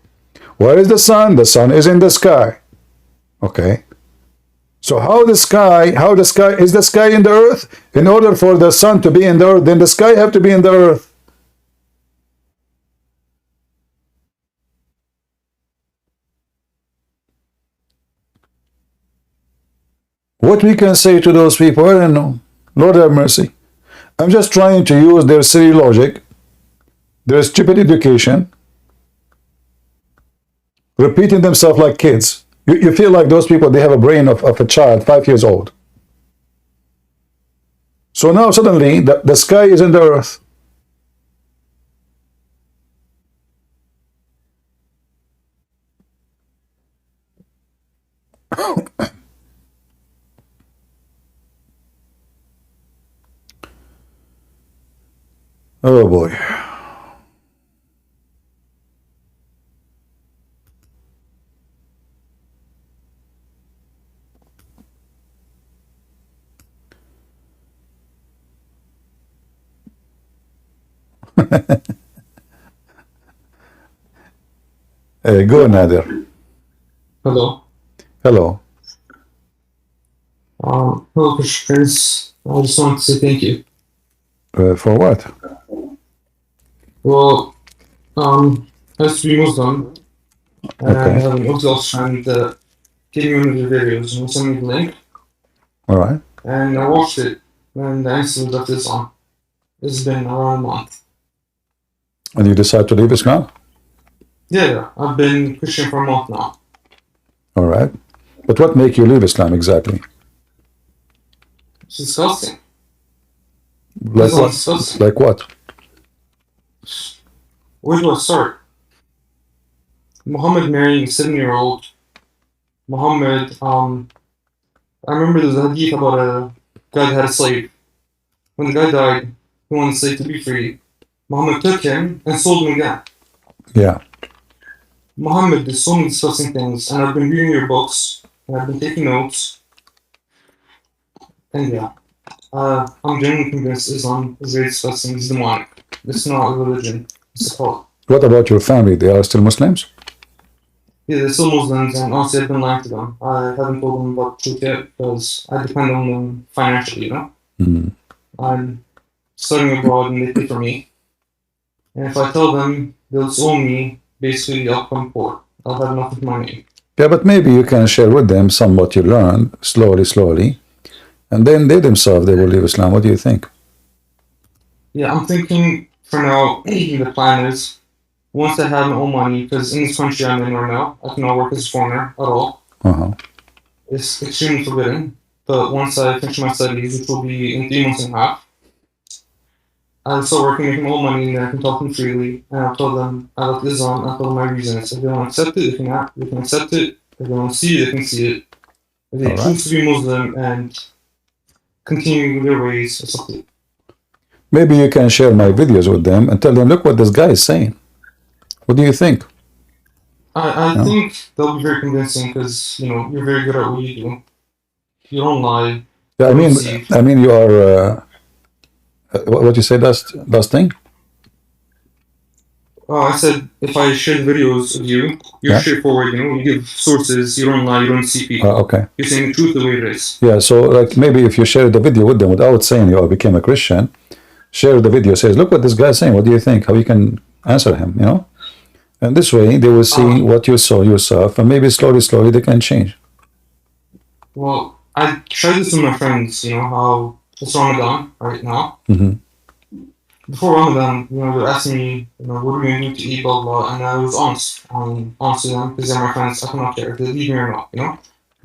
Where is the sun? The sun is in the sky. Okay. So is the sky in the earth? In order for the sun to be in the earth, then the sky have to be in the earth. What we can say to those people, I don't know. Lord have mercy. I'm just trying to use their silly logic, their stupid education, repeating themselves like kids. You feel like those people, they have a brain of a child, 5 years old. So now suddenly the sky is in the earth. Oh boy. Go, Nader. Hello. Hello. Hello, Christians. I just want to say thank you. For what? Well, I used to be Muslim, and Okay. I have an Orthodox friend that gave me one of your videos and sent me the link, All right. and I watched it, and I instantly left Islam. It's been around a month. And you decide to leave Islam? Yeah, I've been Christian for a month now. All right. But what make you leave Islam exactly? It's disgusting. Like Islam what? is disgusting. Like what? Where do I start? Muhammad marrying a 7-year-old. Muhammad, I remember there's a hadith about a guy that had a slave. When the guy died, he wanted the slave to be free. Muhammad took him and sold him again. Yeah. Muhammad did so many disgusting things, and I've been reading your books, and I've been taking notes. And yeah, I'm genuinely convinced Islam is very disgusting. It's demonic. It's not a religion. It's a cult. What about your family? They are still Muslims? Yeah, they're still Muslims, and honestly, I've been lying to them. I haven't told them about the truth yet because I depend on them financially, you know? Mm. I'm studying abroad, and they pay for me. And if I tell them, they'll disown me. Basically, I'll become poor. I'll have nothing to my name. Yeah, but maybe you can share with them some what you learned slowly, and then they themselves they will leave Islam. What do you think? Yeah, I'm thinking for now. The plan is once I have my own money, because in this country I'm in right now, I cannot work as a foreigner at all. It's extremely forbidden. But once I finish my studies, which will be in 3 months and a half, I'll start working, making my own money, and then I can talk to them freely. And I'll tell them I like Islam. I'll tell them my reasons. If they want to accept it, they can accept it. If they want to see it, they can see it. If they choose to be Muslim and continue with their ways, it's up to them. Maybe you can share my videos with them and tell them, look what this guy is saying. What do you think? I think they'll be very convincing because you're very good at what you do. You don't lie. Yeah, I mean, you are. What you say last thing? I said if I share videos of you, you're straightforward. You give sources. You don't lie. You don't see people. Okay. You're saying the truth the way it is. Yeah. So like maybe if you share the video with them without saying you became a Christian, share the video. Says, look what this guy is saying. What do you think? How you can answer him? And this way they will see what you saw yourself, and maybe slowly they can change. Well, I tried this with my friends. How it's Ramadan right now. Before Ramadan, they were asking me, what are we going to do to eat, blah, blah, and I was honest to them, because they're my friends, I cannot care if they leave me or not,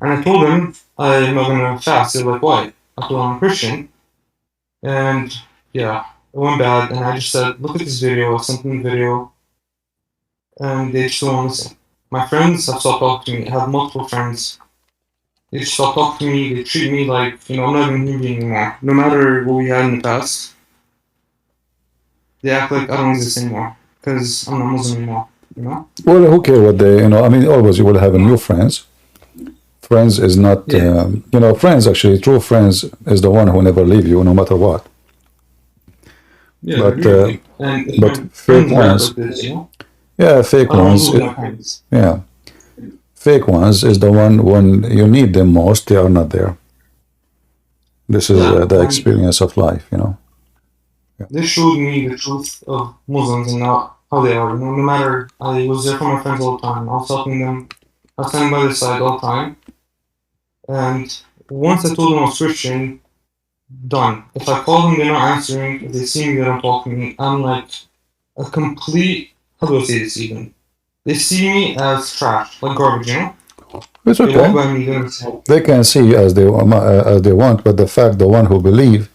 And I told them I'm not going to fast. They're like, why? I told them I'm Christian, and yeah, it went bad, and I just said, look at this video, I sent them the video, and they just don't want to listen. My friends have stopped talking to me. I have multiple friends. They just stopped talking to me. They treat me like, I'm not even human anymore. No matter what we had in the past, they act like I don't exist anymore because I'm not Muslim anymore. Well, who cares what they? I mean, always you will have new friends. Friends is not, friends actually. True friends is the one who never leave you, no matter what. Yeah, but fake ones. Yeah, fake ones. Yeah, fake ones is the one when you need them most, they are not there. This is the experience of life, Yeah. They showed me the truth of Muslims and how they are. No matter, I was there for my friends all the time. I was helping them. I was standing by their side all the time. And once I told them I was Christian, done. If I call them, they're not answering. If they see me, they don't talk to me. I'm like a complete. How do I say this even? They see me as trash, like garbage, It's okay. They walk by me, they can see as they want, but the fact the one who believe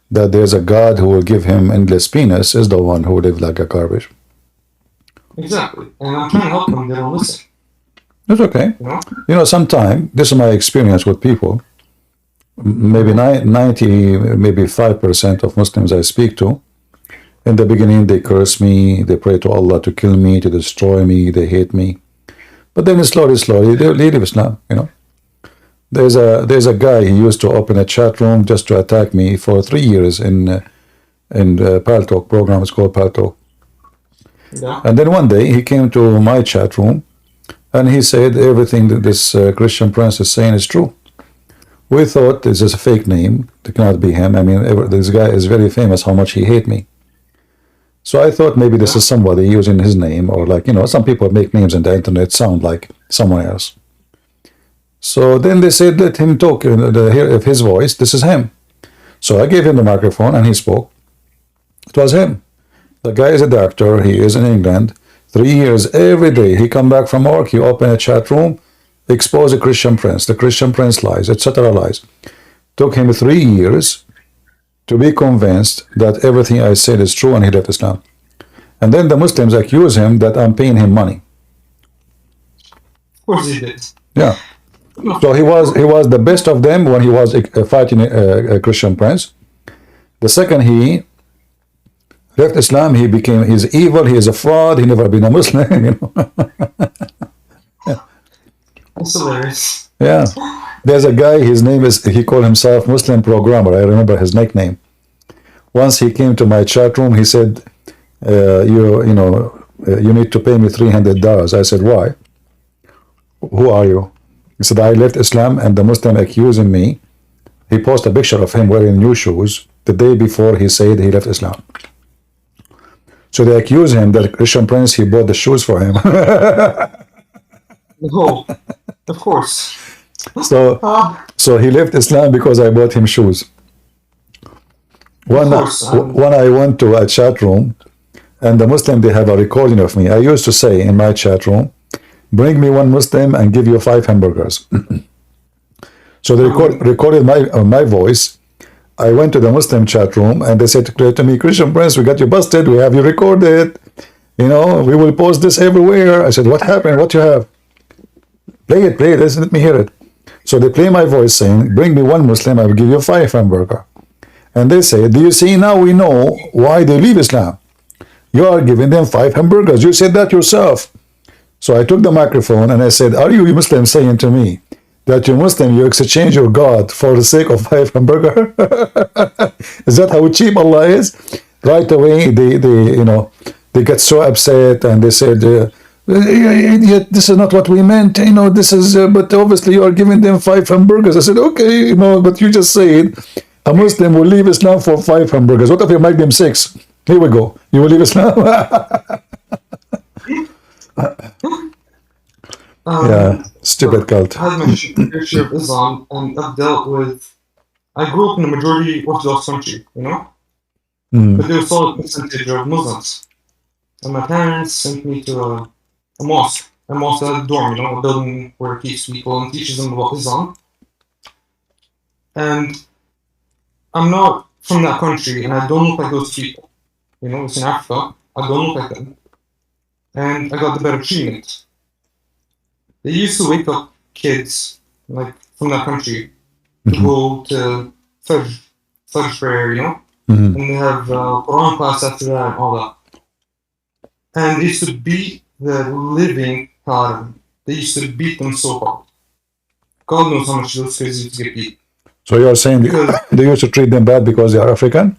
that there's a God who will give him endless penis is the one who live like a garbage. Exactly. And I'm trying to help them, they don't listen. It's okay. Sometimes, this is my experience with people, maybe 90, maybe 5% of Muslims I speak to, in the beginning they curse me, they pray to Allah to kill me, to destroy me, they hate me. But then slowly, they leave Islam, There's a guy, he used to open a chat room just to attack me for 3 years in Paltalk program, it's called Paltalk. Yeah. And then one day he came to my chat room and he said everything that this Christian prince is saying is true. We thought this is a fake name, it cannot be him. I mean, this guy is very famous, how much he hate me. So I thought maybe this is somebody using his name, or some people make names on the internet sound like someone else. So then they said, let him talk, hear his voice, this is him. So I gave him the microphone and he spoke. It was him. The guy is a doctor, he is in England. 3 years, every day, he come back from work, he open a chat room, expose a Christian prince, the Christian prince lies, etc. lies. Took him 3 years to be convinced that everything I said is true and he left Islam. And then the Muslims accuse him that I'm paying him money. Of course he did. Yeah. So he was the best of them when he was fighting a Christian prince. The second he left Islam, he's evil, he is a fraud, he never been a Muslim, That's hilarious. Yeah. There's a guy, his name is, he called himself Muslim Programmer, I remember his nickname. Once he came to my chat room, he said, you need to pay me $300. I said, why? Who are you? He said, I left Islam and the Muslim accusing me. He posted a picture of him wearing new shoes the day before he said he left Islam. So they accuse him that Christian Prince, he bought the shoes for him. No, of course. So he left Islam because I bought him shoes. When I went to a chat room, and the Muslim, they have a recording of me. I used to say in my chat room, bring me one Muslim and give you 5 hamburgers. So they recorded my voice. I went to the Muslim chat room and they said to me, Christian Prince, we got you busted. We have you recorded. You know, we will post this everywhere. I said, what happened? What you have? Play it. Let me hear it. So they play my voice saying, bring me one Muslim, I will give you 5 hamburger. And they say, do you see, now we know why they leave Islam. You are giving them 5 hamburgers. You said that yourself. So I took the microphone and I said, are you Muslim saying to me that you're Muslim, you exchange your God for the sake of 5 hamburger? Is that how cheap Allah is? Right away, they get so upset and they said, this is not what we meant, this is, but obviously you are giving them 5 hamburgers. I said, okay, but you just said a Muslim will leave Islam for 5 hamburgers. What if you make them 6? Here we go. You will leave Islam? Yeah, stupid cult. I had mentioned the history of Islam, and I've dealt with. I grew up in a majority Orthodox country, but there was a solid percentage of Muslims. And my parents sent me to a mosque at a dorm, a building where it keeps people and teaches them about Islam. And I'm not from that country, and I don't look like those people. It's in Africa. I don't look like them. And I got the better treatment. They used to wake up kids, from that country, to go to Fajr prayer, and they have Quran class after that and all that. And they used to beat the living out of them. They used to beat them so hard. God knows how much those kids used to get beat. So you are saying they used to treat them bad because they are African?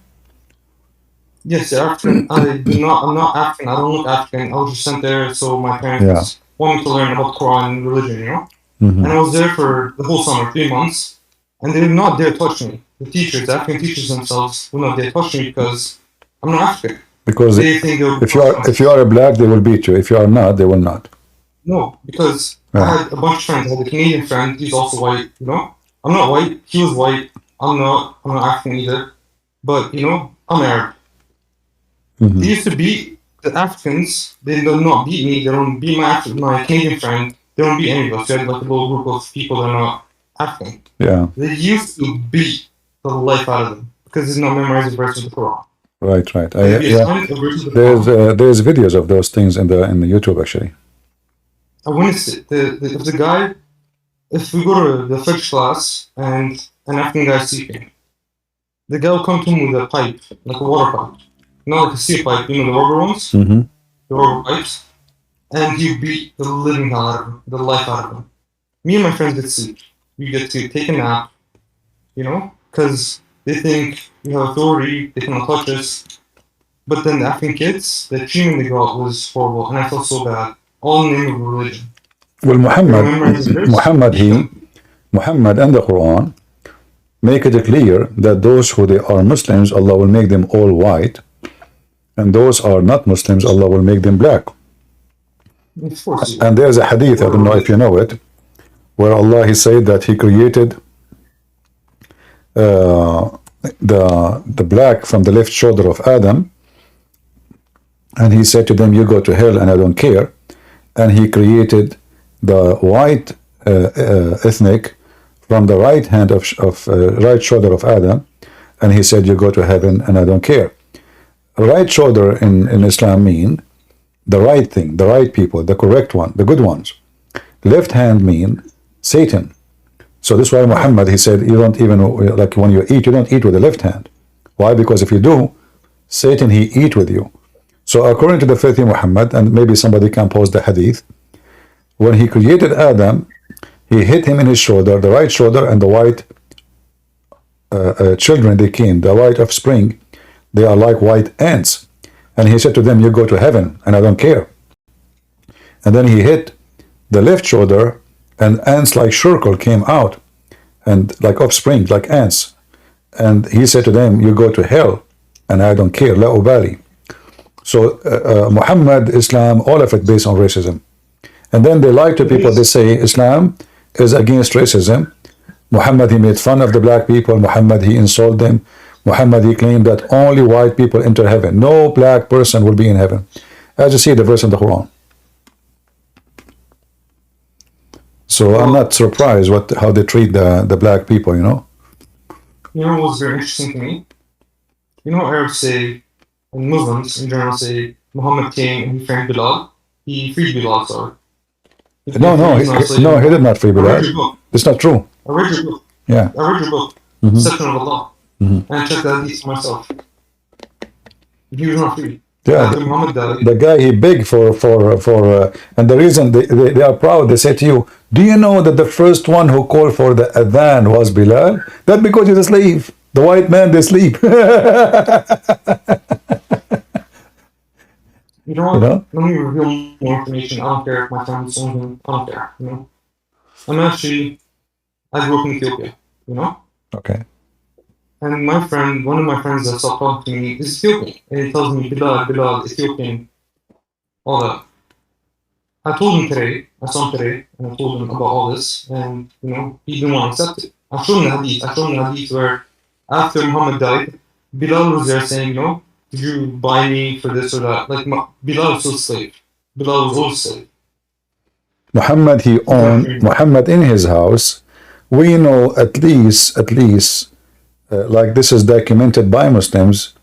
Yes, they're African. I'm not African. I don't look African. I was just sent there so my parents wanted me to learn about Quran and religion, And I was there for the whole summer, 3 months, and they did not dare touch me. The African teachers themselves, would not dare touch me because I'm not African. Because they think if you are a black, they will beat you. If you are not, they will not. No, because I had a bunch of friends. I had a Canadian friend. He's also white. I'm not white. He was white. I'm not African either. But I'm Arab. They used to beat the Africans. They do not beat me. They don't beat my Canadian friend. They don't beat any of us. They had a little group of people that are not African. Yeah. They used to beat the life out of them because it's not memorized the verse of the Quran. Right. There's videos of those things in the YouTube actually. I witnessed it. If we go to the Fajr class and an African guy is sleeping, the guy will come to him with a pipe, like a water pipe. Not like a steel pipe, the rubber ones? The rubber pipes. And he beat the living hell out of him, the life out of him. Me and my friends get to sleep. We get to take a nap, because they think we have authority, they cannot touch us. But then the African kids, the treatment they got was horrible, and I felt so bad. All in the name of religion. Well, Muhammad and the Quran make it clear that those who they are Muslims, Allah will make them all white, and those are not Muslims, Allah will make them black. And there's a hadith, I don't know if you know it, where Allah, he said that he created the black from the left shoulder of Adam, and he said to them, you go to hell and I don't care. And he created the white ethnic from the right hand of right shoulder of Adam, and he said, you go to heaven and I don't care. Right shoulder in Islam mean the right thing, the right people, the correct one, the good ones. Left hand mean Satan. So this is why Muhammad, he said, you don't even, like when you eat, you don't eat with the left hand. Why? Because if you do, Satan, he eat with you. So according to the faith in Muhammad, and maybe somebody can post the hadith, when he created Adam, he hit him in his shoulder, the right shoulder, and the white children, they came, the white offspring, they are like white ants. And he said to them, you go to heaven, and I don't care. And then he hit the left shoulder, and ants like circle came out, and like offspring, like ants. And he said to them, you go to hell, and I don't care, la ubali. So Muhammad, Islam, all of it based on racism. And then they lie to people. They say Islam is against racism. Muhammad, he made fun of the black people. Muhammad, he insulted them. Muhammad, he claimed that only white people enter heaven. No black person will be in heaven. As you see the verse in the Quran. So I'm not surprised how they treat the black people, you know. You know what's very interesting to me? You know, Arabs say, and Muslims in general say, Muhammad came and he freed Bilal. He freed Bilal, sorry. No, he did not free Bilal. It's not true. I read your book. Yeah. I read your book, Section of Allah, and I checked that hadith myself. He was not free. Yeah, the guy he begged for and the reason they are proud, they say to you, do you know that the first one who called for the adhan was Bilal? That because he's a slave. The white man, they sleep. You know what? Let me reveal more information. I don't care if my family's on. I don't care. You know, I grew up in Ethiopia. You know. Okay. And one of my friends that stopped talking to me is Ethiopian, and he tells me Bilal, Ethiopian, all that. I told him today, I saw him today, and I told him about all this, and you know, he didn't want to accept it. I showed him the hadith where after Muhammad died, Bilal was there saying, you know, did you buy me for this or that? Like Bilal was still a slave. Bilal was always a slave. Muhammad, he owned Muhammad in his house. We know at least. Like this is documented by Muslims,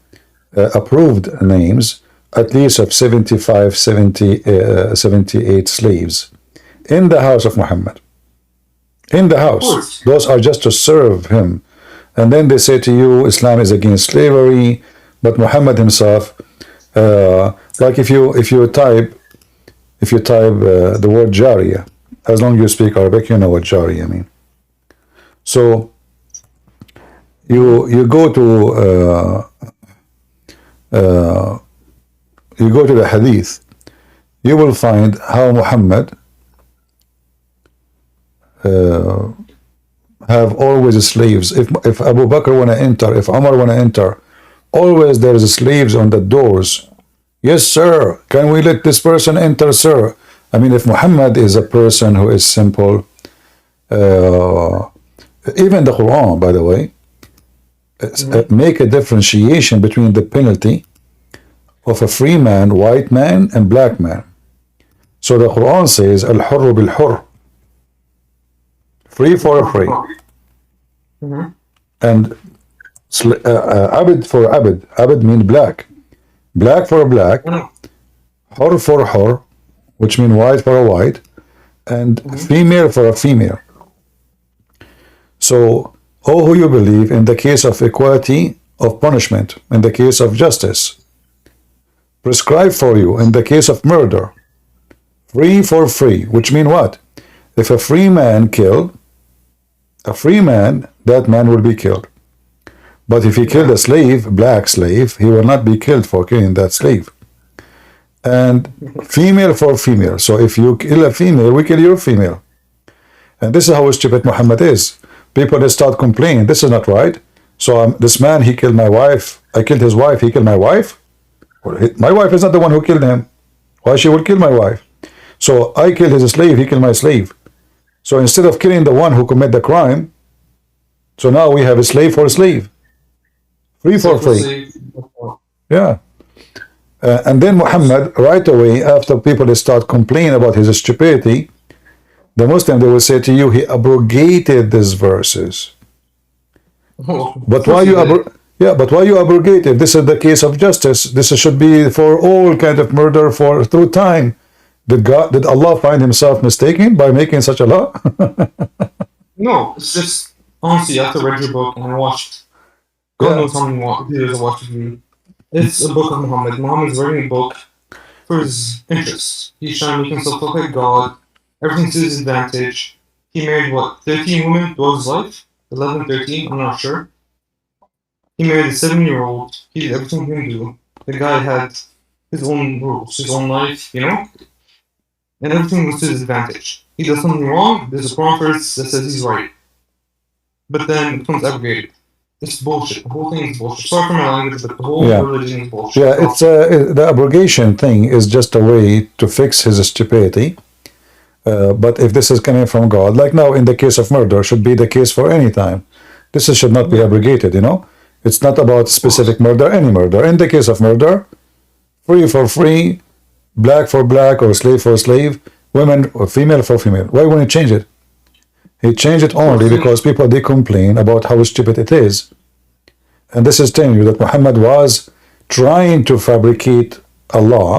approved names, at least of 75, 78 slaves in the house of Muhammad. In the house. Those are just to serve him. And then they say to you, Islam is against slavery, but Muhammad himself, like if you type the word Jariya, as long as you speak Arabic, you know what Jariya mean. So you go to the hadith, you will find how Muhammad have always slaves. If Abu Bakr want to enter, if Umar want to enter, always there is slaves on the doors. Yes, sir. Can we let this person enter, sir? I mean, if Muhammad is a person who is simple, even the Quran, by the way, make a differentiation between the penalty of a free man, white man, and black man. So the Quran says, Al-Hurru bil-Hurr, free for a free. And Abid for Abid. Abid means black. Black for a black. Hur for a hur, which means white for a white. And female for a female. So, oh, who you believe in the case of equality of punishment, in the case of justice, prescribe for you in the case of murder, free for free, which mean what? If a free man kill a free man, that man will be killed. But if he killed a slave, black slave, he will not be killed for killing that slave. And female for female. So if you kill a female, we kill your female. And this is how stupid Muhammad is. People they start complaining, this is not right. So this man, he killed my wife. I killed his wife, he killed my wife. Well, my wife is not the one who killed him. Why she will kill my wife? So I killed his slave, he killed my slave. So instead of killing the one who committed the crime, so now we have a slave for a slave. Free for free. Yeah. And then Muhammad, right away, after people they start complaining about his stupidity, the Muslim, they will say to you, he abrogated these verses. But why you abrogate it? This is the case of justice. This should be for all kind of murder through time. Did Allah find himself mistaken by making such a law? No, it's just honestly after I read your book and I watched God knows how many videos I watched of you. It's a book of Muhammad. Muhammad's writing a book for his interests. He's trying to make himself look like God. Everything's to his advantage. He married, 13 women throughout his life? 11, 13, I'm not sure. He married a 7-year-old. He did everything he can do. The guy had his own rules, his own life, you know? And everything was to his advantage. He does something wrong, there's a Quran verse that says he's right. But then it becomes abrogated. It's bullshit. The whole thing is bullshit. Sorry for my language, but the whole Yeah. religion is bullshit. Yeah, it's the abrogation thing is just a way to fix his stupidity. But if this is coming from God, like now in the case of murder, should be the case for any time. This should not be abrogated, you know? It's not about specific murder, any murder. In the case of murder, free for free, black for black, or slave for slave, women or female for female. Why wouldn't he change it? He changed it only because people, they complain about how stupid it is. And this is telling you that Muhammad was trying to fabricate a law,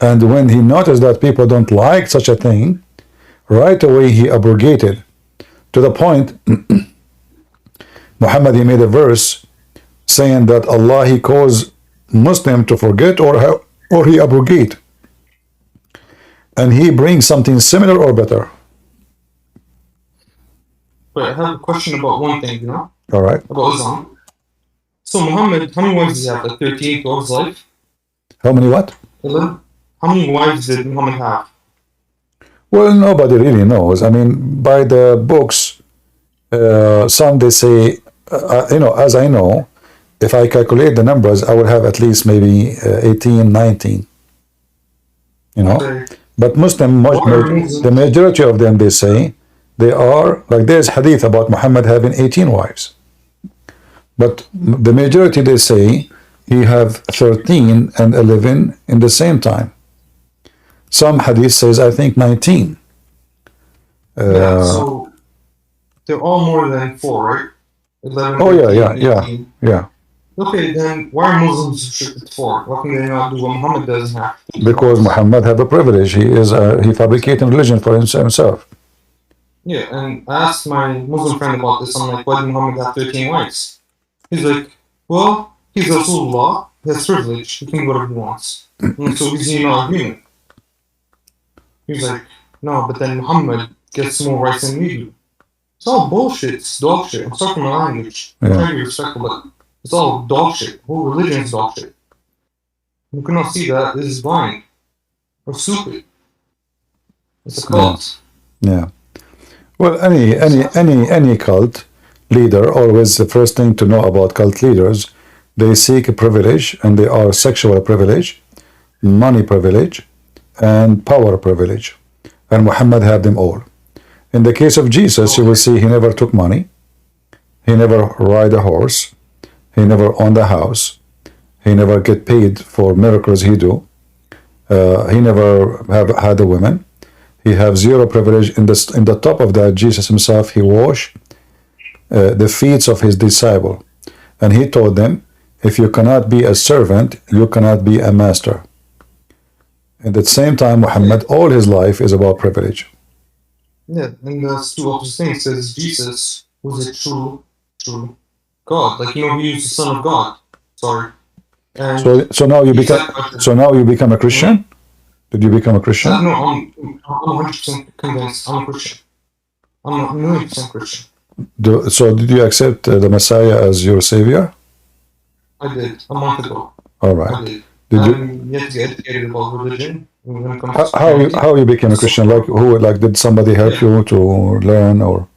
and when he noticed that people don't like such a thing, right away he abrogated. To the point, Muhammad, he made a verse saying that Allah, he caused Muslim to forget or he abrogate. And he brings something similar or better. But I have a question about one thing, you know? All right. About Islam. So Muhammad, how many wives does he have? Like 13 throughout his life? How many what? 11? How many wives did Muhammad have? Well, nobody really knows. I mean, by the books, some they say, you know, as I know, if I calculate the numbers, I would have at least maybe 18, 19. You know? Okay. But Muslim, the majority of them, they say, they are, like there's hadith about Muhammad having 18 wives. But the majority, they say, he have 13 and 11 in the same time. Some hadith says, I think, 19. Yeah, so they're all more than 4, right? 11, Oh, 13, yeah. 18. Yeah. Okay, then why are Muslims restricted to 4? Why can they not do what Muhammad doesn't have? Because Muhammad have a privilege. He fabricating religion for himself. Yeah, and I asked my Muslim friend about this. I'm like, why did Muhammad have 13 wives? He's like, well, he's Rasulullah, he has privilege, he can do whatever he wants. And so he's in our agreement. He's like, no, but then Muhammad gets more rights than we do. It's all bullshit, it's dog shit. I'm sorry for my language. I'm trying to be respectful, but it's all dog shit. The whole religion is dog shit. You cannot see that this is blind or stupid. It's a cult. Yeah. Well, any cult leader, always the first thing to know about cult leaders, they seek a privilege, and they are sexual privilege, money privilege, and power privilege. And Muhammad had them all. In the case of Jesus, you will see he never took money, he never ride a horse, he never owned a house, he never get paid for miracles he do, he never have had a woman. He have zero privilege. In the top of that, Jesus himself, he washed the feet of his disciple, and he told them, if you cannot be a servant, you cannot be a master. At the same time, Muhammad, all his life is about privilege. Yeah, and the two opposite things says Jesus was a true God. Like, you know, he was the Son of God. Sorry. And so now you become a Christian? Did you become a Christian? No, I'm 100% convinced I'm a Christian. I'm a 1,000,000% Christian. So did you accept the Messiah as your savior? I did, a month ago. All right. I did. Did you? I'm yet to get educated about religion. When it comes to How you became a Christian? Like did somebody help you to learn, or?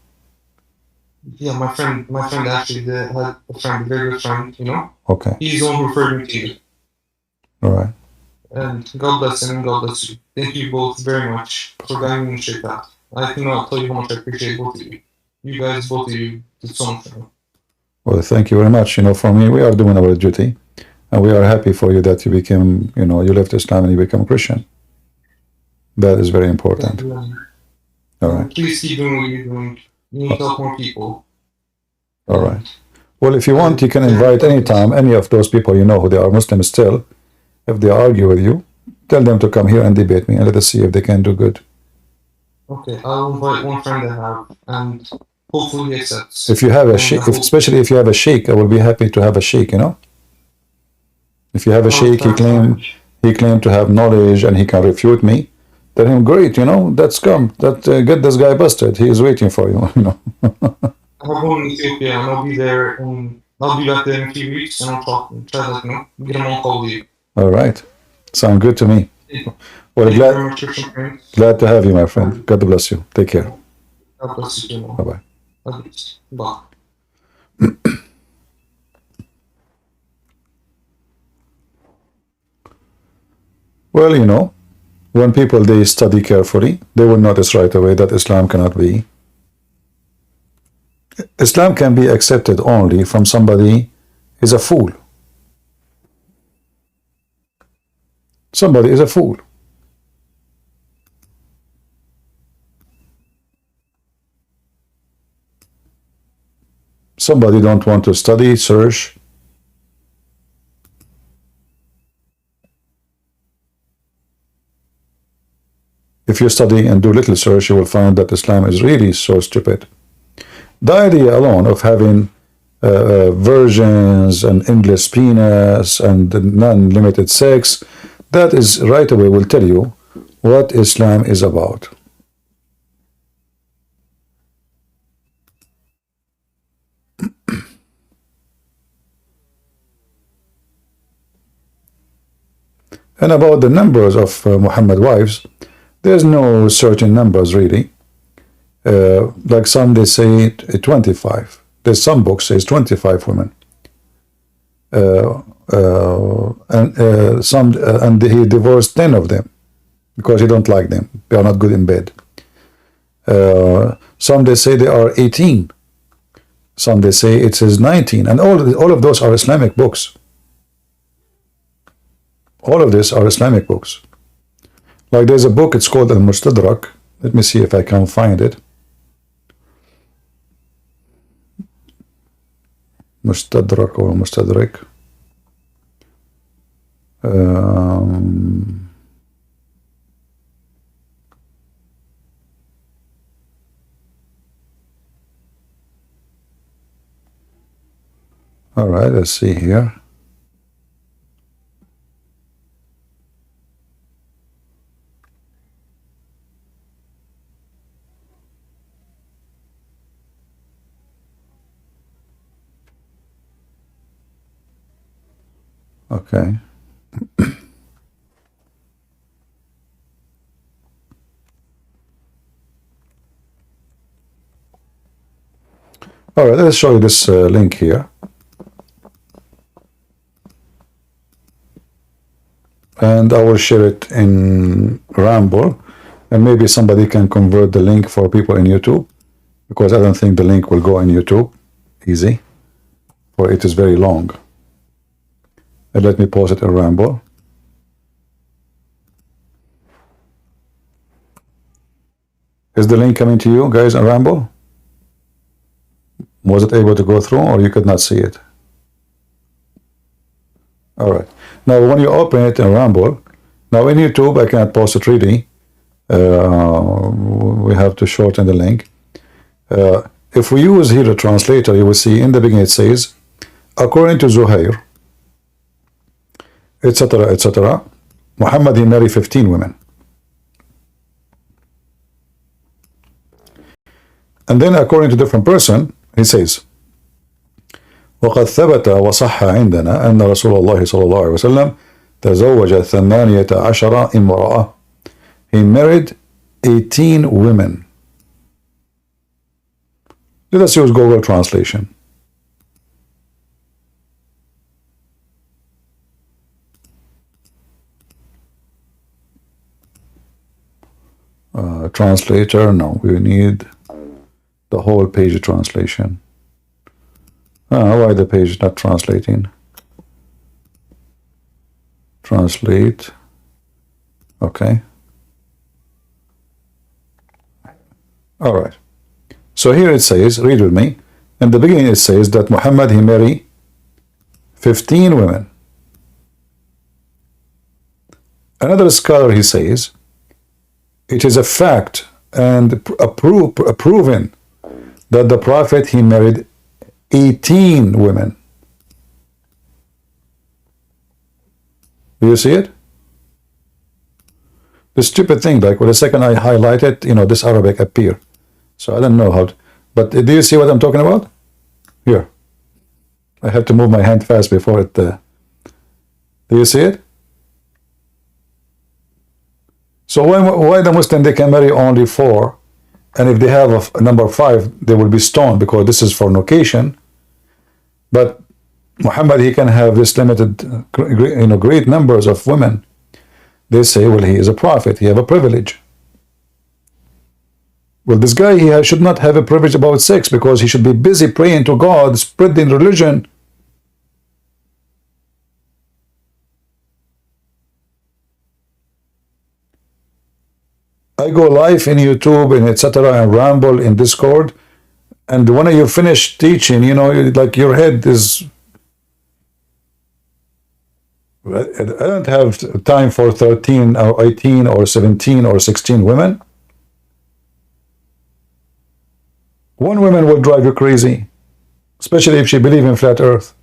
Yeah, my friend actually had a friend, a very good friend, you know? Okay. He's the one who referred me to you. All right. And God bless him and God bless you. Thank you both very much for guiding me in the straight path. I cannot tell you how much I appreciate both of you. You guys, both of you, did so much for me. Well, thank you very much. You know, for me, we are doing our duty, and we are happy for you that you became, you know, you left Islam and you become a Christian. That is very important. All right. Please keep doing what you're doing. You need to help more people. All right. Well, if you want, you can invite anytime any of those people you know who they are Muslims still. If they argue with you, tell them to come here and debate me, and let us see if they can do good. Okay, I'll invite one friend I have, and hopefully he accepts. If you have a sheikh, especially if you have a sheikh, I will be happy to have a sheikh, you know? If you have a sheikh, he claimed to have knowledge and he can refute me, tell him, great, you know, that's come, get this guy busted. He is waiting for you, you know? I have one in Ethiopia, and I'll be there, and I'll be back there in a few weeks, and I'll try to, you know, get him on call with you. All right. Sound good to me. Well, glad to have you, my friend. God bless you. Take care. God bless you. Bye-bye. Bye. Well, you know, when people they study carefully, they will notice right away that Islam cannot be. Islam can be accepted only from somebody is a fool. Somebody is a fool. Somebody don't want to study, search. If you study and do little search, you will find that Islam is really so stupid. The idea alone of having virgins and endless penis and non-limited sex, that is right away will tell you what Islam is about. And about the numbers of Muhammad wives, there's no certain numbers really. Like some they say 25. There's some books says 25 women. And he divorced 10 of them because he don't like them. They are not good in bed. Some they say they are 18. Some they say it says 19. And all of those are Islamic books. All of these are Islamic books. Like there's a book, it's called Al-Mustadrak. Let me see if I can find it. Mustadrak or Mustadrak. All right, let's see here. Okay. All right, let's show you this link here. And I will share it in Rumble, and maybe somebody can convert the link for people in YouTube, because I don't think the link will go in YouTube easy, for it is very long. And let me pause it in Rumble. Is the link coming to you guys in Rumble? Was it able to go through, or you could not see it? All right. Now, when you open it in Rumble, now in YouTube, I cannot post it really. We have to shorten the link. If we use here the translator, you will see in the beginning it says, according to Zuhair, etc., etc., Muhammad, he married 15 women. And then according to different person, he says, وقد ثبت وصح عندنا أن رسول الله صلى الله عليه وسلم تزوج 18 امرأة. He married 18 women. Let us use Google Translation. Translator, no, we need the whole page translation. Why the page is not translating? Translate. Okay. All right. So here it says, read with me. In the beginning it says that Muhammad, he married 15 women. Another scholar, he says, it is a fact and proven that the Prophet, he married 18 women. Do you see it? The stupid thing, like with the second I highlight it, you know, this Arabic appear. So I don't know how to, but do you see what I'm talking about? Here. I have to move my hand fast before it. Do you see it? So why the Muslim, they can marry only 4, and if they have a number 5, they will be stoned because this is fornication. But Muhammad, he can have this limited, great numbers of women. They say, well, he is a prophet, he have a privilege. Well, this guy here should not have a privilege about sex because he should be busy praying to God, spreading religion. I go live in YouTube and etc. and ramble in Discord, and when you finish teaching, you know, like your head is. I don't have time for 13 or 18 or 17 or 16 women. One woman will drive you crazy, especially if she believes in flat earth.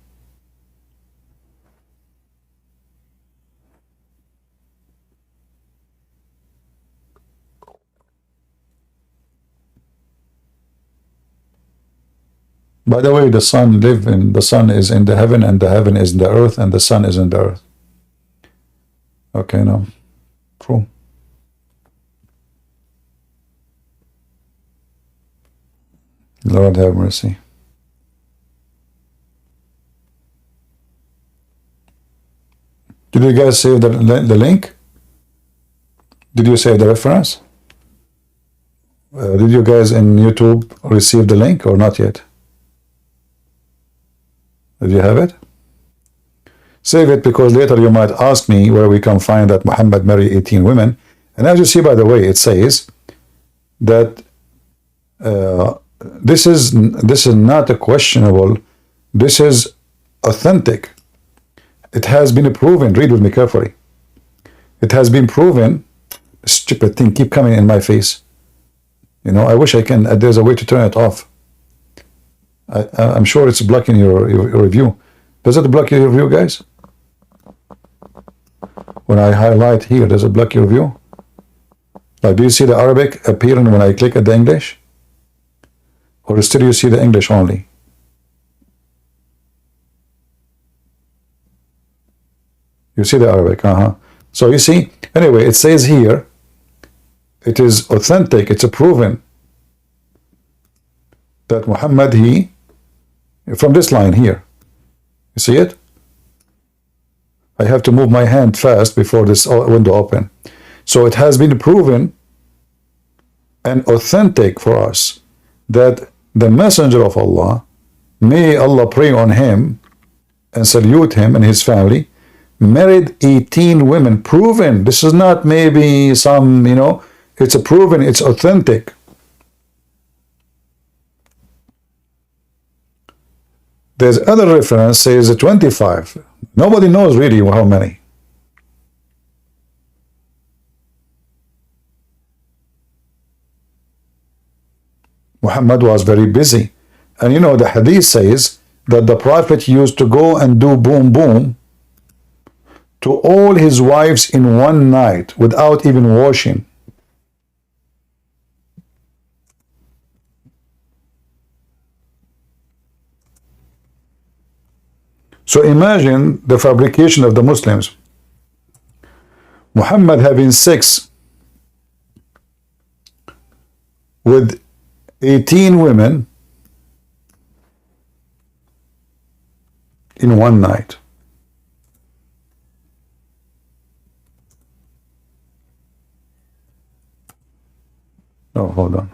By the way, the sun is in the heaven, and the heaven is in the earth, and the sun is in the earth. Okay, no. True. Lord have mercy. Did you guys save the link? Did you save the reference? Did you guys in YouTube receive the link or not yet? Did you have it? Save it, because later you might ask me where we can find that Muhammad married 18 women. And as you see, by the way, it says that this is not a questionable, this is authentic. It has been proven. Read with me carefully. It has been proven. Stupid thing keep coming in my face. You know, I wish I can. There's a way to turn it off. I'm sure it's blocking your review. Does it block your review, guys? When I highlight here, does it block your view? Like, do you see the Arabic appearing when I click at the English? Or still you see the English only? You see the Arabic, So you see, anyway, it says here, it is authentic, it's proven that Muhammad, from this line here, you see it? I have to move my hand fast before this window open. So it has been proven and authentic for us that the messenger of Allah, may Allah pray on him and salute him and his family, married 18 women. Proven. This is not maybe some, you know, it's a proven, it's authentic. There's other reference says 25. Nobody knows really how many. Muhammad was very busy. And you know, the hadith says that the Prophet used to go and do boom boom to all his wives in one night without even washing. So imagine the fabrication of the Muslims. Muhammad having sex with 18 women in one night. Oh, hold on.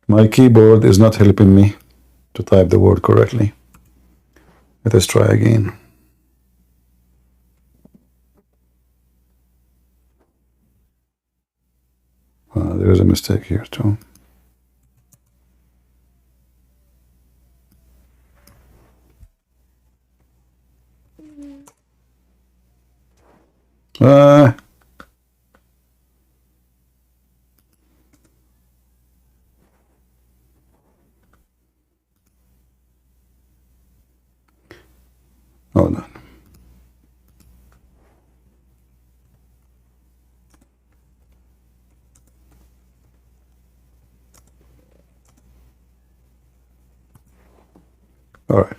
My keyboard is not helping me to type the word correctly. Let us try again. There is a mistake here too. Hold on. All right.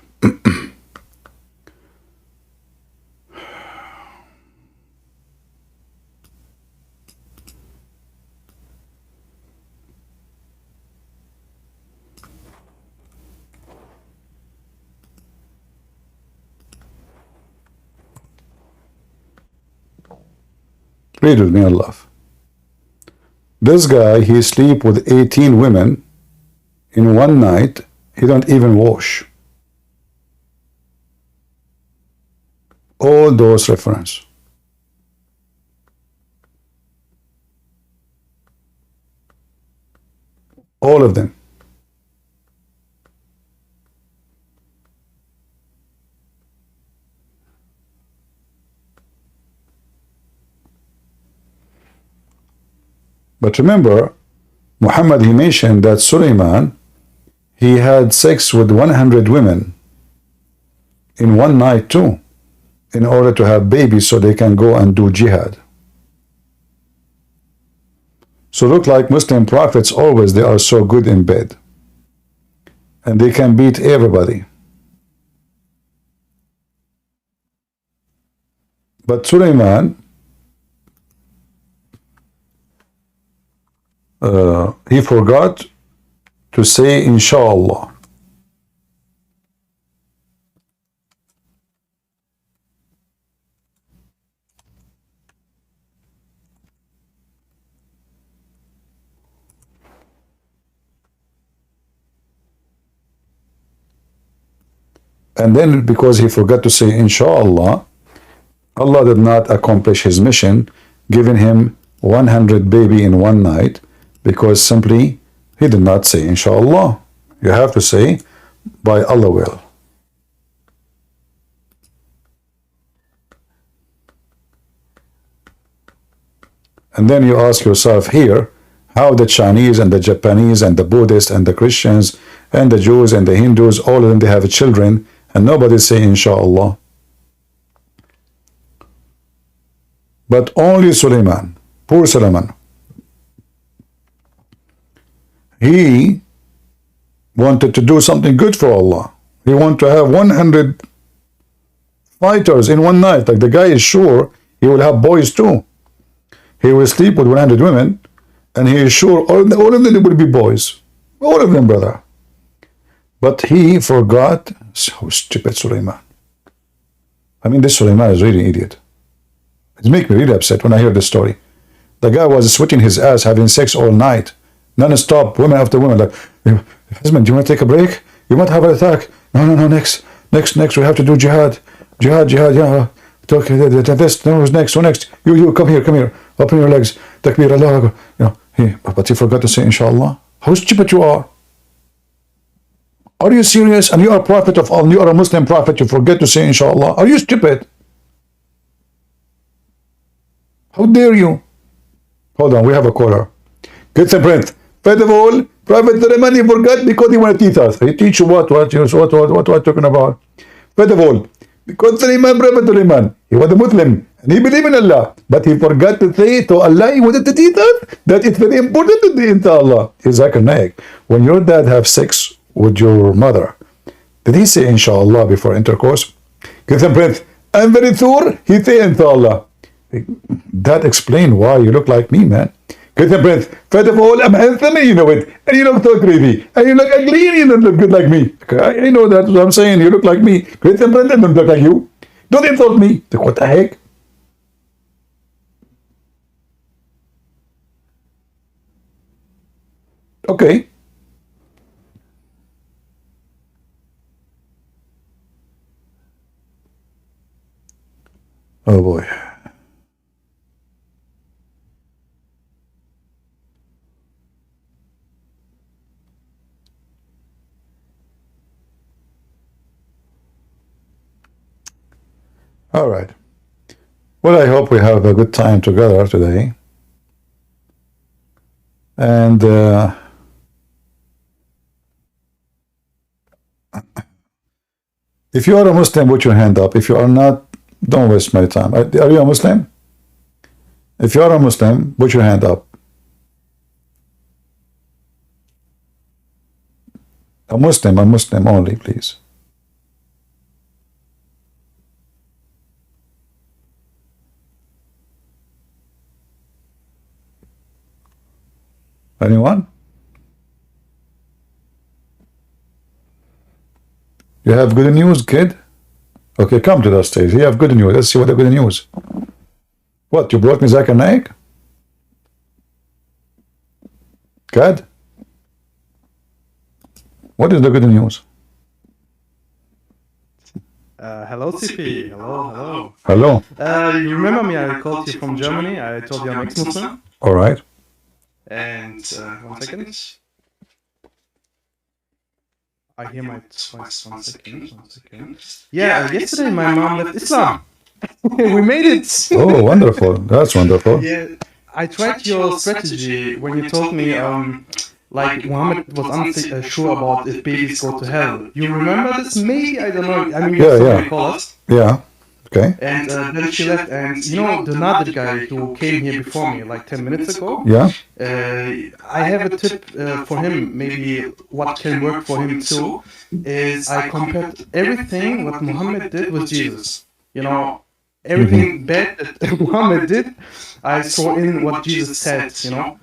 Read with me, Allah. This guy, he sleep with 18 women in one night. He don't even wash. All those reference. All of them. But remember, Muhammad, he mentioned that Sulaiman, he had sex with 100 women in one night too, in order to have babies so they can go and do jihad. So look like Muslim prophets always, they are so good in bed. And they can beat everybody. But Sulaiman, he forgot to say inshallah. And then because he forgot to say inshallah, Allah did not accomplish his mission, giving him 100 baby in one night, because simply he did not say inshallah. You have to say by Allah will. And then you ask yourself here, how the Chinese and the Japanese and the Buddhists and the Christians and the Jews and the Hindus, all of them, they have children and nobody say inshallah. But only Sulaiman, poor Sulaiman, he wanted to do something good for Allah. He wanted to have 100 fighters in one night. Like the guy is sure he will have boys too. He will sleep with 100 women, and he is sure all of them will be boys. All of them, brother. But he forgot. So stupid Sulaiman. I mean, this Sulaiman is really an idiot. It makes me really upset when I hear this story. The guy was sweating his ass, having sex all night, non-stop, women after women. Like, husband, do you want to take a break? You want to have an attack? No, next, we have to do jihad, yeah. Okay, this, no, who's next, you, come here, open your legs, takbir, Allah, but you forgot to say inshallah. How stupid you are. Are you serious? And you are a prophet of Allah, you are a Muslim prophet, you forget to say inshallah. Are you stupid? How dare you? Hold on, we have a caller. Get the print. First of all, Prophet Sulaiman, he forgot because he want to teach us. He teach you what talking about. First of all, because Prophet Sulaiman, he was a Muslim and he believed in Allah, but he forgot to say to Allah, he wanted to teach us that it's very important to say to Allah. Zakir Naik, when your dad have sex with your mother, did he say inshallah before intercourse? Get the print. I'm very sure he say inshallah. That explains why you look like me, man. Get the breath. First of all, I'm handsome, you know it. And you look so crazy. And you look ugly, and you don't look good like me. Okay, I know that's what I'm saying. You look like me. Get the breath, I don't look like you. Don't insult me. What the heck? Okay. Oh boy. All right. Well, I hope we have a good time together today. And if you are a Muslim, put your hand up. If you are not, don't waste my time. Are you a Muslim? If you are a Muslim, put your hand up. A Muslim only, please. Anyone? You have good news, kid? Okay, come to the stage. You have good news. Let's see what the good news. What, you brought me Zakir Naik? Good. What is the good news? Hello, CP. Hello. Hello. You remember me? I called you from Germany. I told you I'm ex-Muslim. All right. And 1 second. I hear my twice. 1 second. Yeah, yesterday my mom left Islam. We made it. Oh, wonderful. That's wonderful. Yeah, I tried your strategy when you told me like Muhammad was unsure about if babies go to hell. You remember this? Maybe, I don't know. I mean, you Yeah. call us. Yeah. Okay. And then she left, and you know the Nadir guy who came here before me like 10 minutes ago? Yeah. I have a tip for him, maybe what can work for him too, is I compared everything what Muhammad did with Jesus. You know, everything bad that Muhammad did, I saw in what Jesus said, you know.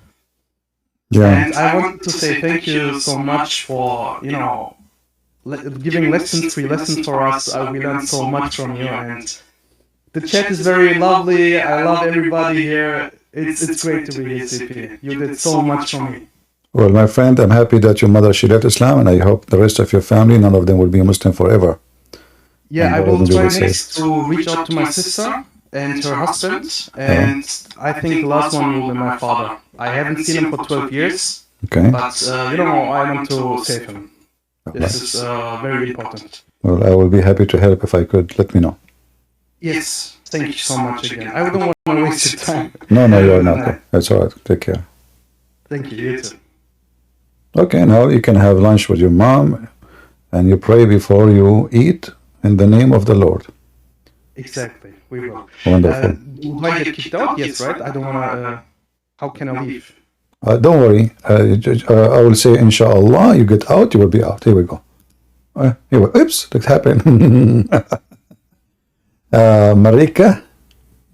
Yeah. And I wanted to say thank you so much for, you know, giving lessons, free lessons for us. We learned so much from you, and the chat is very lovely. I love everybody here. It's great to be here, CP. You did so much for me. Well, my friend, I'm happy that your mother, she left Islam, and I hope the rest of your family, none of them will be Muslim forever. Yeah, And I all of will them try be next safe. to reach out to my sister and her husband, and I think the last one will be my father. I haven't seen him for 12 years, Okay. but you know, I want to save him. This is very important. Well, I will be happy to help if I could. Let me know. Yes, thank you so much again. I don't want to waste your time. No, you're not. That's all right. Take care. Thank you, you too. Okay, now you can have lunch with your mom, and you pray before you eat in the name of the Lord. Exactly, we will. Wonderful. Do I get kicked out? Yes, right? I don't want to. How can I leave? Don't worry. I will say, inshallah, you get out, you will be out. Here we go. Oops, that happened. Marika,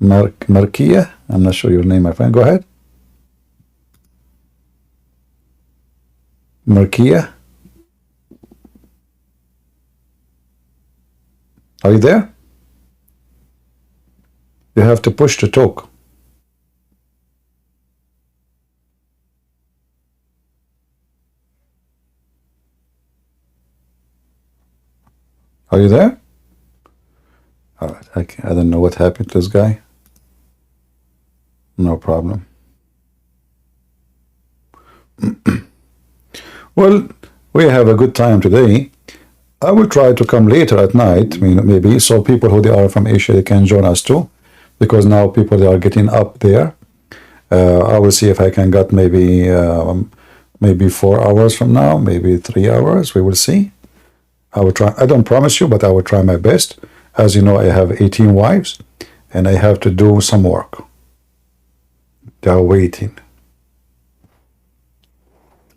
Markia, I'm not sure your name, my friend. Go ahead. Markia. Are you there? You have to push to talk. Are you there? All right. I don't know what happened to this guy. No problem. Well, we have a good time today. I will try to come later at night, maybe, so people who they are from Asia, they can join us too, because now people, they are getting up there. I will see if I can get maybe 4 hours from now, maybe 3 hours. We will see. I will try. I don't promise you, but I will try my best. As you know, I have 18 wives, and I have to do some work. They are waiting.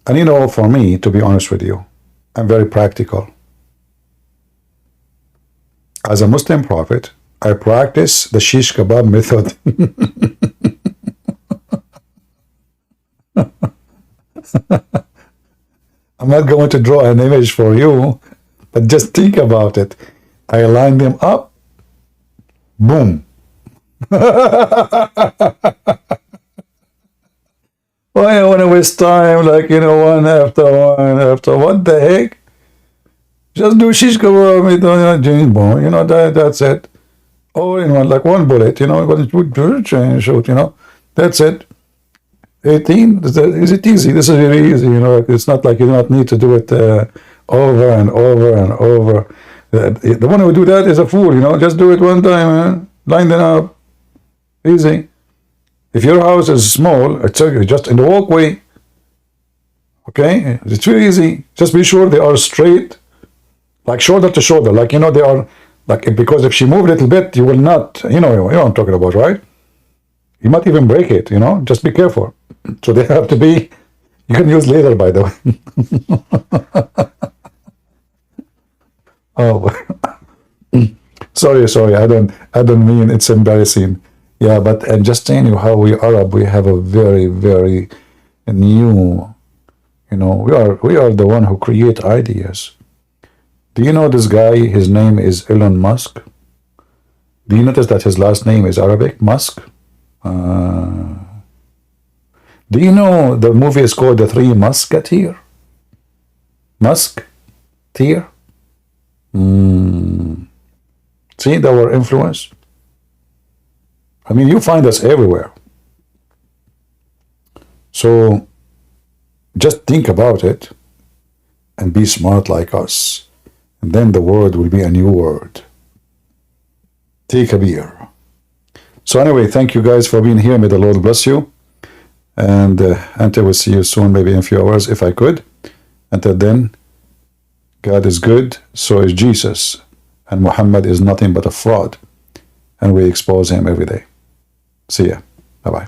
And you know, for me, to be honest with you, I'm very practical. As a Muslim prophet, I practice the shish kebab method. I'm not going to draw an image for you, but just think about it. I line them up, boom. Why I want to waste time, like, one after one after, what the heck? Just do shish kebab, that's it. All in one, like one bullet, shoot, that's it. 18, is it easy? This is very easy, it's not like you do not need to do it over and over and over. The one who do that is a fool, just do it one time, man. Line them up. Easy. If your house is small, it's just in the walkway, okay? It's very easy. Just be sure they are straight, like shoulder to shoulder, like, they are, like, because if she move a little bit, you will not, you know what I'm talking about, right? You might even break it, just be careful. So they have to be, you can use later, by the way. Oh, sorry, I don't mean it's embarrassing. Yeah, but I'm just telling you how we Arab, we have a very, very new, we are the one who create ideas. Do you know this guy, his name is Elon Musk? Do you notice that his last name is Arabic, Musk? Do you know the movie is called The Three Musketeers? Musketeer? See our influence? I mean, you find us everywhere. So just think about it and be smart like us. And then the word will be a new word. Take a beer. So anyway, thank you guys for being here. May the Lord bless you. And until we see you soon, maybe in a few hours, if I could. Until then, God is good, so is Jesus. And Muhammad is nothing but a fraud. And we expose him every day. See ya. Bye-bye.